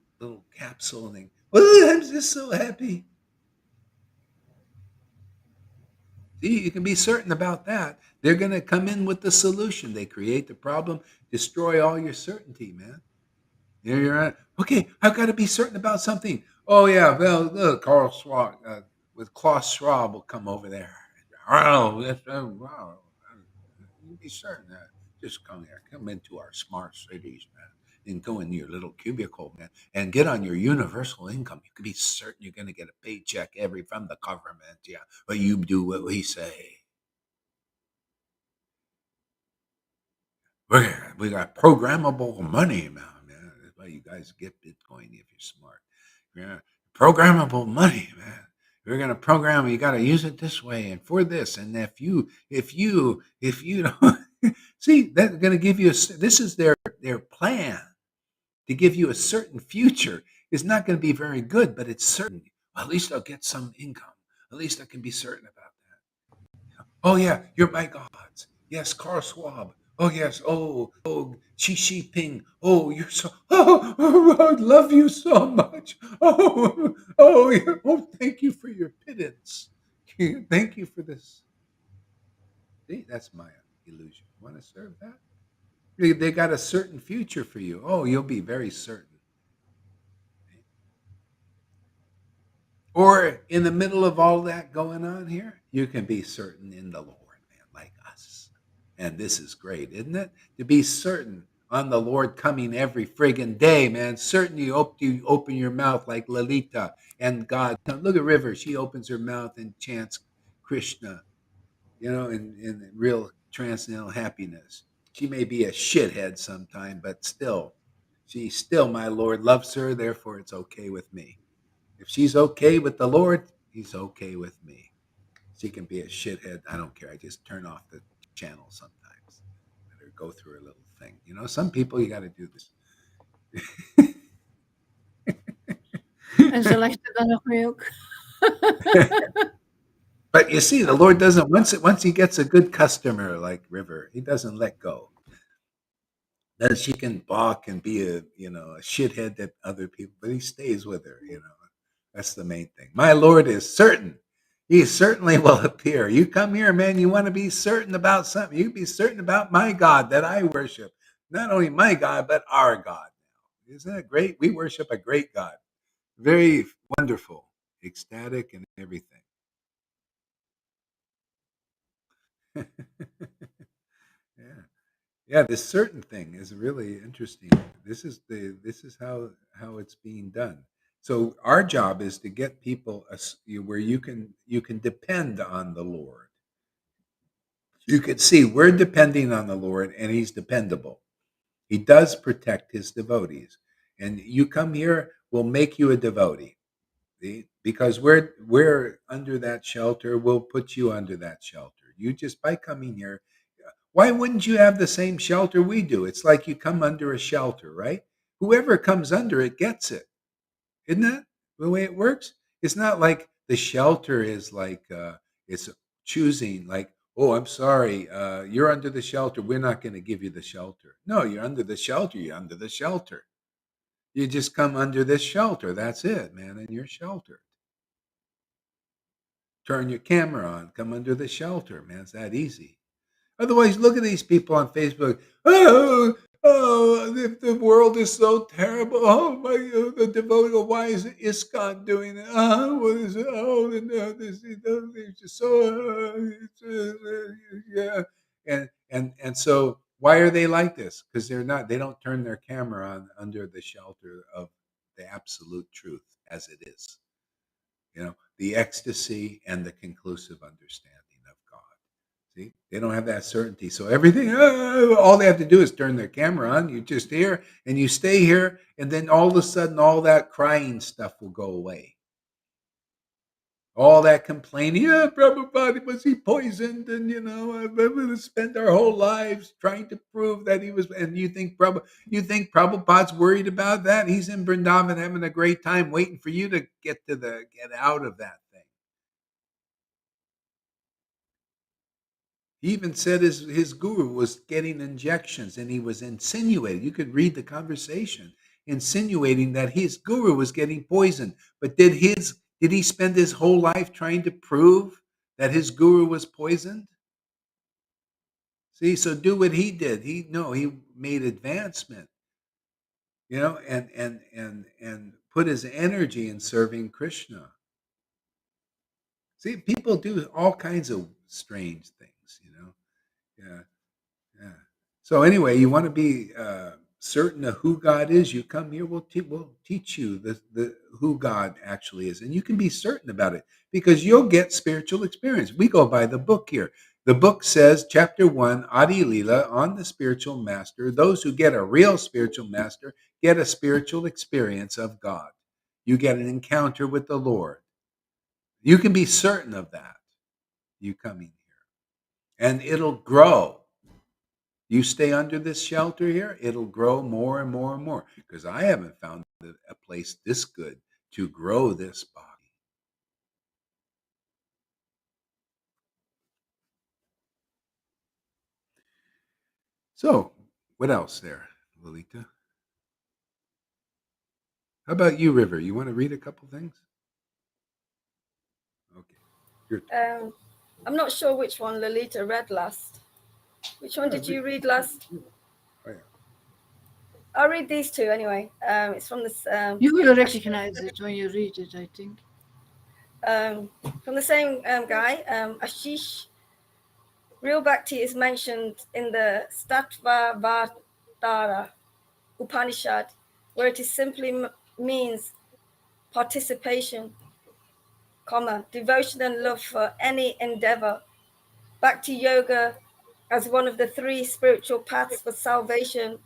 capsule and think, "Oh, I'm just so happy." See, you can be certain about that. They're going to come in with the solution. They create the problem, destroy all your certainty, man. There you're at. Okay, I've got to be certain about something. Oh yeah, well, look, Carl Schwab with Klaus Schwab will come over there. Oh, wow. You be certain that just come here, come into our smart cities, man. and go in your little cubicle, man, and get on your universal income. You can be certain you're going to get a paycheck from the government. Yeah, but you do what we say. We got programmable money now, man. That's why you guys get Bitcoin if you're smart. Yeah, programmable money, man. We're gonna program. You got to use it this way and for this. And if you don't see, that's gonna give you. This is their plan to give you a certain future. It's not going to be very good, but it's certain. Well, at least I'll get some income. At least I can be certain about that. Oh yeah, you're my gods. Yes, Carl Schwab. Oh yes. Oh, Xi Jinping. Oh, you're so. Oh, I love you so much. Yeah. Oh, thank you for your pittance. Thank you for this. See, that's my illusion. Want to serve that? They got a certain future for you. Oh, you'll be very certain. Or in the middle of all that going on here, you can be certain in the Lord, man, like us. And this is great, isn't it? To be certain on the Lord coming every friggin' day, man. Certain you open your mouth like Lalita and God. Look at River. She opens her mouth and chants Krishna, in real transcendental happiness. She may be a shithead sometime, but still, my Lord loves her. Therefore, it's okay with me. If she's okay with the Lord, he's okay with me. She can be a shithead. I don't care. I just turn off the channel sometimes. Let her go through her little thing. Some people you got to do this. En ze lacht er dan nog mee ook. But you see, the Lord doesn't once he gets a good customer like River, he doesn't let go. Then she can balk and be a shithead to other people, but he stays with her. That's the main thing. My Lord is certain. He certainly will appear. You come here, man, you want to be certain about something. You be certain about my God that I worship. Not only my God, but our God. Isn't that great? We worship a great God. Very wonderful, ecstatic, and everything. Yeah. Yeah, this certain thing is really interesting. This is how it's being done. So our job is to get people where you can depend on the Lord. You can see we're depending on the Lord, and He's dependable. He does protect His devotees, and you come here, we'll make you a devotee. See? Because we're under that shelter, we'll put you under that shelter. You just by coming here. Why wouldn't you have the same shelter we do? It's like you come under a shelter, right? Whoever comes under it gets it. Isn't that the way it works? It's not like the shelter is like it's choosing like, oh, I'm sorry, you're under the shelter. We're not going to give you the shelter. No, you're under the shelter. You're under the shelter. You just come under this shelter. That's it, man, and you're sheltered. Turn your camera on. Come under the shelter, man. It's that easy. Otherwise, look at these people on Facebook. Oh, the world is so terrible. Oh my, the devotional. Why is ISKCON doing it? What is it? Oh, no, they're just so, yeah. And so, why are they like this? Because they're not. They don't turn their camera on under the shelter of the absolute truth as it is. The ecstasy and the conclusive understanding of God. See, they don't have that certainty. So everything, all they have to do is turn their camera on. You just hear and you stay here. And then all of a sudden, all that crying stuff will go away. All that complaining, Prabhupada, was he poisoned? And, we're going to spend our whole lives trying to prove that he was. And you think Prabhupada's worried about that? He's in Vrindavan having a great time waiting for you to get out of that thing. He even said his guru was getting injections and he was insinuating, you could read the conversation, insinuating that his guru was getting poisoned. But did he spend his whole life trying to prove that his guru was poisoned? See, so do what he did. He made advancement, and put his energy in serving Krishna. See, people do all kinds of strange things, Yeah. Yeah. So anyway, you want to be certain of who God is, you come here, we'll teach you the who God actually is. And you can be certain about it because you'll get spiritual experience. We go by the book here. The book says, chapter 1, Adi Lila, on the spiritual master. Those who get a real spiritual master get a spiritual experience of God. You get an encounter with the Lord. You can be certain of that, you coming here. And it'll grow. You stay under this shelter here, it'll grow more and more and more. Because I haven't found a place this good to grow this body. So, what else there, Lolita? How about you, River? You want to read a couple things? Okay. Your turn. I'm not sure which one Lolita read last. Which one did you read last? Oh, yeah. I'll read these two anyway. It's from this. You will recognize it when you read it, I think. From the same guy, Ashish. Real Bhakti is mentioned in the Statvavatara Upanishad, where it is simply means participation, devotion and love for any endeavor. Bhakti Yoga, as one of the three spiritual paths for salvation,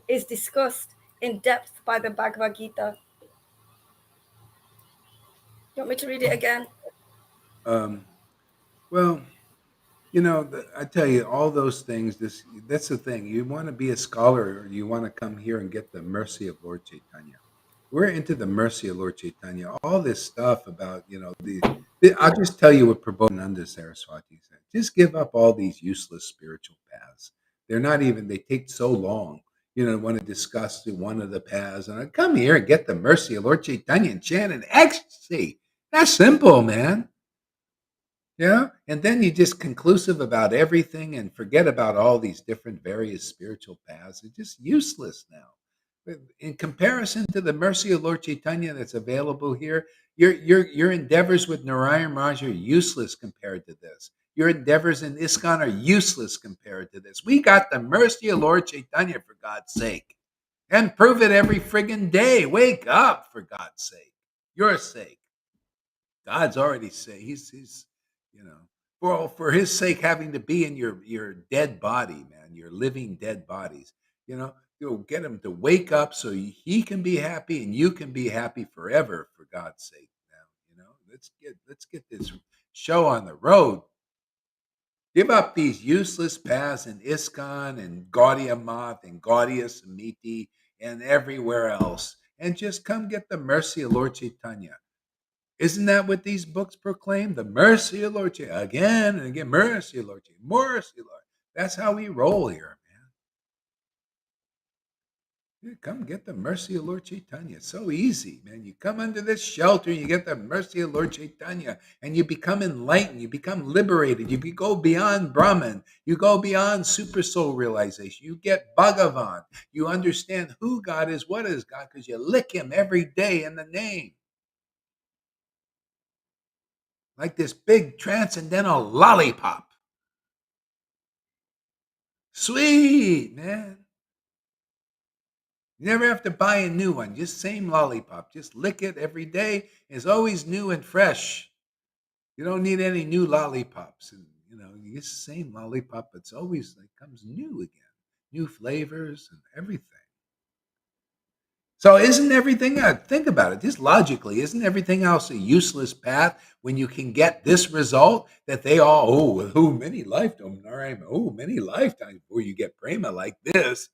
is discussed in depth by the Bhagavad Gita. You want me to read it again? Well, I tell you, all those things, that's the thing. You want to be a scholar or you want to come here and get the mercy of Lord Caitanya. We're into the mercy of Lord Caitanya. All this stuff about, I'll just tell you what Prabodhananda Saraswati said. Just give up all these useless spiritual paths. They're not even, they take so long, want to discuss one of the paths. And I come here and get the mercy of Lord Caitanya and chant in ecstasy. That's simple, man. Yeah. And then you just conclusive about everything and forget about all these different various spiritual paths. It's just useless now. In comparison to the mercy of Lord Caitanya that's available here, your endeavors with Narayan Raj are useless compared to this. Your endeavors in ISKCON are useless compared to this. We got the mercy of Lord Caitanya, for God's sake. And prove it every friggin' day. Wake up, for God's sake. Your sake. God's already say he's for his sake having to be in your dead body, man, your living dead bodies. You'll get him to wake up so he can be happy and you can be happy forever, for God's sake. Now, let's get this show on the road. Give up these useless paths in ISKCON and Gaudiya Math and Gaudiya Samiti and everywhere else, and just come get the mercy of Lord Caitanya. Isn't that what these books proclaim? The mercy of Lord Chaitanya. Again and again, mercy of Lord Chaitanya. Mercy, Lord. That's how we roll here, man. Come get the mercy of Lord Chaitanya. It's so easy, man. You come under this shelter, you get the mercy of Lord Chaitanya, and you become enlightened. You become liberated. You go beyond Brahman. You go beyond super soul realization. You get Bhagavan. You understand who God is, what is God, because you lick him every day in the name. Like this big transcendental lollipop. Sweet, man. You never have to buy a new one. Just same lollipop. Just lick it every day. It's always new and fresh. You don't need any new lollipops. And you get the same lollipop. It's always comes new again. New flavors and everything. So isn't everything, think about it, just logically, isn't everything else a useless path when you can get this result that they all, many lifetimes, many lifetimes before you get prema like this,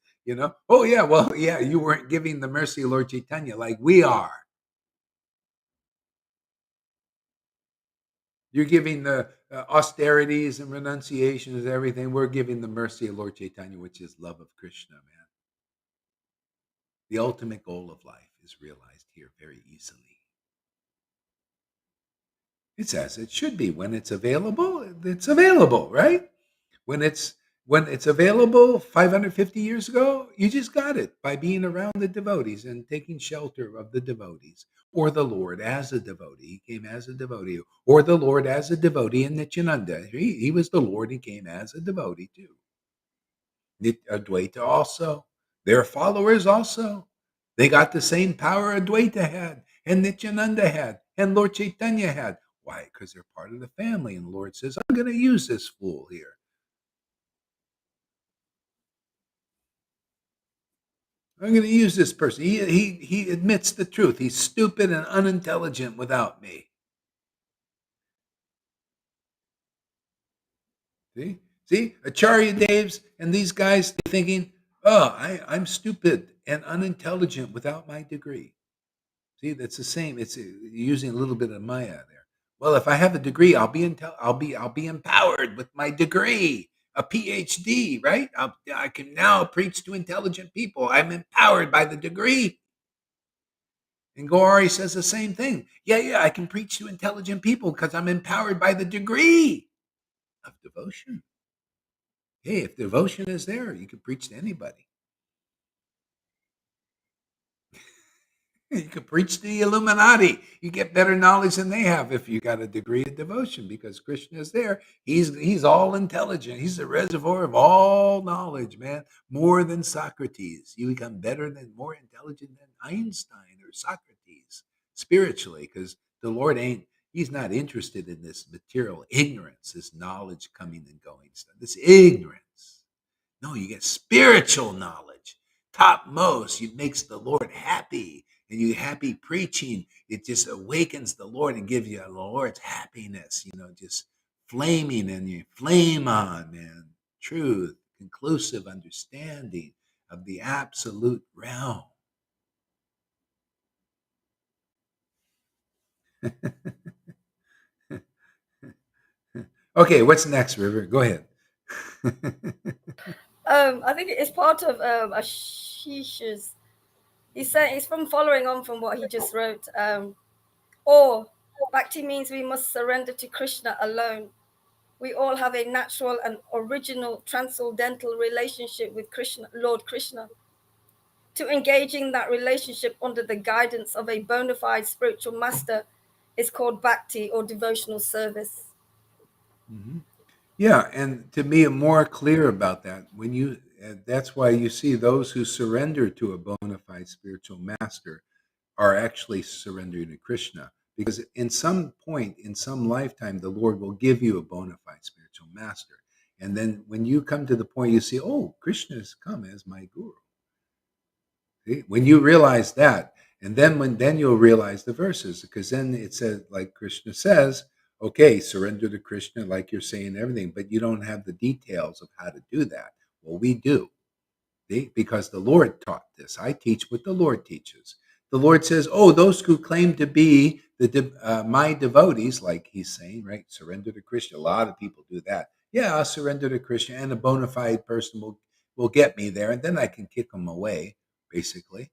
Oh, yeah, well, yeah, you weren't giving the mercy of Lord Caitanya like we are. You're giving the austerities and renunciations and everything. We're giving the mercy of Lord Caitanya, which is love of Krishna, man. The ultimate goal of life is realized here very easily. It's as it should be. When it's available, right? When it's available 550 years ago, you just got it by being around the devotees and taking shelter of the devotees, or the Lord as a devotee. He came as a devotee, or the Lord as a devotee in Nityananda. He was the Lord. He came as a devotee too. Advaita also, They're followers also. They got the same power Advaita had, and Nityananda had, and Lord Caitanya had. Why? Because they're part of the family. And the Lord says, I'm going to use this fool here. I'm going to use this person. He admits the truth. He's stupid and unintelligent without me. See, Acharya Deves and these guys thinking, oh, I'm stupid and unintelligent without my degree. See, that's the same. It's using a little bit of Maya there. Well, if I have a degree, I'll be empowered with my degree, a PhD, right? I can now preach to intelligent people. I'm empowered by the degree. And Gauri says the same thing. Yeah, I can preach to intelligent people because I'm empowered by the degree of devotion. Hey, if devotion is there, you can preach to anybody. You can preach to the Illuminati. You get better knowledge than they have if you got a degree of devotion, because Krishna is there. He's all intelligent. He's the reservoir of all knowledge, man. More than Socrates. You become more intelligent than Einstein or Socrates spiritually, because the Lord he's not interested in this material ignorance, this knowledge coming and going stuff, this ignorance. No, you get spiritual knowledge, topmost. It makes the Lord happy, and you happy preaching. It just awakens the Lord and gives you the Lord's happiness. Just flaming, and you flame on, man. Truth, conclusive understanding of the absolute realm. Okay, what's next, River? Go ahead. I think it's part of Ashish's. He's saying it's from following on from what he just wrote. Or bhakti means we must surrender to Krishna alone. We all have a natural and original transcendental relationship with Krishna, Lord Krishna. To engage in that relationship under the guidance of a bona fide spiritual master is called bhakti, or devotional service. Mm-hmm. Yeah, and to be more clear about that, that's why you see those who surrender to a bona fide spiritual master are actually surrendering to Krishna, because in some point, in some lifetime, the Lord will give you a bona fide spiritual master. And then when you come to the point, you see, oh, Krishna has come as my guru. See? When you realize that, and then you'll realize the verses, because then it says, like Krishna says, okay, surrender to Krishna, like you're saying everything, but you don't have the details of how to do that. Well, we do. See? Because the Lord taught this. I teach what the Lord teaches. The Lord says, oh, those who claim to be my devotees, like he's saying, right? Surrender to Krishna. A lot of people do that. Yeah, I'll surrender to Krishna, and a bona fide person will get me there, and then I can kick them away, basically.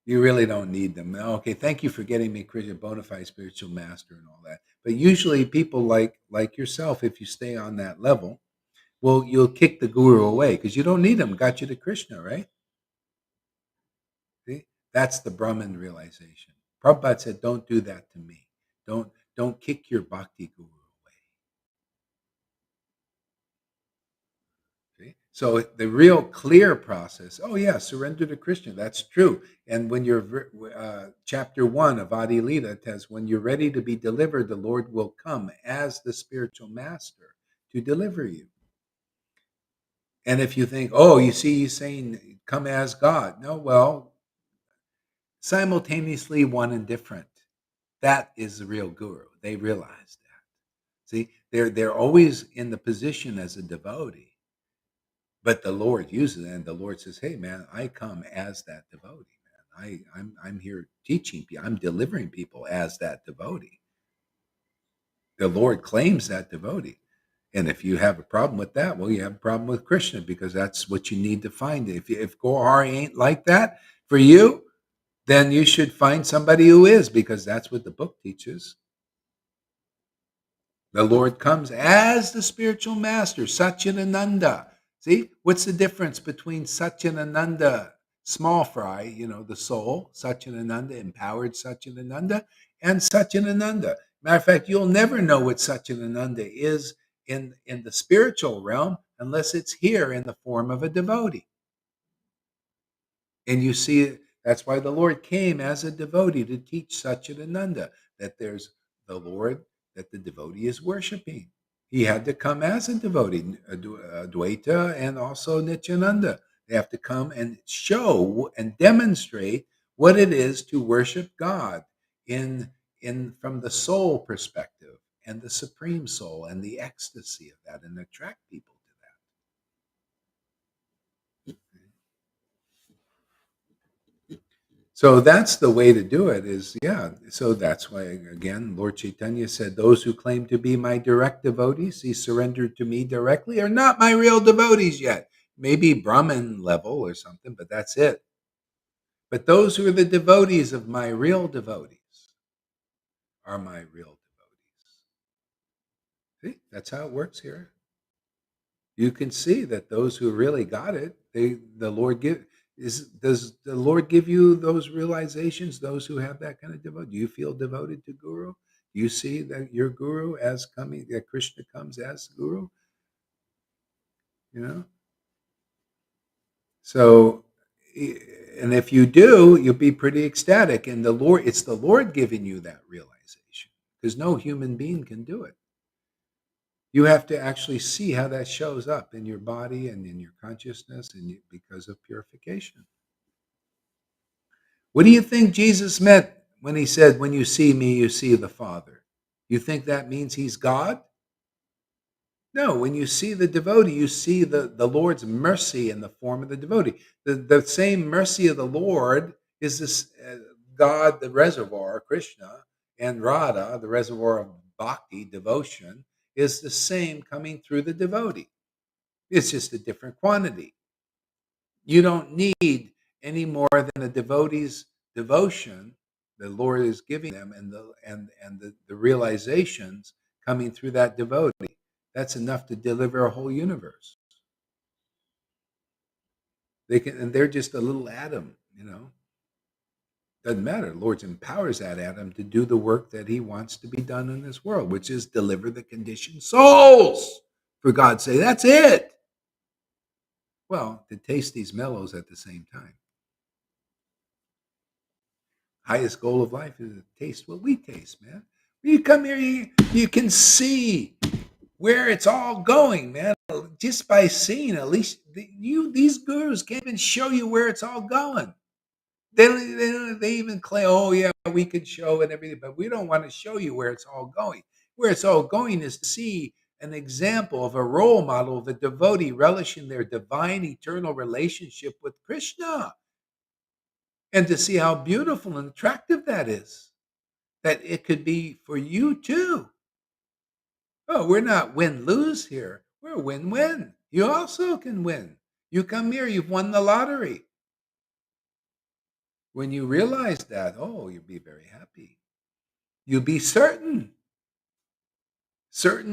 You really don't need them. Okay, thank you for getting me Krishna, bona fide spiritual master and all that. But usually people like yourself, if you stay on that level, well, you'll kick the guru away because you don't need him. Got you to Krishna, right? See? That's the Brahman realization. Prabhupada said, don't do that to me. Don't kick your bhakti guru away. See? So the real clear process, oh yeah, surrender to Krishna. That's true. And when you're, chapter 1 of Adi Lila tells, when you're ready to be delivered, the Lord will come as the spiritual master to deliver you. And if you think, oh, you see, he's saying come as God. No, well, simultaneously one and different. That is the real guru. They realize that. See, they're always in the position as a devotee, but the Lord uses it, and the Lord says, hey man, I come as that devotee, man. I'm here teaching people, I'm delivering people as that devotee. The Lord claims that devotee. And if you have a problem with that, well, you have a problem with Krishna, because that's what you need to find. If Gauri ain't like that for you, then you should find somebody who is, because that's what the book teaches. The Lord comes as the spiritual master, Satchidananda. See, what's the difference between Satchidananda, small fry, the soul, Satchidananda, empowered Satchidananda, and Satchidananda? Matter of fact, you'll never know what Satchidananda is in the spiritual realm unless it's here in the form of a devotee. And you see it. That's why the Lord came as a devotee to teach Satchidananda that there's the Lord that the devotee is worshiping. He had to come as a devotee, Advaita and also Nityananda. They have to come and show and demonstrate what it is to worship God in from the soul perspective and the supreme soul and the ecstasy of that, and attract people to that. So that's the way to do it is, yeah. So that's why, again, Lord Caitanya said, those who claim to be my direct devotees, he surrendered to me directly, are not my real devotees yet. Maybe Brahmin level or something, but that's it. But those who are the devotees of my real devotees are my real devotees. See, that's how it works here. You can see that those who really got it, the Lord does the Lord give you those realizations, those who have that kind of devotion? Do you feel devoted to Guru? Do you see that your Guru as coming, that Krishna comes as Guru? You know? So, and if you do, you'll be pretty ecstatic. And it's the Lord giving you that realization, because no human being can do it. You have to actually see how that shows up in your body and in your consciousness, and because of purification. What do you think Jesus meant when he said, when you see me, you see the Father? You think that means he's God? No, when you see the devotee, you see the Lord's mercy in the form of the devotee. The same mercy of the Lord is this God, the reservoir, Krishna, and Radha, the reservoir of bhakti, devotion, is the same coming through the devotee. It's just a different quantity. You don't need any more than a devotee's devotion the Lord is giving them, and the realizations coming through that devotee. That's enough to deliver a whole universe. And they're just a little atom, Doesn't matter. The Lord empowers that atom to do the work that he wants to be done in this world, which is deliver the conditioned souls. For God's sake, that's it. Well, to taste these mellows at the same time. Highest goal of life is to taste what we taste, man. When you come here, you can see where it's all going, man. Just by seeing, at least these gurus can't even show you where it's all going. They even claim, oh yeah, we could show and everything, but we don't want to show you where it's all going. Where it's all going is to see an example of a role model of a devotee relishing their divine eternal relationship with Krishna, and to see how beautiful and attractive that is. That it could be for you too. Oh, we're not win-lose here. We're win-win. You also can win. You come here, you've won the lottery. When you realize that, oh, you'll be very happy. You'll be certain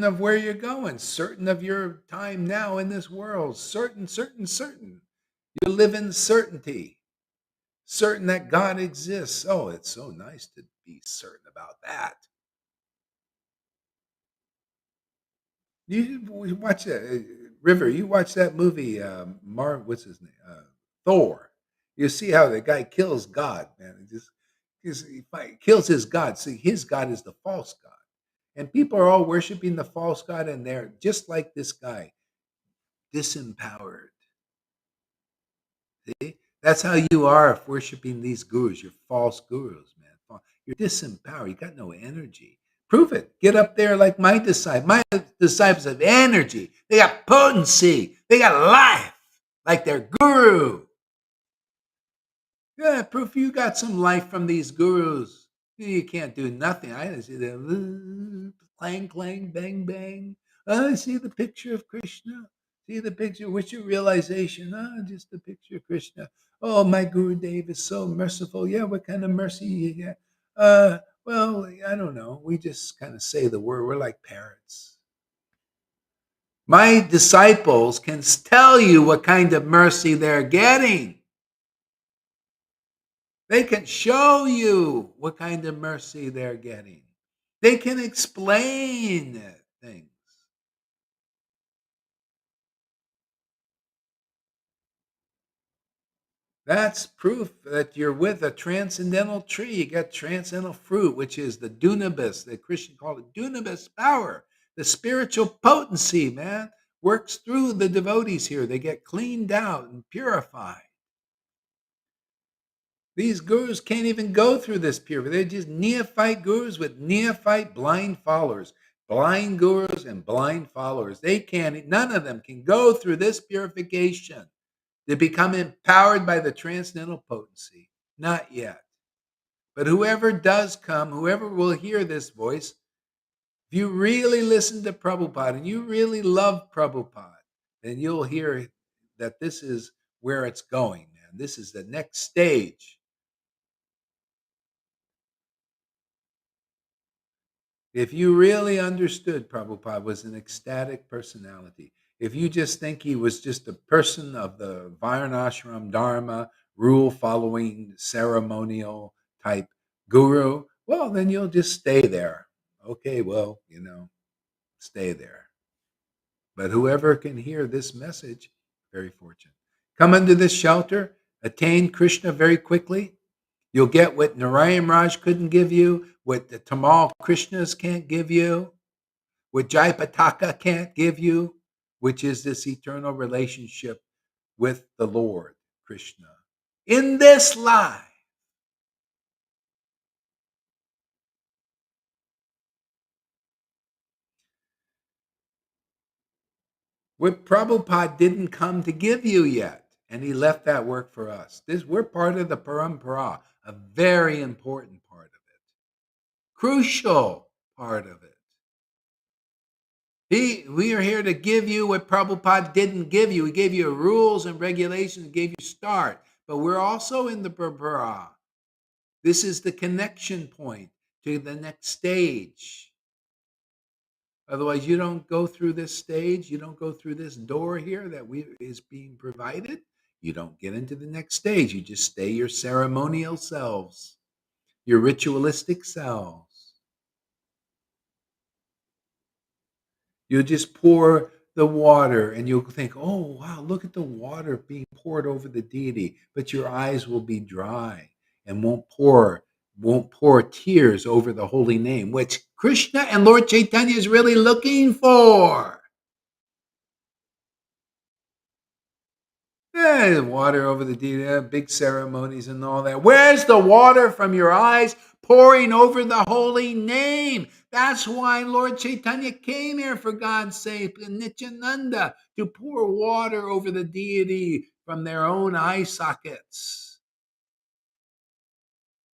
of where you're going, certain of your time now in this world, certain. You live in certainty, certain that God exists. Oh, it's so nice to be certain about that. You watch that, River. You watch that movie, what's his name? Thor. You see how the guy kills God, man. He kills his God. See, his God is the false God. And people are all worshiping the false God, and they're just like this guy, disempowered. See? That's how you are worshiping these gurus. You're false gurus, man. You're disempowered. You got no energy. Prove it. Get up there like my disciples. My disciples have energy. They got potency. They got life, like their guru. Yeah, proof you got some life from these gurus. You can't do nothing. I see the clang, clang, bang, bang. I see the picture of Krishna. See the picture. What's your realization? Just the picture of Krishna. Oh, my Guru Dev is so merciful. Yeah, what kind of mercy you get? Well, I don't know. We just kind of say the word. We're like parrots. My disciples can tell you what kind of mercy they're getting. They can show you what kind of mercy they're getting. They can explain things. That's proof that you're with a transcendental tree. You got transcendental fruit, which is the dunamis, the Christian call it dunamis power, the spiritual potency, man, works through the devotees here. They get cleaned out and purified. These gurus can't even go through this purity. They're just neophyte gurus with neophyte blind followers. Blind gurus and blind followers. They can't, none of them can go through this purification. They become empowered by the transcendental potency. Not yet. But whoever does come, whoever will hear this voice, if you really listen to Prabhupada and you really love Prabhupada, then you'll hear that this is where it's going, man. This is the next stage. If you really understood Prabhupada was an ecstatic personality, if you just think he was just a person of the Varnashram Dharma, rule following, ceremonial type guru, well, then you'll just stay there. Okay, well, stay there. But whoever can hear this message, very fortunate. Come under this shelter, attain Krishna very quickly. You'll get what Narayan Raj couldn't give you, what the Tamal Krishnas can't give you, what Jai Pataka can't give you, which is this eternal relationship with the Lord Krishna in this life. What Prabhupada didn't come to give you yet, and he left that work for us. We're part of the parampara, a very important part of it, crucial part of it. We are here to give you what Prabhupada didn't give you. He gave you rules and regulations, gave you start. But we're also in the parampara. This is the connection point to the next stage. Otherwise, you don't go through this stage. You don't go through this door here that is being provided. You don't get into the next stage. You just stay your ceremonial selves, your ritualistic selves. You'll just pour the water and you'll think, oh, wow, look at the water being poured over the deity. But your eyes will be dry and won't pour tears over the holy name, which Krishna and Lord Caitanya is really looking for. Water over the deity, big ceremonies and all that. Where's the water from your eyes pouring over the holy name? That's why Lord Caitanya came here, for God's sake, in Nityananda, to pour water over the deity from their own eye sockets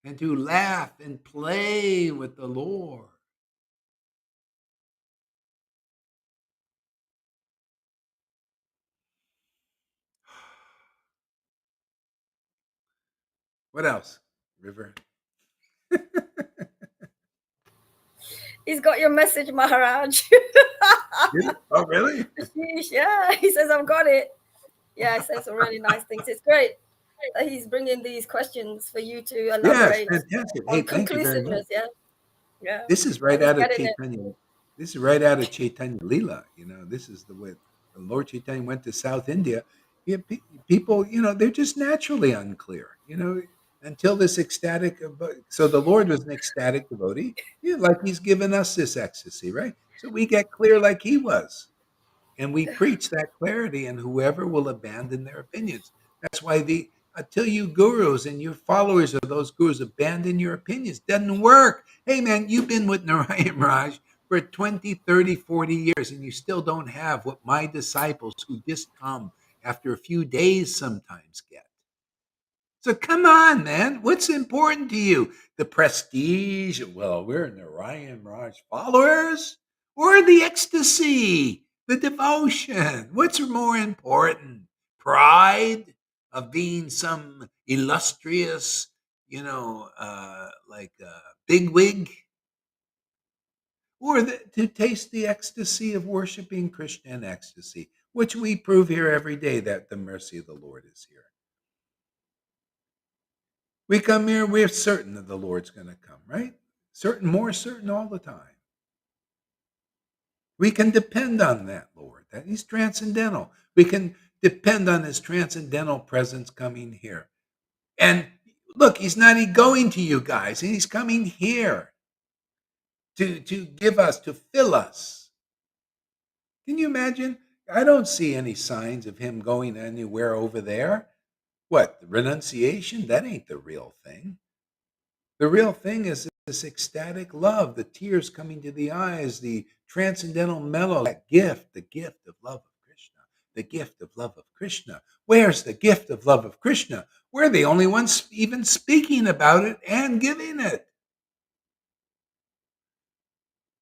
and to laugh and play with the Lord. What else, River? He's got your message, Maharaj. Oh, really? Yeah, he says, I've got it. Yeah, he says some really nice things. It's great that he's bringing these questions for you to elaborate fantastic. on Hey, thank you very much. conclusiveness. Yeah. This is right And he's out of getting it. Chaitanya. This is right out of Chaitanya Leela. This is the way the Lord Chaitanya went to South India. People, they're just naturally unclear. Until this ecstatic. So the Lord was an ecstatic devotee, like He's given us this ecstasy, right? So we get clear like He was, and we preach that clarity. And whoever will abandon their opinions. That's why until you gurus and your followers of those gurus abandon your opinions, doesn't work. Hey, man, you've been with Narayan Raj for 20, 30, 40 years, and you still don't have what my disciples who just come after a few days sometimes get. So come on, man. What's important to you? The prestige? Well, we're Narayan Raj followers? Or the ecstasy, the devotion? What's more important? Pride of being some illustrious, bigwig? Or to taste the ecstasy of worshiping Krishna in ecstasy, which we prove here every day that the mercy of the Lord is here. We come here, we're certain that the Lord's going to come, right? More certain all the time. We can depend on that Lord, that He's transcendental. We can depend on His transcendental presence coming here. And look, he's not going to you guys. He's coming here to give us, to fill us. Can you imagine? I don't see any signs of him going anywhere over there. What, the renunciation? That ain't the real thing. The real thing is this ecstatic love, the tears coming to the eyes, the transcendental mellow, that gift, the gift of love of Krishna, the gift of love of Krishna. Where's the gift of love of Krishna? We're the only ones even speaking about it and giving it.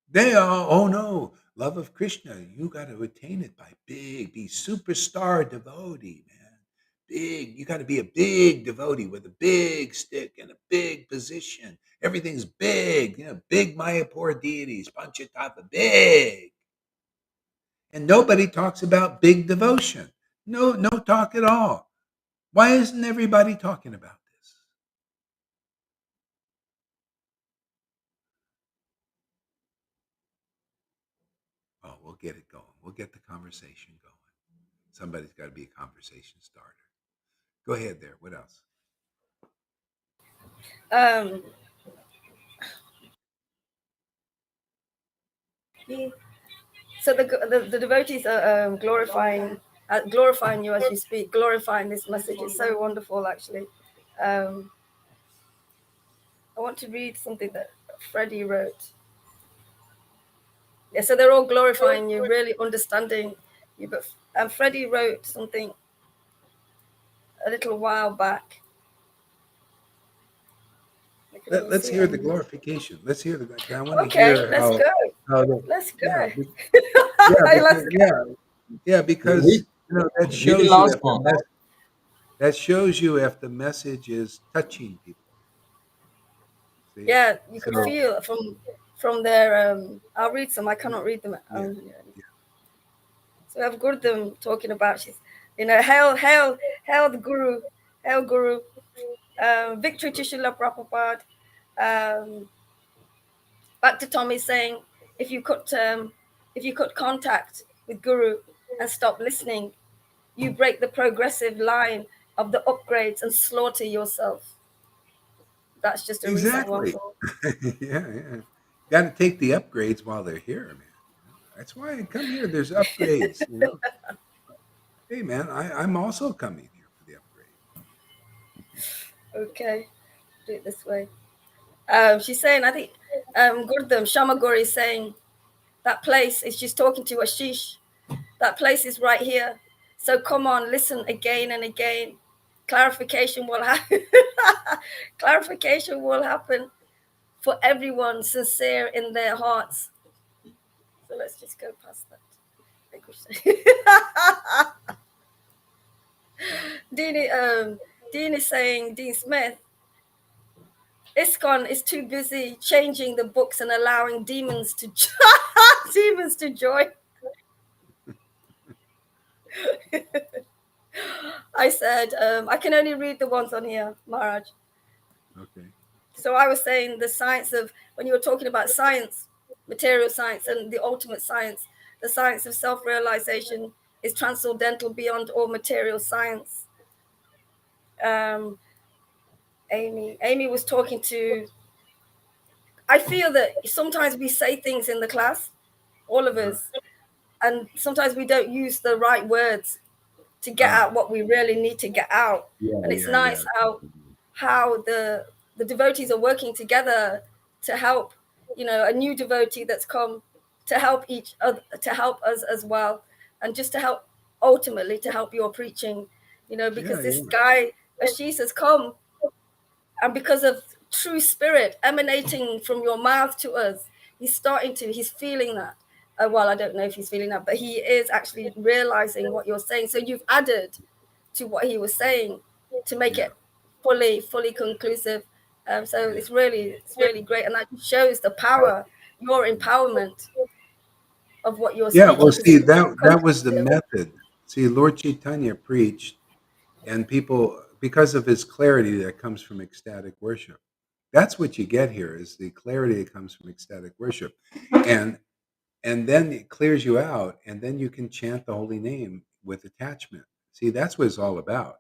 They are, oh no, love of Krishna, you got to attain it by be superstar devotee, man. Big, you got to be a big devotee with a big stick and a big position. Everything's big, big Mayapur deities, Panchatattva, big. And nobody talks about big devotion. No talk at all. Why isn't everybody talking about this? Oh, we'll get it going. We'll get the conversation going. Somebody's got to be a conversation starter. Go ahead there. What else? So the devotees are glorifying you as you speak, glorifying this message. It's so wonderful, actually. I want to read something that Freddie wrote. Yeah, so they're all glorifying you, really understanding you. But Freddie wrote something a little while back. Let's hear the glorification. Let's hear the. I want to Okay, hear let's go. Let's go. Yeah, because that shows the you last if one. that shows you if the message is touching people. See? Yeah, you can feel from their. I'll read some. I cannot read them. Yeah. So we have Gurdam talking about hail the Guru, hail Guru, victory to Srila Prabhupada. Back to Tommy saying, if you cut contact with Guru and stop listening, you break the progressive line of the upgrades and slaughter yourself. That's just a recent one. Yeah. Got to take the upgrades while they're here, man. That's why I come here. There's upgrades. Hey, man, I'm also coming here for the upgrade. Okay, do it this way. She's saying, I think Gurdam Shamagori is saying that place is she's talking to Ashish. That place is right here. So come on, listen again and again. Clarification will happen. Clarification will happen for everyone sincere in their hearts. So let's just go past that. Dean is saying, Dean Smith, ISKCON is too busy changing the books and allowing demons to join. I said, I can only read the ones on here, Maharaj. Okay. So I was saying the science of, when you were talking about science, material science and the ultimate science, the science of self-realization is transcendental beyond all material science. Amy was talking to, I feel that sometimes we say things in the class, all of us, and sometimes we don't use the right words to get out what we really need to get out. And it's nice how the devotees are working together to help, a new devotee that's come to help each other, to help us as well, and just to help, ultimately to help your preaching, because this guy Ashish has come, and because of true spirit emanating from your mouth to us, he's feeling that. Well, I don't know if he's feeling that, but he is actually realizing what you're saying. So you've added to what he was saying to make it fully conclusive. So it's really great, and that shows the power, your empowerment of what you're Yeah, speaking. well, see, that was the method. See, Lord Caitanya preached, and people, because of his clarity that comes from ecstatic worship, that's what you get here, is the clarity that comes from ecstatic worship. And then it clears you out, and then you can chant the holy name with attachment. See, that's what it's all about.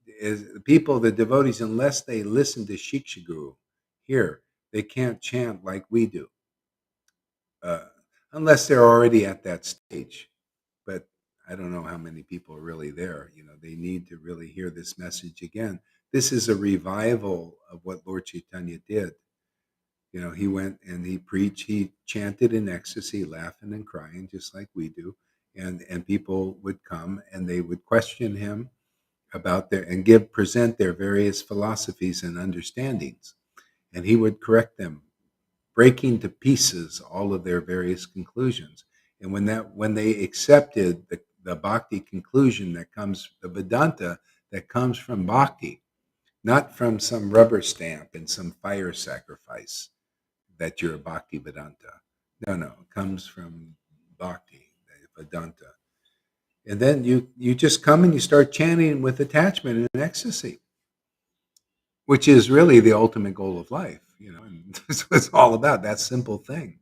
is people, the devotees, unless they listen to Shikshaguru here, they can't chant like we do, uh, unless they're already at that stage. But I don't know how many people are really there. They need to really hear this message again. This is a revival of what Lord Caitanya did. He went and he preached, he chanted in ecstasy, laughing and crying, just like we do. And people would come and they would question him about present their various philosophies and understandings. And he would correct them, breaking to pieces all of their various conclusions. And when they accepted the bhakti conclusion the Vedanta that comes from bhakti, not from some rubber stamp and some fire sacrifice, that you're a bhakti Vedanta. No, it comes from bhakti, Vedanta. And then you just come and you start chanting with attachment and ecstasy, which is really the ultimate goal of life, and that's what it's all about, that simple thing.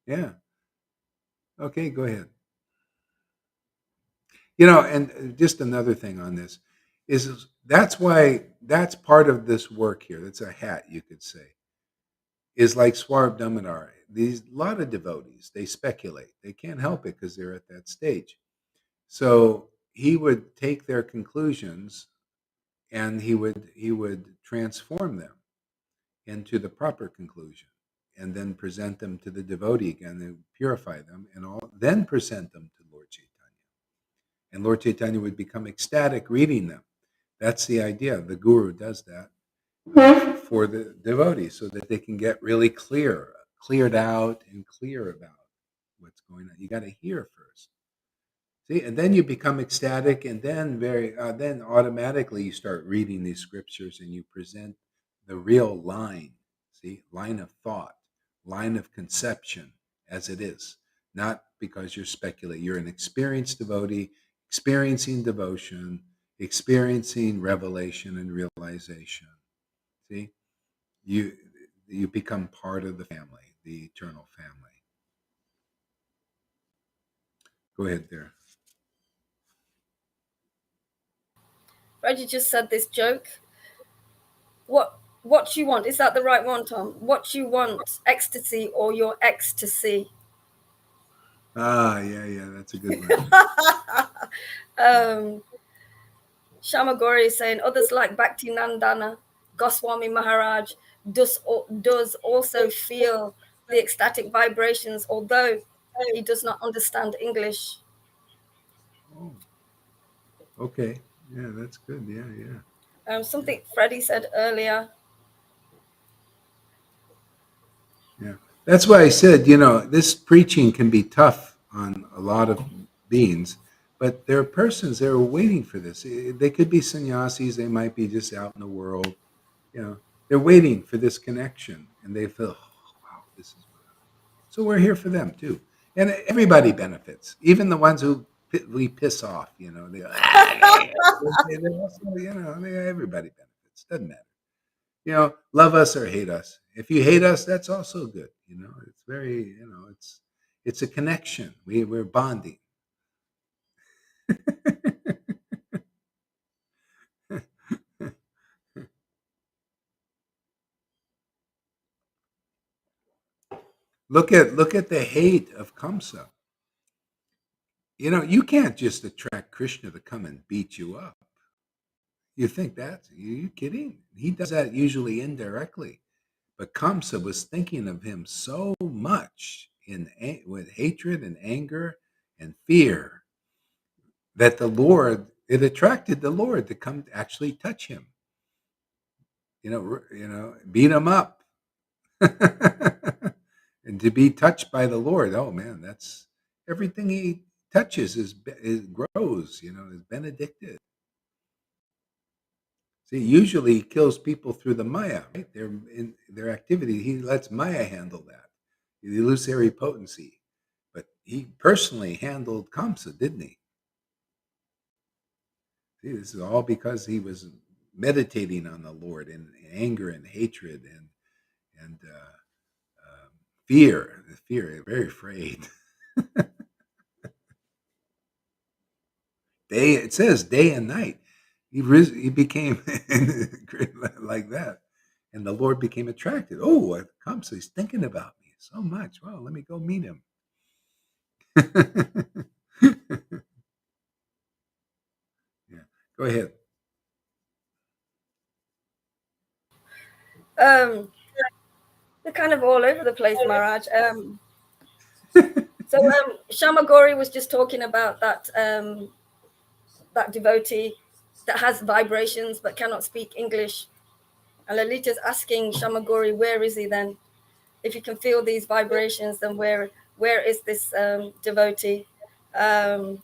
Yeah. Okay, go ahead. And just another thing on this is that's part of this work here. That's a hat, you could say, is like Swarb Damodar. These lot of devotees, they speculate. They can't help it because they're at that stage. So he would take their conclusions and he would transform them into the proper conclusion, and then present them to the devotee again and purify them, and then present them to Lord Caitanya. And Lord Caitanya would become ecstatic reading them. That's the idea. The guru does that for the devotees so that they can get really cleared out and clear about what's going on. You got to hear first. See, and then you become ecstatic, and then then automatically you start reading these scriptures and you present the real line. See, line of thought, line of conception as it is, not because you're speculating. You're an experienced devotee, experiencing devotion, experiencing revelation and realization. See, you become part of the family, the eternal family. Go ahead there. Reggie just said this joke. What you want? Is that the right one, Tom? What you want, ecstasy or your ecstasy? Yeah, that's a good one. Shamagori is saying others like Bhakti Nandana, Goswami Maharaj does also feel the ecstatic vibrations, although he does not understand English. Oh, okay. Yeah, that's good. Yeah. Something Freddie said earlier. Yeah. That's why I said, this preaching can be tough on a lot of beings, but there are persons that are waiting for this. They could be sannyasis. They might be just out in the world. They're waiting for this connection, and they feel, oh, wow, this is what. So we're here for them too, and everybody benefits, even the ones who we piss off. They go, they also, everybody benefits. Doesn't matter. Love us or hate us. If you hate us, that's also good. It's very, it's a connection. We're bonding. Look at the hate of Kamsa. You can't just attract Krishna to come and beat you up. You think that's, are you kidding? He does that usually indirectly. But Kamsa was thinking of him so much with hatred and anger and fear that it attracted the Lord to come actually touch him. Beat him up. And to be touched by the Lord, oh man, that's everything he touches is grows, is benedicted. See, usually he kills people through the Maya, right? Their activity. He lets Maya handle that, the illusory potency. But he personally handled Kamsa, didn't he? See, this is all because he was meditating on the Lord in anger and hatred and fear. Very afraid. day. It says day and night. He became like that, and the Lord became attracted. Oh, I've come, so he's thinking about me so much. Well, let me go meet him. Yeah, go ahead. They're kind of all over the place, Maharaj. So Shamagori was just talking about that that devotee that has vibrations but cannot speak English. And Lalita's asking Shamagori, where is he then? If you can feel these vibrations, then where is this devotee? Okay.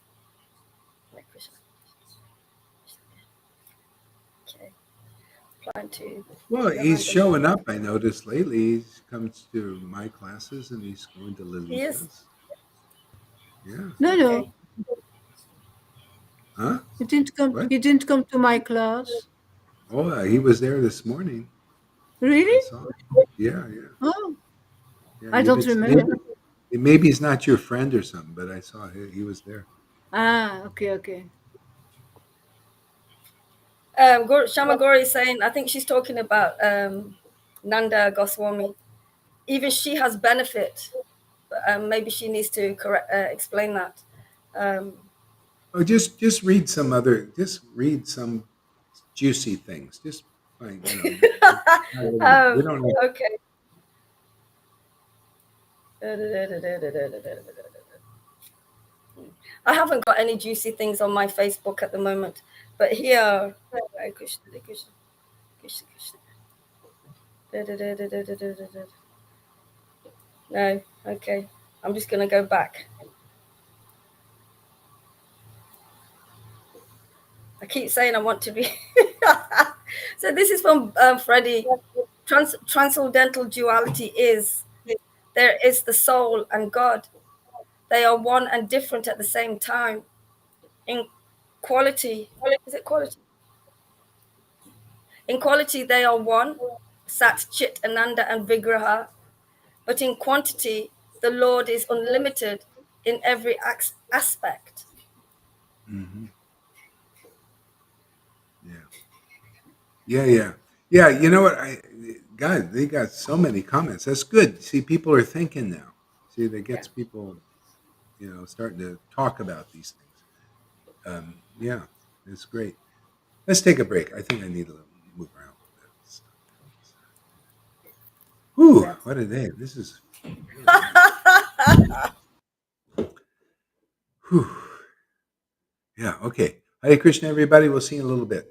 Trying to. Well, he's showing up. I noticed lately. He comes to my classes and he's going to Lolita's. Yeah. No, no. Okay. Huh? He didn't come. What? He didn't come to my class. Oh, he was there this morning. I Really? saw him. Yeah, yeah. Oh, Yeah, I don't remember. Maybe he's not your friend or something, but I saw he was there. Ah, okay, okay. Shamagori is saying, I think she's talking about Nanda Goswami. Even she has benefit. Maybe she needs to explain that. Oh, just read some other. Just read some juicy things. Just like we don't have. Okay. I haven't got any juicy things on my Facebook at the moment, but here, no, okay. I'm just gonna go back. I keep saying I want to be. So this is from Freddie. Transcendental duality is there is the soul and God. They are one and different at the same time. In quality, is it quality? In quality, they are one, Sat, Chit, Ananda, and Vigraha. But in quantity, the Lord is unlimited in every aspect. Mm-hmm. Yeah. You know what? God, they got so many comments. That's good. See, people are thinking now. See, that gets people, starting to talk about these things. Yeah, it's great. Let's take a break. I think I need to move around a little bit. Whew, what a day. This is whew. Yeah, okay. Hare Krishna, everybody. We'll see you in a little bit.